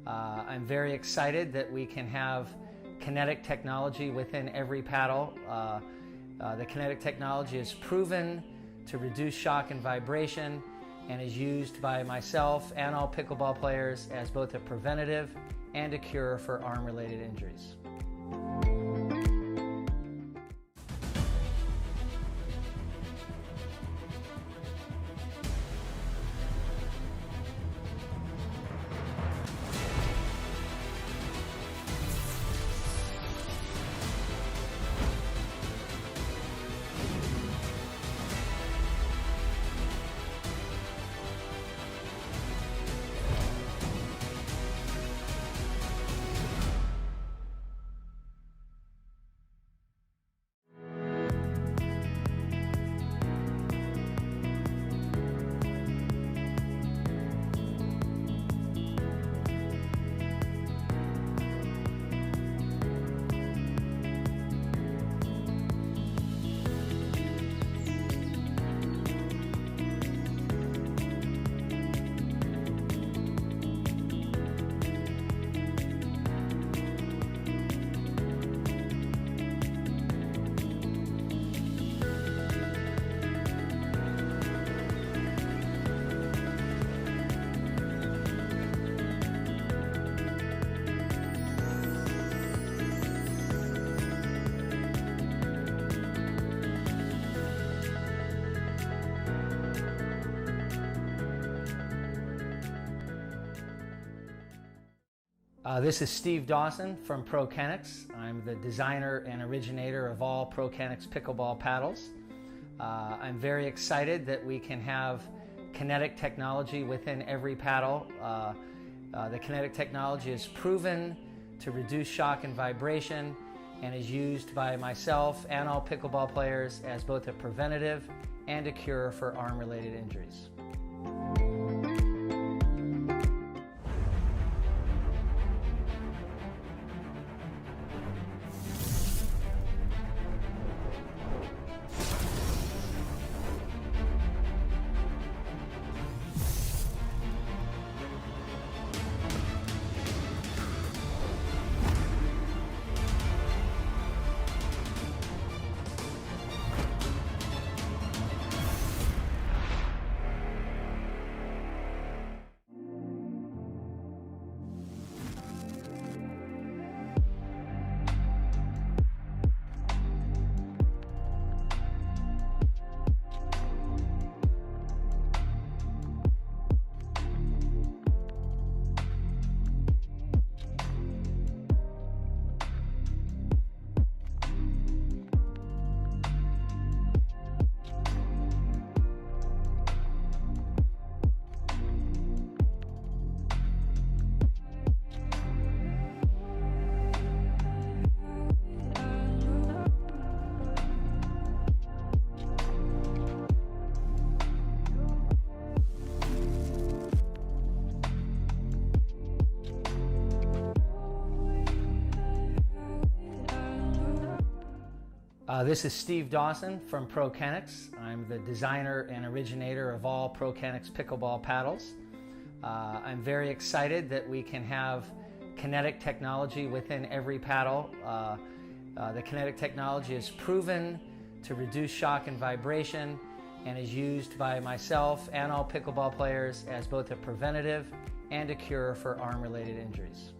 I'm very excited that we can have kinetic technology within every paddle. The kinetic technology is proven to reduce shock and vibration and is used by myself and all pickleball players as both a preventative and a cure for arm-related injuries. This is Steve Dawson from ProKennex. I'm the designer and originator of all ProKennex pickleball paddles. I'm very excited that we can have kinetic technology within every paddle. The kinetic technology is proven to reduce shock and vibration and is used by myself and all pickleball players as both a preventative and a cure for arm-related injuries. This is Steve Dawson from ProKennex. I'm the designer and originator of all ProKennex pickleball paddles. I'm very excited that we can have kinetic technology within every paddle. The kinetic technology is proven to reduce shock and vibration and is used by myself and all pickleball players as both a preventative and a cure for arm-related injuries.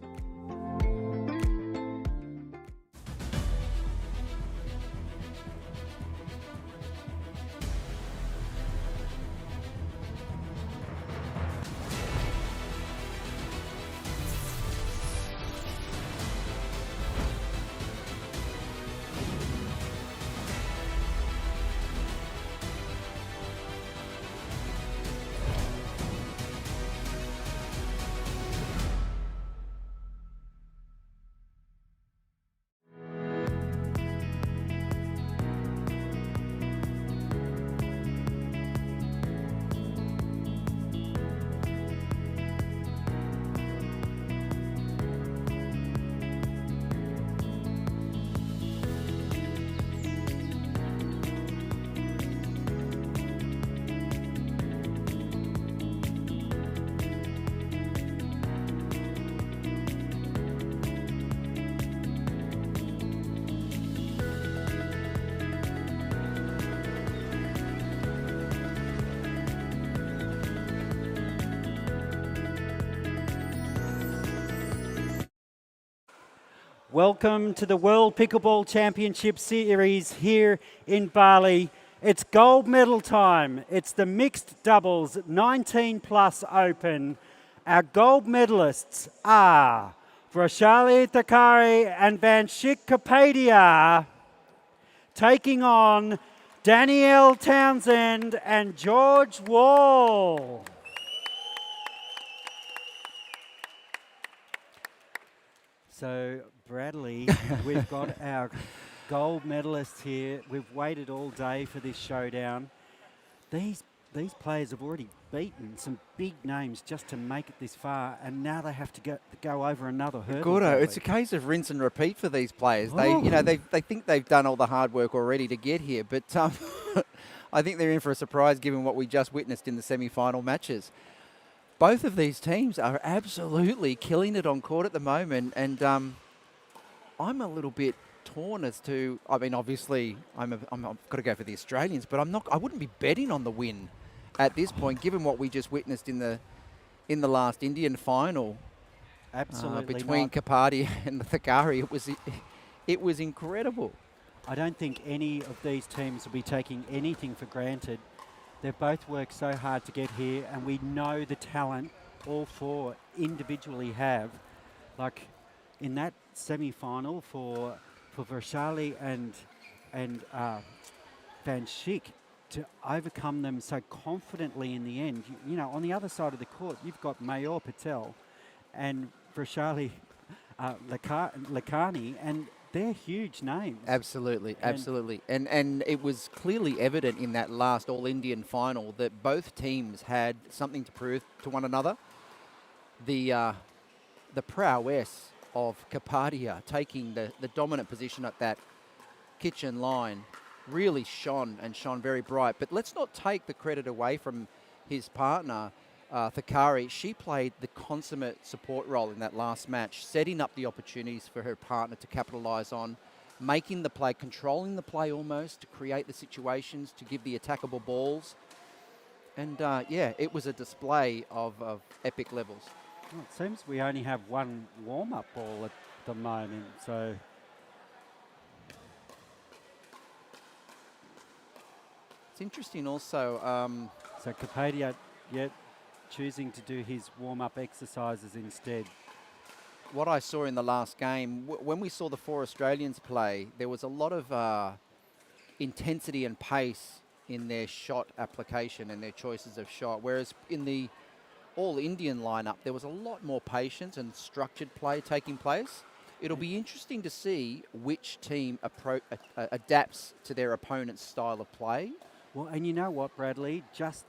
Welcome to the World Pickleball Championship Series here in Bali. It's gold medal time. It's the mixed doubles 19 plus open. Our gold medalists are Vrashali Thakari and Vanshik Kapadia, taking on Danielle Townsend and George Wall. So Bradley, we've got our gold medalists here. We've waited all day for this showdown. These players have already beaten some big names just to make it this far, and now they have to go over another hurdle. Gordo, it's a case of rinse and repeat for these players. They think they've done all the hard work already to get here, but I think they're in for a surprise given what we just witnessed in the semi-final matches. Both of these teams are absolutely killing it on court at the moment, and I'm a little bit torn as to. I mean, obviously, I've got to go for the Australians, but I wouldn't be betting on the win at this point, given what we just witnessed in the last Indian final. Absolutely between Kapadia and the Thakari, it was incredible. I don't think any of these teams will be taking anything for granted. They've both worked so hard to get here, and we know the talent all four individually have. Like in that semi-final for Vrashali and Vanshik, to overcome them so confidently in the end. You know, on the other side of the court, you've got Mayor Patel and Vrashali Lakhani, and they're huge names. Absolutely, absolutely. And it was clearly evident in that last All-Indian final that both teams had something to prove to one another. The prowess of Kapadia taking the dominant position at that kitchen line really shone very bright. But let's not take the credit away from his partner, Thakari. She played the consummate support role in that last match, setting up the opportunities for her partner to capitalise on, making the play, controlling the play almost, to create the situations, to give the attackable balls. And yeah, it was a display of epic levels. Well, it seems we only have one warm-up ball at the moment, so... It's interesting also... so Kapadia, choosing to do his warm-up exercises instead. What I saw in the last game, when we saw the four Australians play, there was a lot of intensity and pace in their shot application and their choices of shot, whereas in the All-Indian lineup, there was a lot more patience and structured play taking place. It'll be interesting to see which team adapts to their opponent's style of play. Well, and you know what, Bradley? Just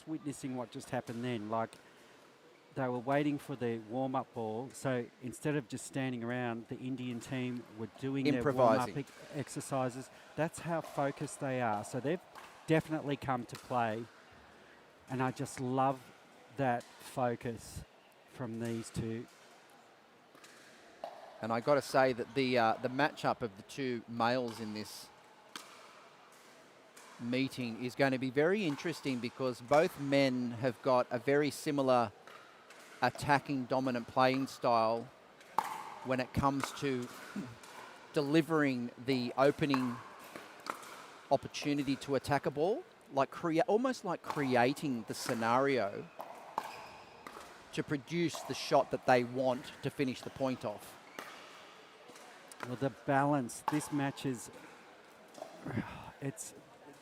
witnessing what just happened then, like they were waiting for the warm-up ball. So instead of just standing around, the Indian team were doing their warm-up Improvising. exercises. That's how focused they are. So they've definitely come to play. And I just love that focus from these two. And I got to say that the matchup of the two males in this meeting is going to be very interesting because both men have got a very similar attacking dominant playing style when it comes to delivering the opening opportunity to attack a ball, like almost like creating the scenario to produce the shot that they want to finish the point off. Well, the balance, this match is,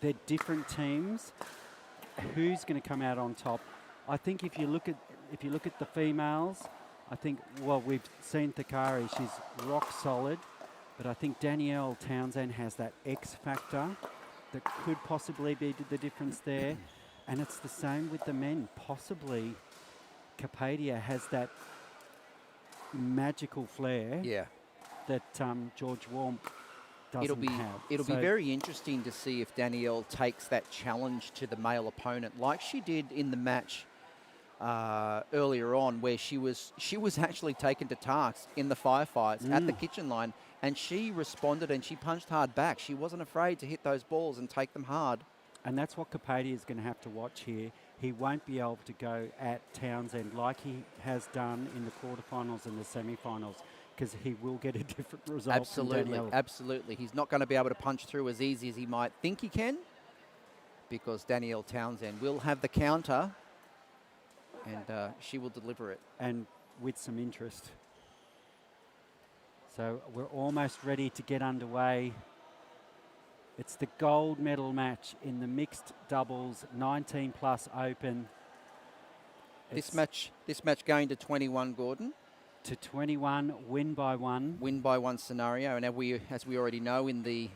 they're different teams. Who's going to come out on top? I think if you look at the females, I think, well, we've seen Thakari, she's rock solid, but I think Danielle Townsend has that X factor that could possibly be the difference there. And it's the same with the men. Possibly Capadia has that magical flair that George Warm doesn't have. It'll be very interesting to see if Danielle takes that challenge to the male opponent like she did in the match earlier on, where she was actually taken to task in the firefights at the kitchen line, and she responded and she punched hard back. She wasn't afraid to hit those balls and take them hard. And that's what Capadia is going to have to watch here. He won't be able to go at Townsend like he has done in the quarterfinals and the semifinals, because he will get a different result. Absolutely, absolutely. He's not going to be able to punch through as easy as he might think he can, because Danielle Townsend will have the counter, and she will deliver it. And with some interest. So we're almost ready to get underway. It's the gold medal match in the mixed doubles 19 plus open. This match going to 21, Gordon. To 21, win by one. Win by one scenario. And as we already know in the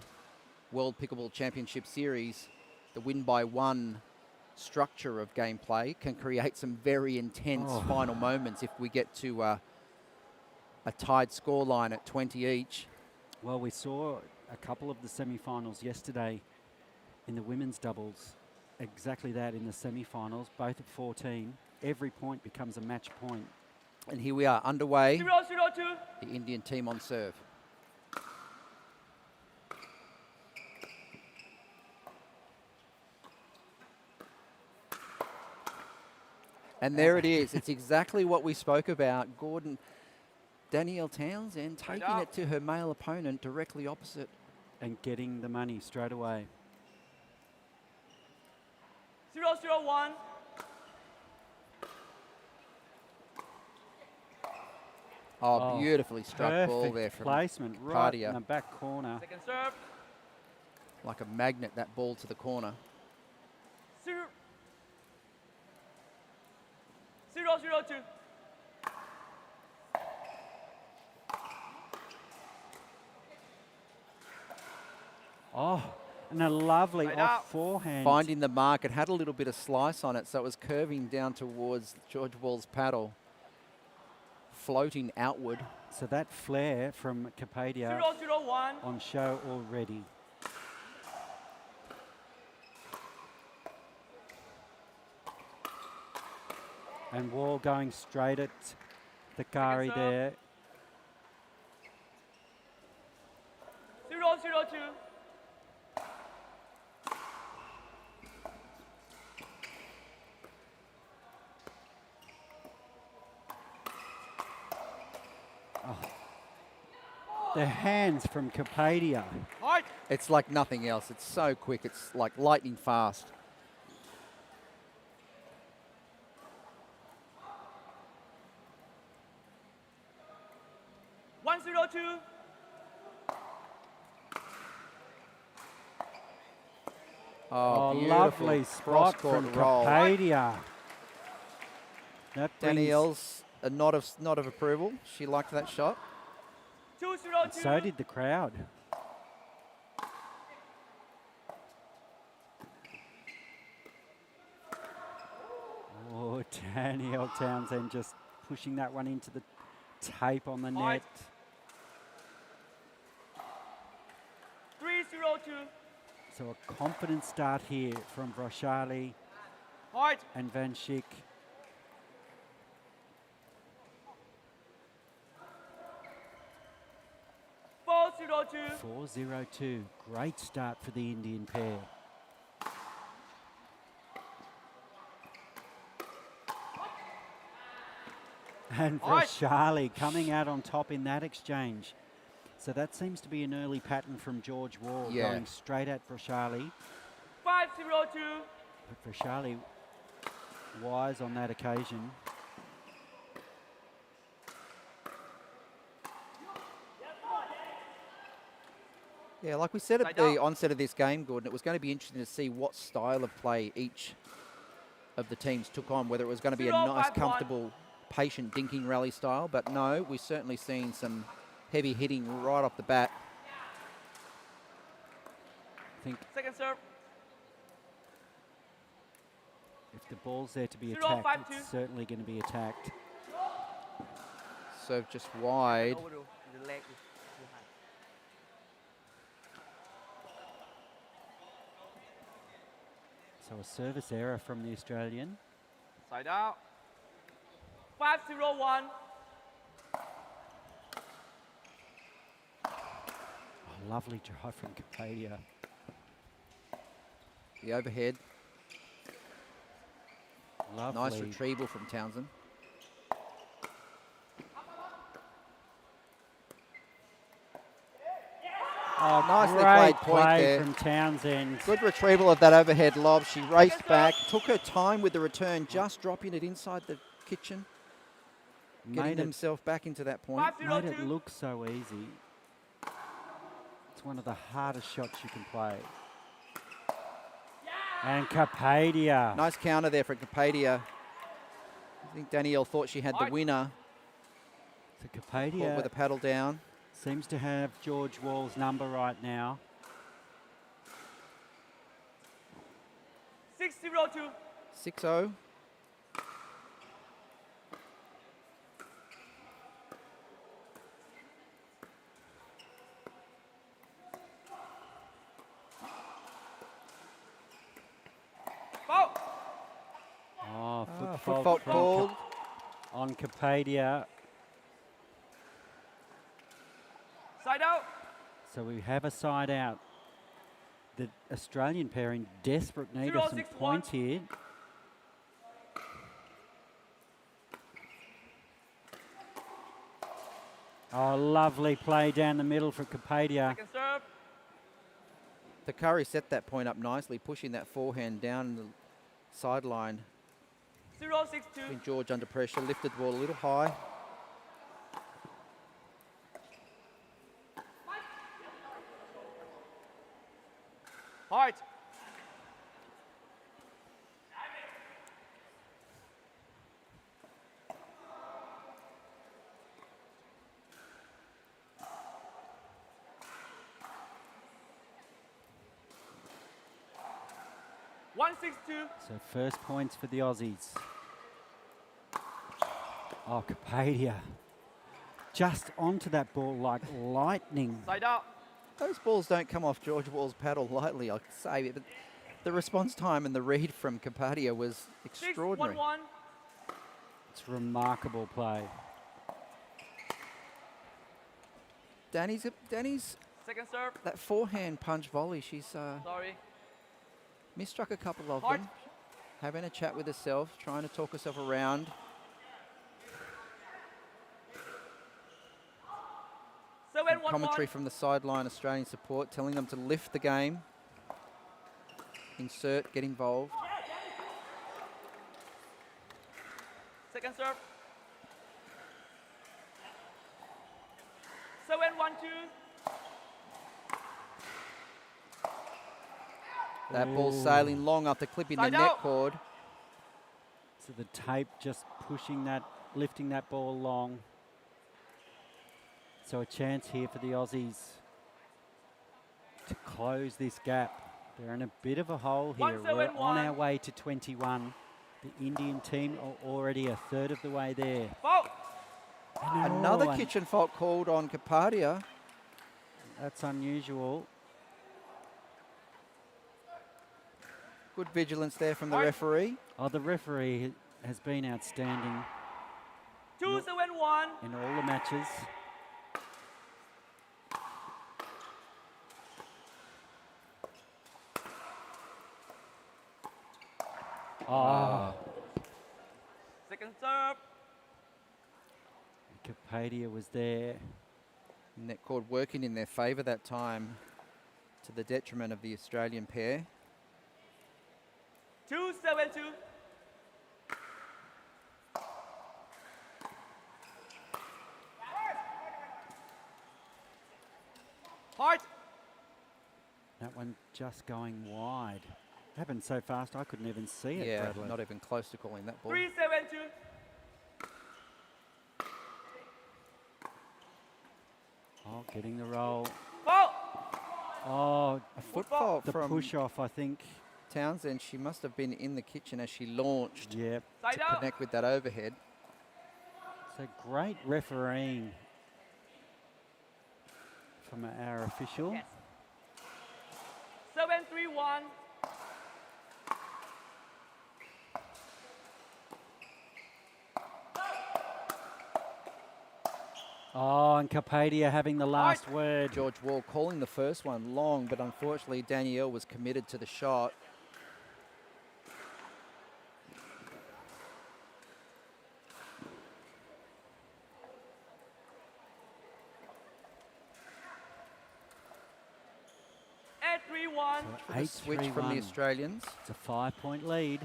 World Pickleball Championship Series, the win by one structure of gameplay can create some very intense final moments if we get to a tied scoreline at 20 each. Well, we saw a couple of the semi-finals yesterday in the women's doubles. Exactly that in the semi-finals, both at 14. Every point becomes a match point. And here we are, underway. 0-0-2. The Indian team on serve. And there it is. It's exactly what we spoke about. Gordon, Danielle Townsend taking it to her male opponent directly opposite. And getting the money straight away. 0-0-1. Oh, beautifully struck ball there from placement right Bhatia. in the back corner. Second serve. Like a magnet, that ball to the corner. 0-0-2. Oh, and a lovely off forehand. Finding the mark. It had a little bit of slice on it, so it was curving down towards George Wall's paddle, floating outward. So that flair from Capadia 0-0-1. on show already. And Wall going straight at Thakari there. 0-0-2. The hands from Capadia. It's like nothing else. It's so quick. It's like lightning fast. Oh, lovely spot from Capadia. That Danielle's a nod of approval. She liked that shot. 2-0-2. So did the crowd. Oh, Danielle Townsend just pushing that one into the tape on the net. 3-0-2. So a confident start here from Vroshali Point. and Van Schick. 4-0-2. 4-0-2. Great start for the Indian pair. And Vroshali coming out on top in that exchange. So that seems to be an early pattern from George Wall, going straight at Vroshali. 5-0-2. But Vroshali wise on that occasion. Yeah, like we said at the onset of this game, Gordon, it was going to be interesting to see what style of play each of the teams took on, whether it was going to be a nice, comfortable, patient dinking rally style. But no, we've certainly seen some heavy hitting right off the bat. I think Second serve. if the ball's there to be 0-5-2. attacked, it's certainly going to be attacked. Serve just wide. So a service error from the Australian. Side out. 5-0-1. Oh, lovely drive from Kapadia. The overhead. Lovely. Nice retrieval from Townsend. Oh, nicely great played point play there. from Townsend. Good retrieval of that overhead lob. She raced back, took her time with the return, just dropping it inside the kitchen. Getting himself back into that point. Made it look so easy. It's one of the hardest shots you can play. And Kapadia. Nice counter there for Kapadia. I think Danielle thought she had the winner. So Caught Kapadia with a paddle down. seems to have George Wall's number right now. 6-0-2. 6-0. Foul. Oh, foot Foot fault fault from called. on Kapadia. Side out. So we have a side out. The Australian pair in desperate need of some 0-6-1. points here. Oh, lovely play down the middle for Kapadia. Second serve. Takari set that point up nicely, pushing that forehand down the sideline. 0-6-2. When George under pressure, lifted the ball a little high. Height. One 6-2. So first points for the Aussies. Oh, Kapadia. Just onto that ball like lightning. Side out. Those balls don't come off George Wall's paddle lightly, I could say. But the response time and the read from Kapadia was extraordinary. 6-1-1. It's remarkable play. Danny's Second serve. that forehand punch volley. She's Sorry. misstruck a couple of Height. them. Having a chat with herself, trying to talk herself around. 7-1-1. Commentary from the sideline, Australian support, telling them to lift the game. Insert, get involved. Second serve. 7-1-2. That ball sailing long after clipping the Side net out. cord. So the tape just pushing that, lifting that ball long. So a chance here for the Aussies to close this gap. They're in a bit of a hole here. We're on our way to 21. The Indian team are already a third of the way there. Foul. Another and kitchen fault called on Kapadia. That's unusual. Good vigilance there from the referee. Oh, the referee has been outstanding 2-7-1. in all the matches. Oh, Second serve. Kapadia was there. Net cord working in their favour that time, to the detriment of the Australian pair. 2-7-2. Hard. That one just going wide. Happened so fast I couldn't even see it, Yeah, Bradley. not even close to calling that ball. 3-7-2. Oh, getting the roll. Foul. Oh, A foot fault the from push off, I think. Townsend. She must have been in the kitchen as she launched Yep. Side to out. connect with that overhead. So great refereeing from our official. Yes. 7-3-1. Oh, and Kapadia having the last word. George Wall calling the first one long, but unfortunately Danielle was committed to the shot. At 3-1. With a switch from the 8-3-1. Australians. It's a 5-point lead.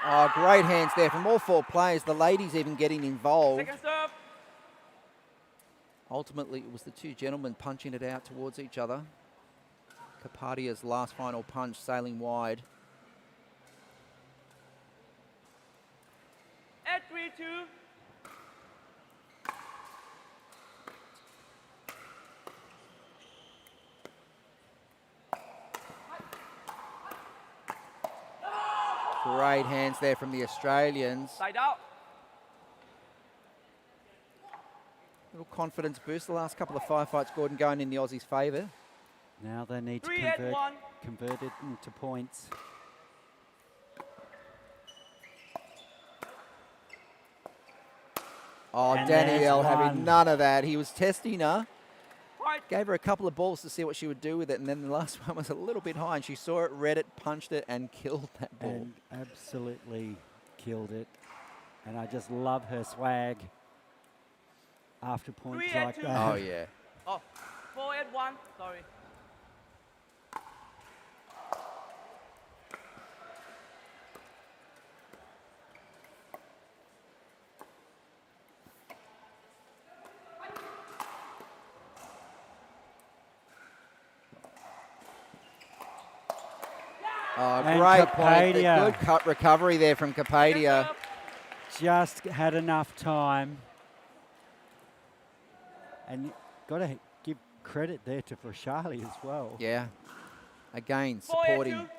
Oh, great hands there from all four players. The ladies even getting involved. Second serve. Ultimately, it was the two gentlemen punching it out towards each other. Kapadia's last final punch sailing wide. At 3-2. Great hands there from the Australians. Side out. Little confidence boost. The last couple of firefights, Gordon, going in the Aussies' favour. Now they need to 3-1. convert it into points. Oh, And Danielle there's having one. none of that. He was testing her. Hard. Gave her a couple of balls to see what she would do with it, and then the last one was a little bit high, and she saw it, read it, punched it, and killed that ball. And absolutely killed it. And I just love her swag after points 3-2. like that. Oh, yeah. Oh, 4-1. Sorry. Oh, And great point. Kapadia. Good cut recovery there from Kapadia. Just had enough time. And got to give credit there to Frashali as well. Yeah. Again, 4-2. supporting.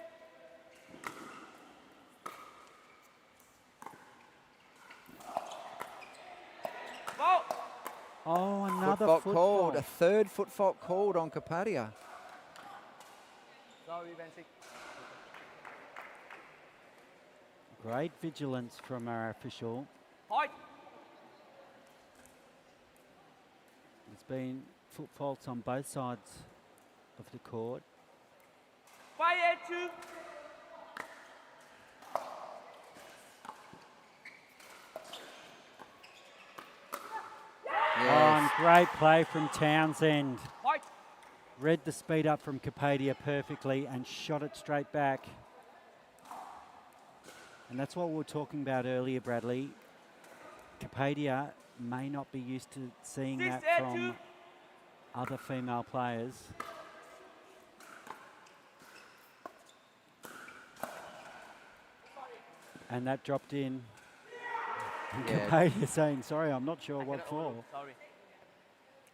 Foul. Oh, another Foot fault foot called. A fault. third foot fault called on Kapadia. Sorry, Benzik. Great vigilance from our official. Hard. There's been foot faults on both sides of the court. 5-2. Oh, and Yes. great play from Townsend. Hard. Read the speed up from Kapadia perfectly and shot it straight back. And that's what we were talking about earlier, Bradley. Kapadia may not be used to seeing that 6-2. from other female players. And that dropped in. Yeah. Bhatia saying, sorry, I'm not sure what for. Sorry.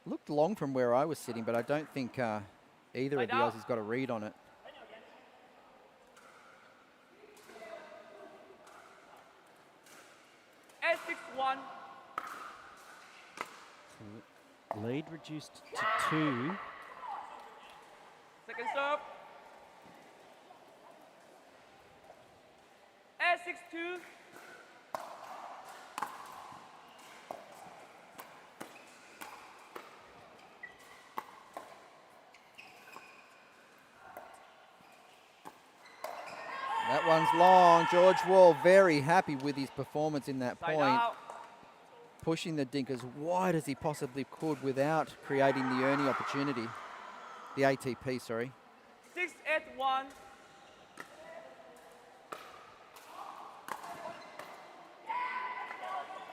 Looked long from where I was sitting, but I don't think either of the Aussies got a read on it. S61. Lead reduced to 2. Second serve. S62. That one's long. George Wall very happy with his performance in that Side point. out. Pushing the dink as wide as he possibly could without creating the earning opportunity. The ATP, sorry. 681.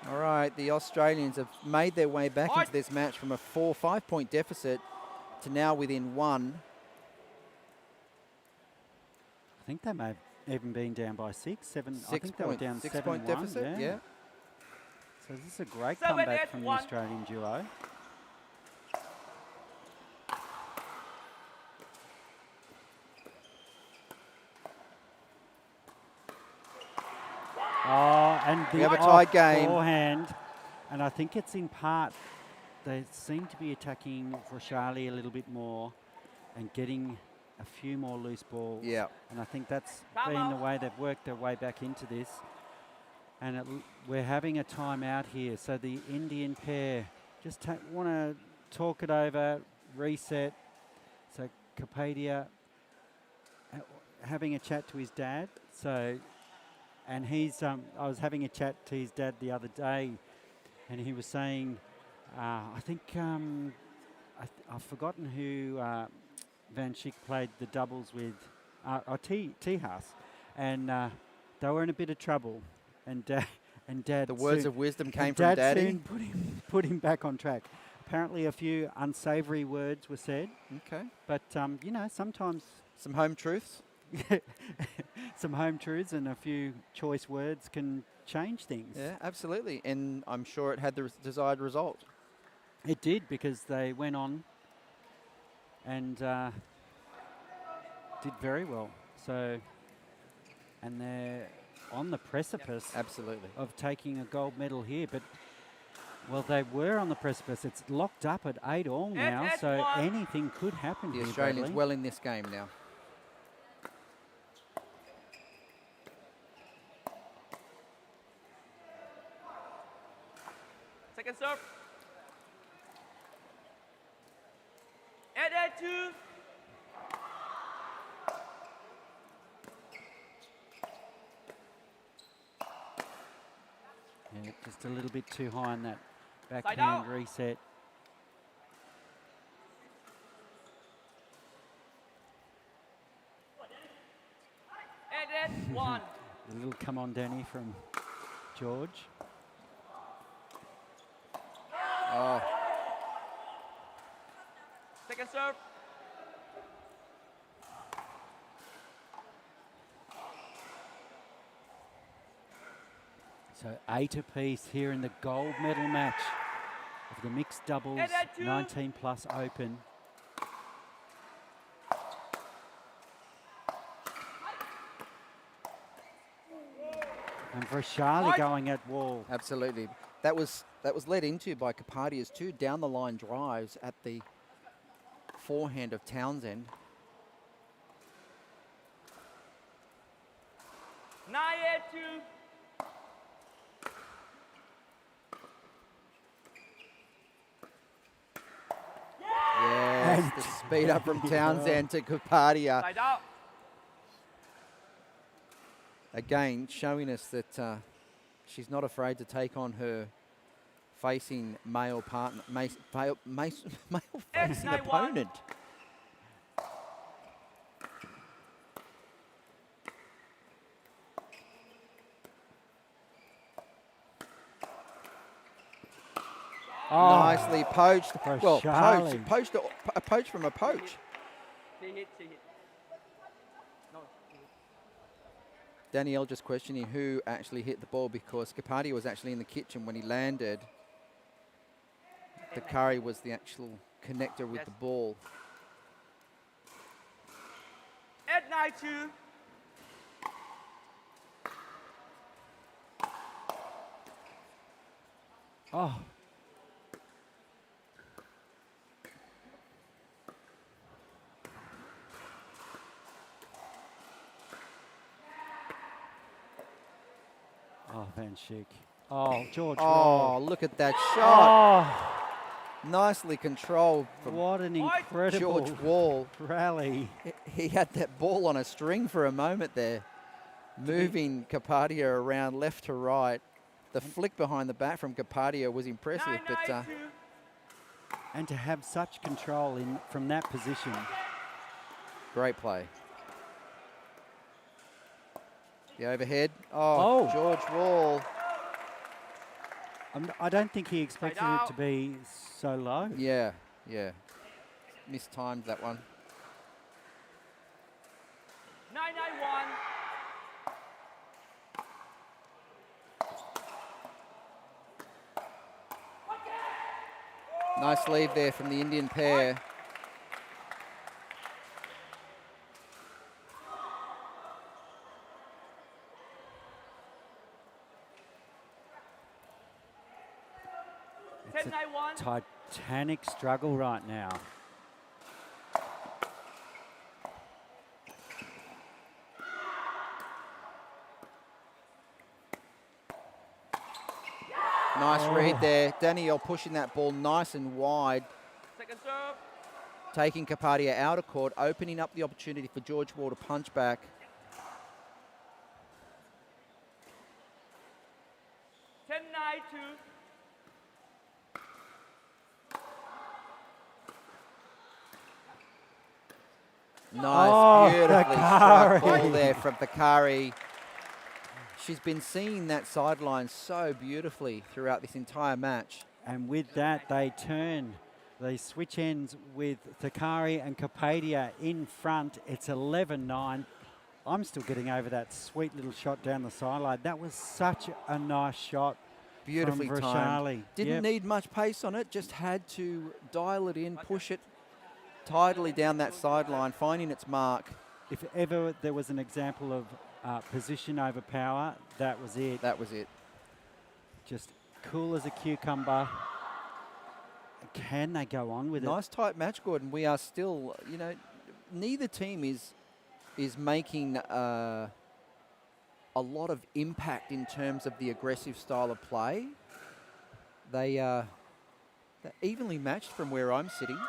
All right, the Australians have made their way back into this match from a 4-5 point deficit to now within 1. I think they may have even been down by 6, 7. I 6 think they were point, down 6 7-1. point deficit, yeah. So this is a great 7, comeback 8, from the 1. Australian duo. Oh, and the We have a tied game. forehand, and I think it's in part they seem to be attacking Roshali a little bit more and getting a few more loose balls. Yeah. And I think that's been the way they've worked their way back into this. And we're having a timeout here, so the Indian pair just want to talk it over, reset. So Kapadia having a chat to his dad. So, and he's I was having a chat to his dad the other day, and he was saying, I think I've forgotten who Van Schick played the doubles with, Tihas, and they were in a bit of trouble. And Dad. The words soon, of wisdom came and from Dad Daddy. soon put him back on track. Apparently, a few unsavoury words were said. Okay. But you know, sometimes Some home truths. some home truths and a few choice words can change things. Yeah, absolutely. And I'm sure it had the desired result. It did, because they went on and did very well. So, and they're on the precipice Absolutely. of taking a gold medal here, but well, they were on the precipice. It's locked up at 8-all now, so anything could happen The here. Australians Bradley. well in this game now. Second serve. 8-2. Yeah, just a little bit too high on that out. backhand reset. One. A little come on, Danny, from George. Oh, Second serve. So 8 apiece here in the gold medal match of the mixed doubles 19 plus open. And Vrashali going at wall. absolutely. That was led into by Kapadia's 2 down the line drives at the forehand of Townsend. 9-2. Yes, the speed up from Townsend to Kapadia. Side out. Again, showing us that she's not afraid to take on her facing male partner, male facing X91. opponent. Oh, Nicely poached. Well, Charlie. poached a poach from a poach. She hit. No. Danielle just questioning who actually hit the ball because Kapadia was actually in the kitchen when he landed. Takari was the actual connector with the ball. 8-9-2. Oh. Oh, Van Schick. Oh, George. Oh, look at that shot. Oh, Nicely controlled from what an incredible George Wall. rally. He had that ball on a string for a moment there, moving Kapadia around left to right. The flick behind the back from Kapadia was impressive, but 9-9-2. And to have such control in from that position. great play. The overhead. Oh, George Wall. I don't think he expected it to be so low. Yeah, yeah. Mistimed that one. 9-9-1. Nice lead there from the Indian pair. It's a titanic struggle right now. Nice read there. Danielle pushing that ball nice and wide, Second serve. taking Kapadia out of court, opening up the opportunity for George Wall to punch back. 10-9-2. Nice, beautifully struck Thakari. ball there from Thakari. She's been seeing that sideline so beautifully throughout this entire match. And with that, they turn. They switch ends with Thakari and Kapadia in front. It's 11-9. I'm still getting over that sweet little shot down the sideline. That was such a nice shot. Beautifully from timed. Vrishali. Didn't Yep. need much pace on it, just had to dial it in, push it tidily down that sideline, finding its mark. If ever there was an example of position over power, that was it. That was it. Just cool as a cucumber. Can they go on with Nice tight match, Gordon. We are still, you know, neither team is making a lot of impact in terms of the aggressive style of play. They're evenly matched from where I'm sitting.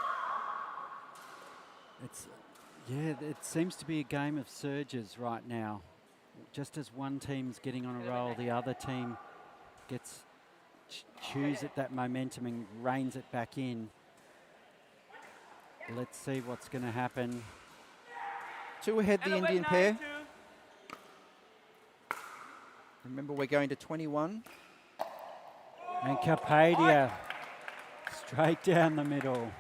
It seems to be a game of surges right now. Just as one team's getting on a roll, the other team chews at that momentum and reins it back in. Let's see what's going to happen. Two ahead, the Indian 11-9-2. pair. Remember, we're going to 21. And Kapadia straight down the middle.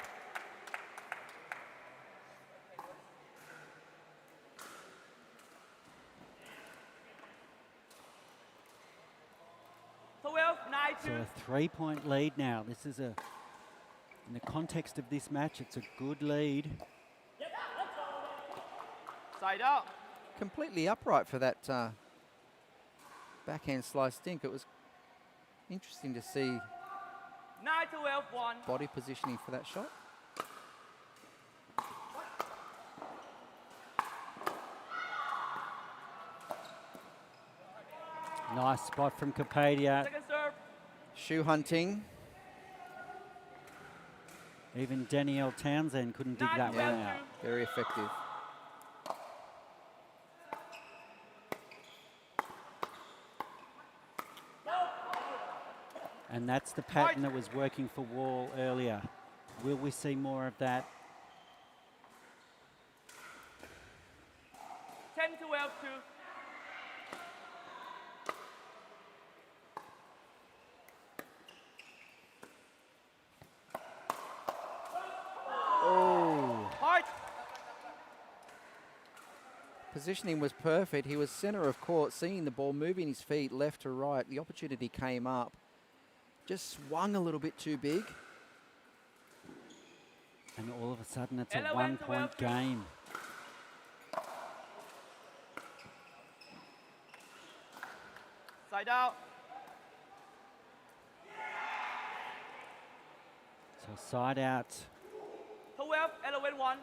So a 3-point lead now. This is in the context of this match, it's a good lead. Side out. Completely upright for that backhand slice dink. It was interesting to see 9-12-1. body positioning for that shot. Nice spot from Kapadia. Second serve. Shoe hunting. Even Danielle Townsend couldn't dig that one out. Very effective. And that's the pattern that was working for Wall earlier. Will we see more of that? 10-12-2. Oh, Hard. Positioning was perfect. He was centre of court, seeing the ball, moving his feet left to right. The opportunity came up. Just swung a little bit too big. And all of a sudden, it's a 1-point game. Side out. So side out. 12, 11, 1.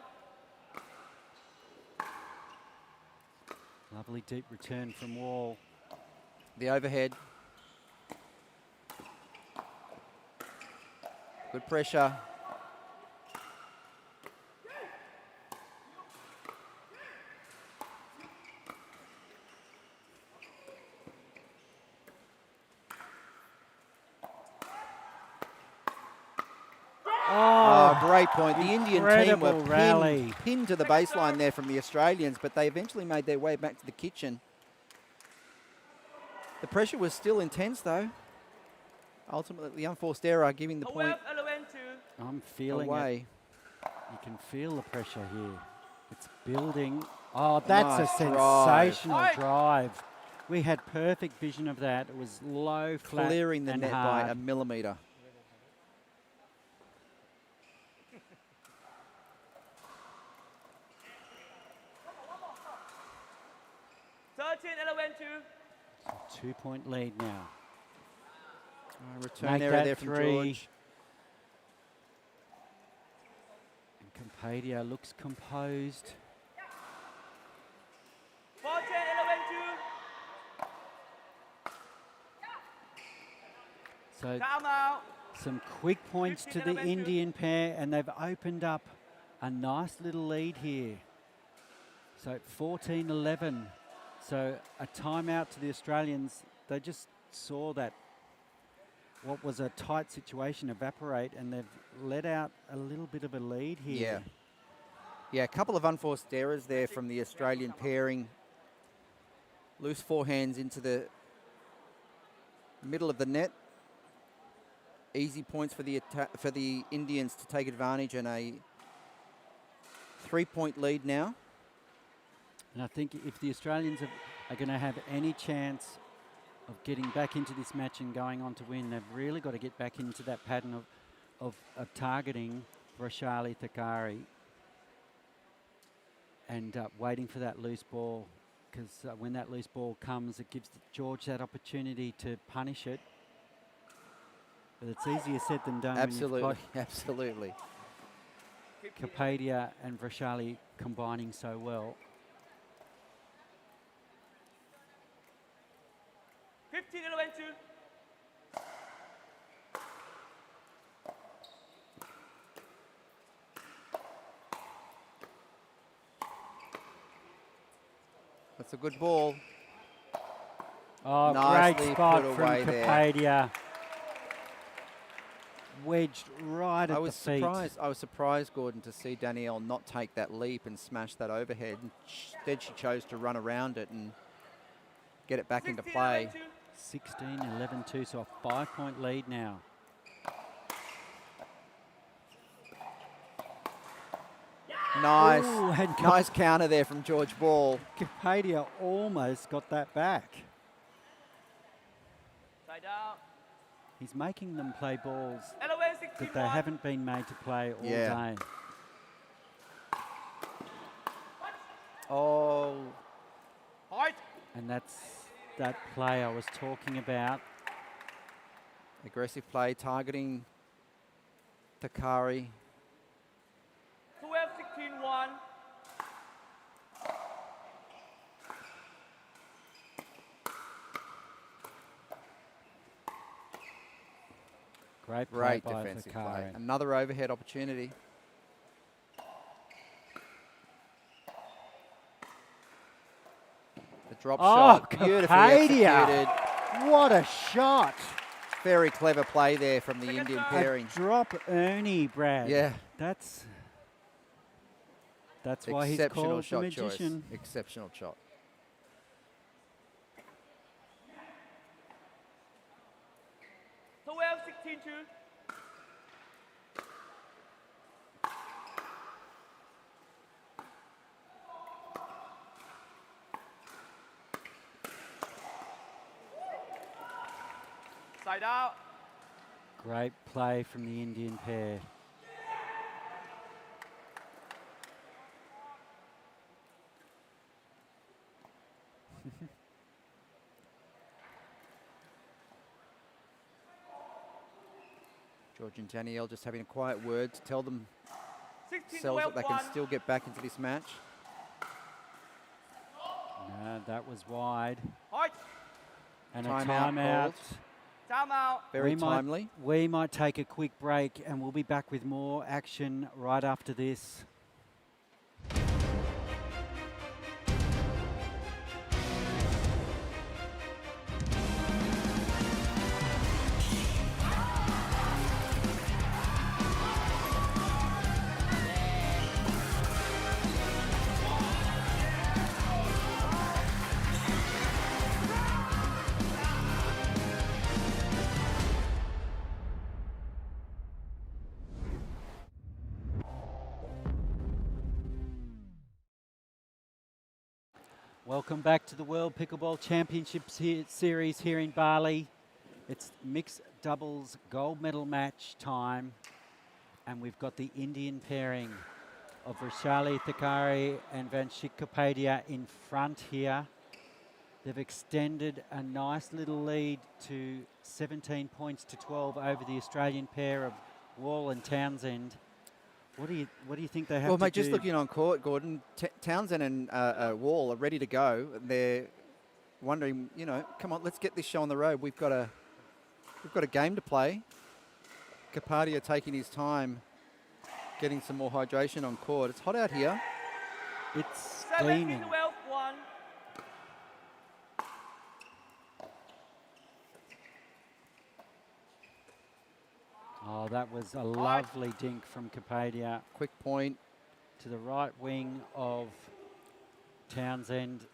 Lovely deep return from Wall. The overhead. Good pressure. Oh, great point. The Indian team were pinned to the baseline there from the Australians, but they eventually made their way back to the kitchen. The pressure was still intense, though. Ultimately, the unforced error giving the point I'm feeling away. it. You can feel the pressure here. It's building. Oh, that's Nice a sensational drive. We had perfect vision of that. It was low, flat, Clearing the and net hard. by a millimetre. So 2-point lead now. Return Make error that there from 3. George. And Campadia looks composed. 14, 11, 2. So Timeout. some quick points to the Indian pair, and they've opened up a nice little lead here. So 14-11. So a timeout to the Australians. They just saw that what was a tight situation evaporate, and they've let out a little bit of a lead here. Yeah. Yeah, a couple of unforced errors there from the Australian pairing. Loose forehands into the middle of the net. Easy points for the Indians to take advantage, and a 3-point lead now. And I think if the Australians are going to have any chance of getting back into this match and going on to win, they've really got to get back into that pattern of targeting Rashali Thakari and waiting for that loose ball, because when that loose ball comes, it gives George that opportunity to punish it. But it's easier said than done. Absolutely, absolutely. Capadia and Rashali combining so well. 15, 11, 2. That's a good ball. Oh, Nicely great spot put from away there. Capadia. Wedged right at I was the feet. surprised. I was surprised, Gordon, to see Danielle not take that leap and smash that overhead. Instead, she chose to run around it and get it back into play. 16-11-2, so a 5-point lead now. Nice, Ooh, and nice counter there from George Ball. Capadia almost got that back. Side out. He's making them play balls 11, 16, that they 1. haven't been made to play all Yeah. day. Oh, Height. And that's that play I was talking about. aggressive play, targeting Thakari. 12, 16, 1. Great play Great by defensive play. Thakari. Another overhead opportunity. The drop shot, beautifully Capadia. executed. What a shot. Very clever play there from the Indian pairing. A drop Ernie, Brad. Yeah. That's why he's Exceptional called the shot magician. choice. Exceptional shot. So 12, 16, 2. Side out. Great play from the Indian pair. George and Danielle just having a quiet word to tell 16 themselves that they can 12-1. still get back into this match. No, that was wide. Height. And Timeout a timeout. called. Timeout. Very timely. We might take a quick break and we'll be back with more action right after this. Welcome back to the World Pickleball Championships Series here in Bali. It's mixed doubles gold medal match time, and we've got the Indian pairing of Rashali Thakari and Vanshik Kapadia in front here. They've extended a nice little lead to 17 points to 12 over the Australian pair of Wall and Townsend. What do you think they have Well, to mate, do? just looking on court, Gordon, Townsend and Wall are ready to go. They're wondering, you know, come on, let's get this show on the road. We've got a game to play. Kapadia taking his time, getting some more hydration on court. It's hot out here. It's 17 steaming. 12-1. Oh, that was a lovely dink from Kapadia Quick point. to the right wing of Townsend.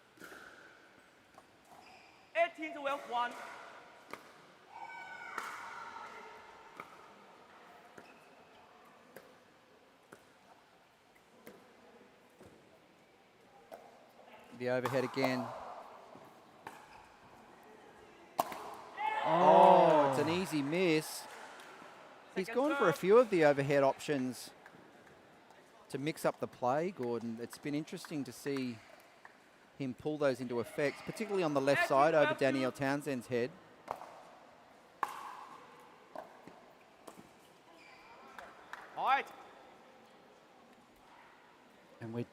18 12-1. The overhead again. Oh, It's an easy miss. He's Second gone for a serve. few of the overhead options to mix up the play, Gordon. It's been interesting to see him pull those into effect, particularly on the left side over Danielle Townsend's head. Height. and we're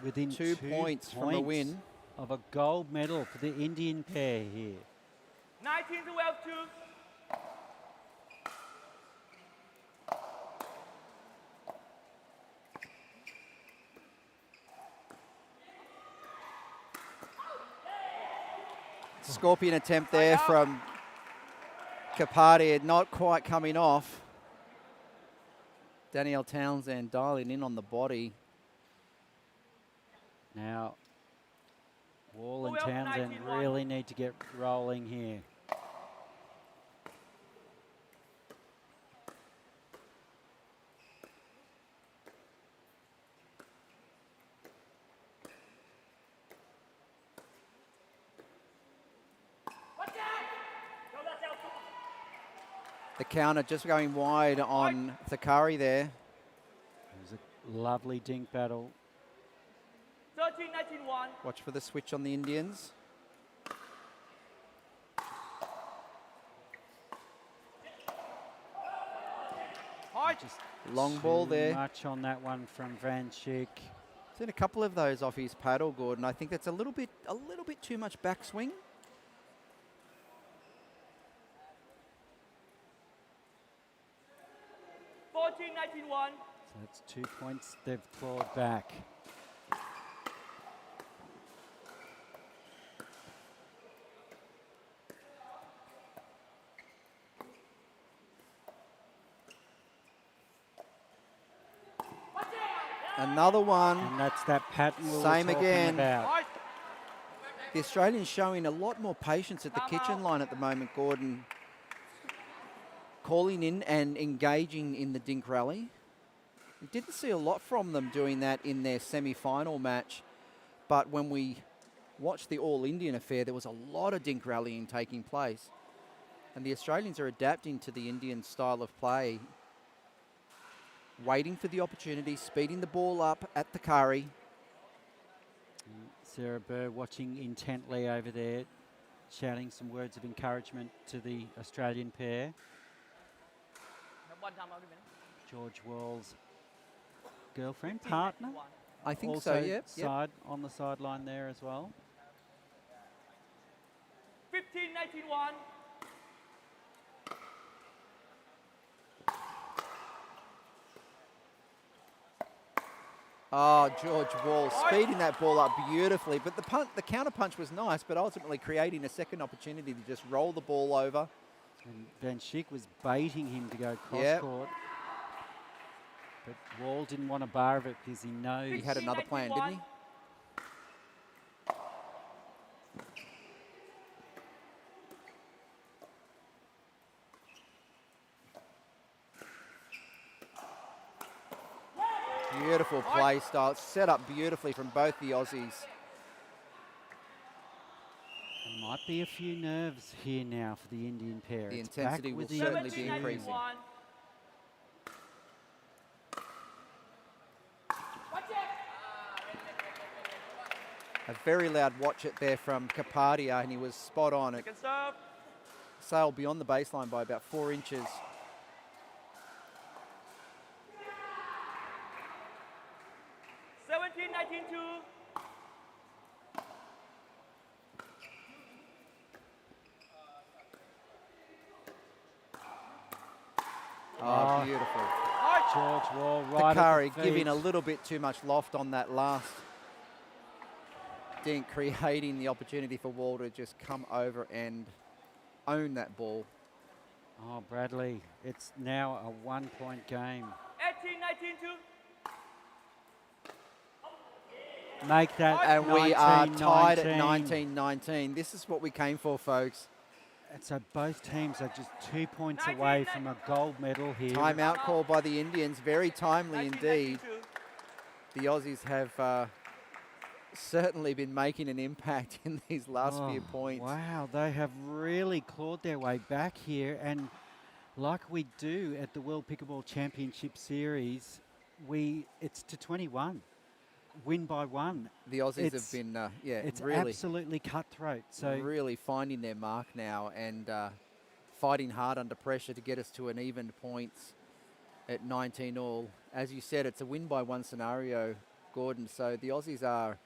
within 2 points from a win. of a gold medal for the Indian pair here. 19 12-2. Scorpion attempt there from Kapadia, not quite coming off. Danielle Townsend dialing in on the body. Now, Wall and Well, Townsend 19-1. really need to get rolling here. The counter just going wide on Thakari there. It was a lovely dink battle. 13 19-1. Watch for the switch on the Indians. Height. Just Long ball too there. much on that one from Vanshik. Seen a couple of those off his paddle, Gordon. I think that's a little bit too much backswing. Fourteen 19-1. So that's 2 points they've clawed back. Another one. And that's that pattern we were Same talking again. about. Height. The Australians showing a lot more patience at the kitchen line at the moment, Gordon. Calling in and engaging in the dink rally. We didn't see a lot from them doing that in their semi-final match, but when we watched the All-Indian affair, there was a lot of dink rallying taking place. And the Australians are adapting to the Indian style of play, waiting for the opportunity, speeding the ball up at the curry. Sarah Burr watching intently over there, shouting some words of encouragement to the Australian pair. George Wall's girlfriend, partner, I think also so, yep. on the sideline there as well. 15-19-1. Oh, George Wall speeding that ball up beautifully. But the counter punch was nice, but ultimately creating a second opportunity to just roll the ball over. And Van Schick was baiting him to go cross Yep. court. But Wall didn't want a bar of it because he knows. He had another plan, didn't he? Beautiful play style. It's set up beautifully from both the Aussies. There might be a few nerves here now for the Indian pair. The It's intensity back will with the certainly be attitude. increasing. A very loud watch it there from Bhatia, and he was spot on. It sailed beyond the baseline by about 4 inches. Oh, beautiful. George Wall The right curry at the giving feet. a little bit too much loft on that last dink, creating the opportunity for Wall to just come over and own that ball. Oh, Bradley, it's now a 1-point game. 18-19-2. Make that And we are 19-19. tied at 19-19. This is what we came for, folks. And so both teams are just 2 points away from a gold medal here. Timeout call by the Indians, very timely indeed. The Aussies have certainly been making an impact in these last few points. Wow, they have really clawed their way back here. And like we do at the World Pickleball Championship Series, it's to 21. Win by 1. The Aussies have been, it's really absolutely cutthroat. So really finding their mark now and fighting hard under pressure to get us to an even points at 19 all. As you said, it's a win by 1 scenario, Gordon. So the Aussies are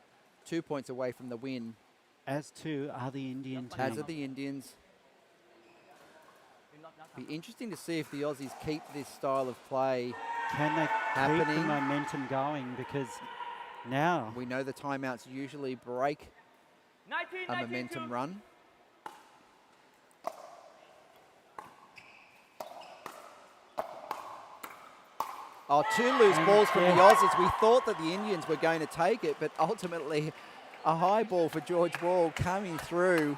2 points away from the win. as too are the Indian team. As are the Indians. Be interesting to see if the Aussies keep this style of play Can they keep the happening. momentum going? Because now We know the timeouts usually break a momentum run. Oh, 2 loose balls from the Aussies. We thought that the Indians were going to take it, but ultimately a high ball for George Wall coming through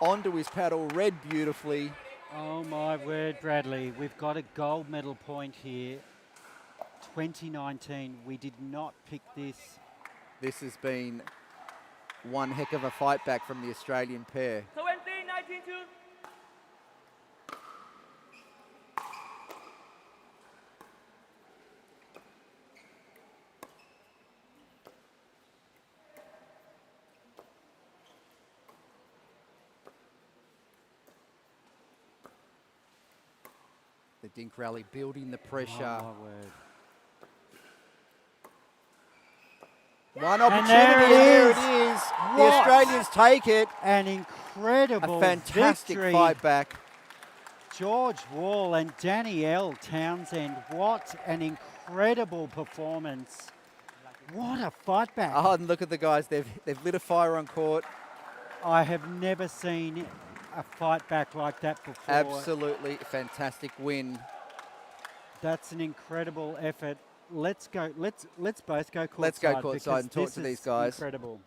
onto his paddle, read beautifully. Oh my word, Bradley. We've got a gold medal point here. 2019. We did not pick this. This has been one heck of a fight back from the Australian pair. 20-19-2. The Dink rally building the pressure. Oh my word. One And opportunity, there and it there is. it is. The What? Australians take it. An incredible A fantastic victory. fight back. George Wall and Danielle Townsend. What an incredible performance. What a fight back. Oh, and look at the guys. They've lit a fire on court. I have never seen a fight back like that before. Absolutely fantastic win. That's an incredible effort. Let's go. Let's both go courtside. Let's go courtside because and talk this to these is guys. Incredible.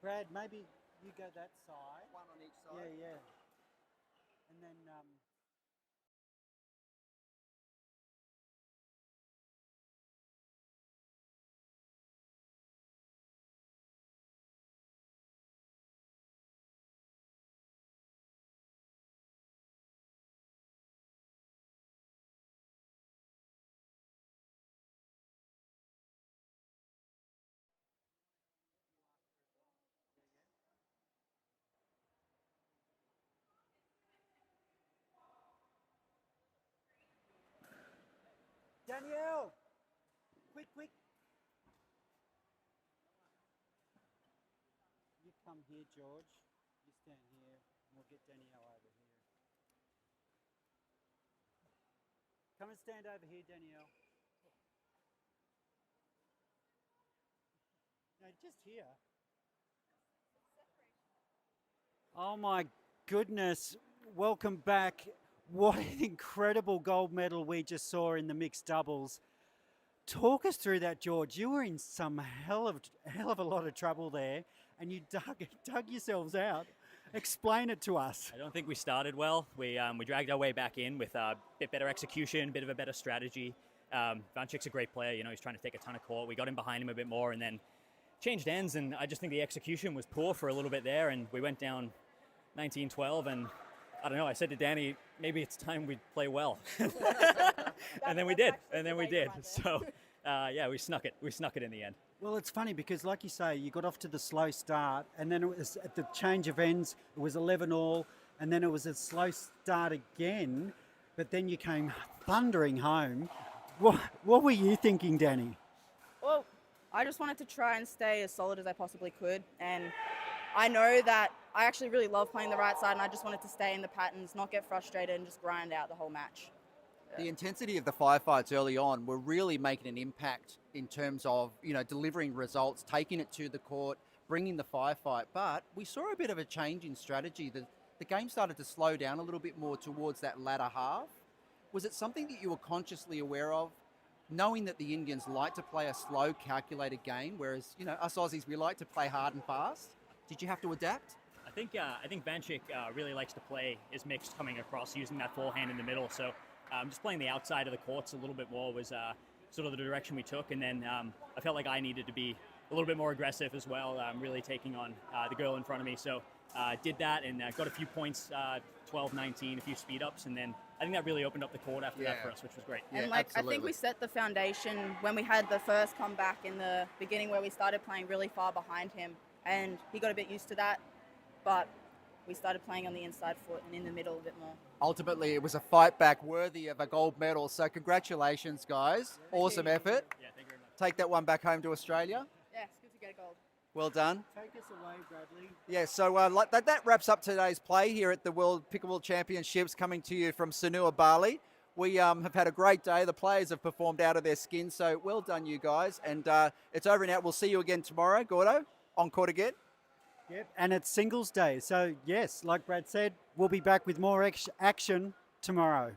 Brad, maybe you go that side. One on each Yeah, yeah. And then Danielle, quick, quick. You come here, George. You stand here, and we'll get Danielle over here. Come and stand over here, Danielle. No, just here. Oh my goodness. Welcome back. What an incredible gold medal we just saw in the mixed doubles. Talk us through that, George. You were in some hell of a lot of trouble there, and you dug yourselves out. Explain it to us. I don't think we started well. We dragged our way back in with a bit better execution, bit of a better strategy. Vanchik's a great player. You know, he's trying to take a ton of court. We got in behind him a bit more, and then changed ends. And I just think the execution was poor for a little bit there, and we went down 19-12. And I don't know. I said to Danny, maybe it's time we play well. And then we did. And then we did. So, yeah, we snuck it. We snuck it in the end. Well, it's funny because, like you say, you got off to the slow start, and then it was at the change of ends, it was 11-all, and then it was a slow start again, but then you came thundering home. What were you thinking, Danny? Well, I just wanted to try and stay as solid as I possibly could, and I know that I actually really love playing the right side, and I just wanted to stay in the patterns, not get frustrated, and just grind out the whole match. The intensity of the firefights early on were really making an impact in terms of, you know, delivering results, taking it to the court, bringing the firefight. But we saw a bit of a change in strategy. The game started to slow down a little bit more towards that latter half. Was it something that you were consciously aware of, knowing that the Indians like to play a slow, calculated game, whereas, you know, us Aussies, we like to play hard and fast? Did you have to adapt? I think Vanchik really likes to play his mix coming across, using that forehand in the middle. So just playing the outside of the courts a little bit more was sort of the direction we took. And then I felt like I needed to be a little bit more aggressive as well, really taking on the girl in front of me. So did that and got a few points, 12-19, a few speed ups. And then I think that really opened up the court after that for us, which was great. And I think we set the foundation when we had the first comeback in the beginning where we started playing really far behind him. And he got a bit used to that. But we started playing on the inside foot and in the middle a bit more. Ultimately, it was a fight back worthy of a gold medal. So congratulations, guys. Awesome effort. Yeah, thank you very much. Take that one back home to Australia. Yeah, it's good to get a gold. Well done. Take us away, Bradley. Yeah, so that wraps up today's play here at the World Pickleball Championships, coming to you from Sanur, Bali. We have had a great day. The players have performed out of their skin, so well done, you guys. And it's over and out. We'll see you again tomorrow, Gordo, on court again. Yep, and it's singles day. So, yes, like Brad said, we'll be back with more action tomorrow.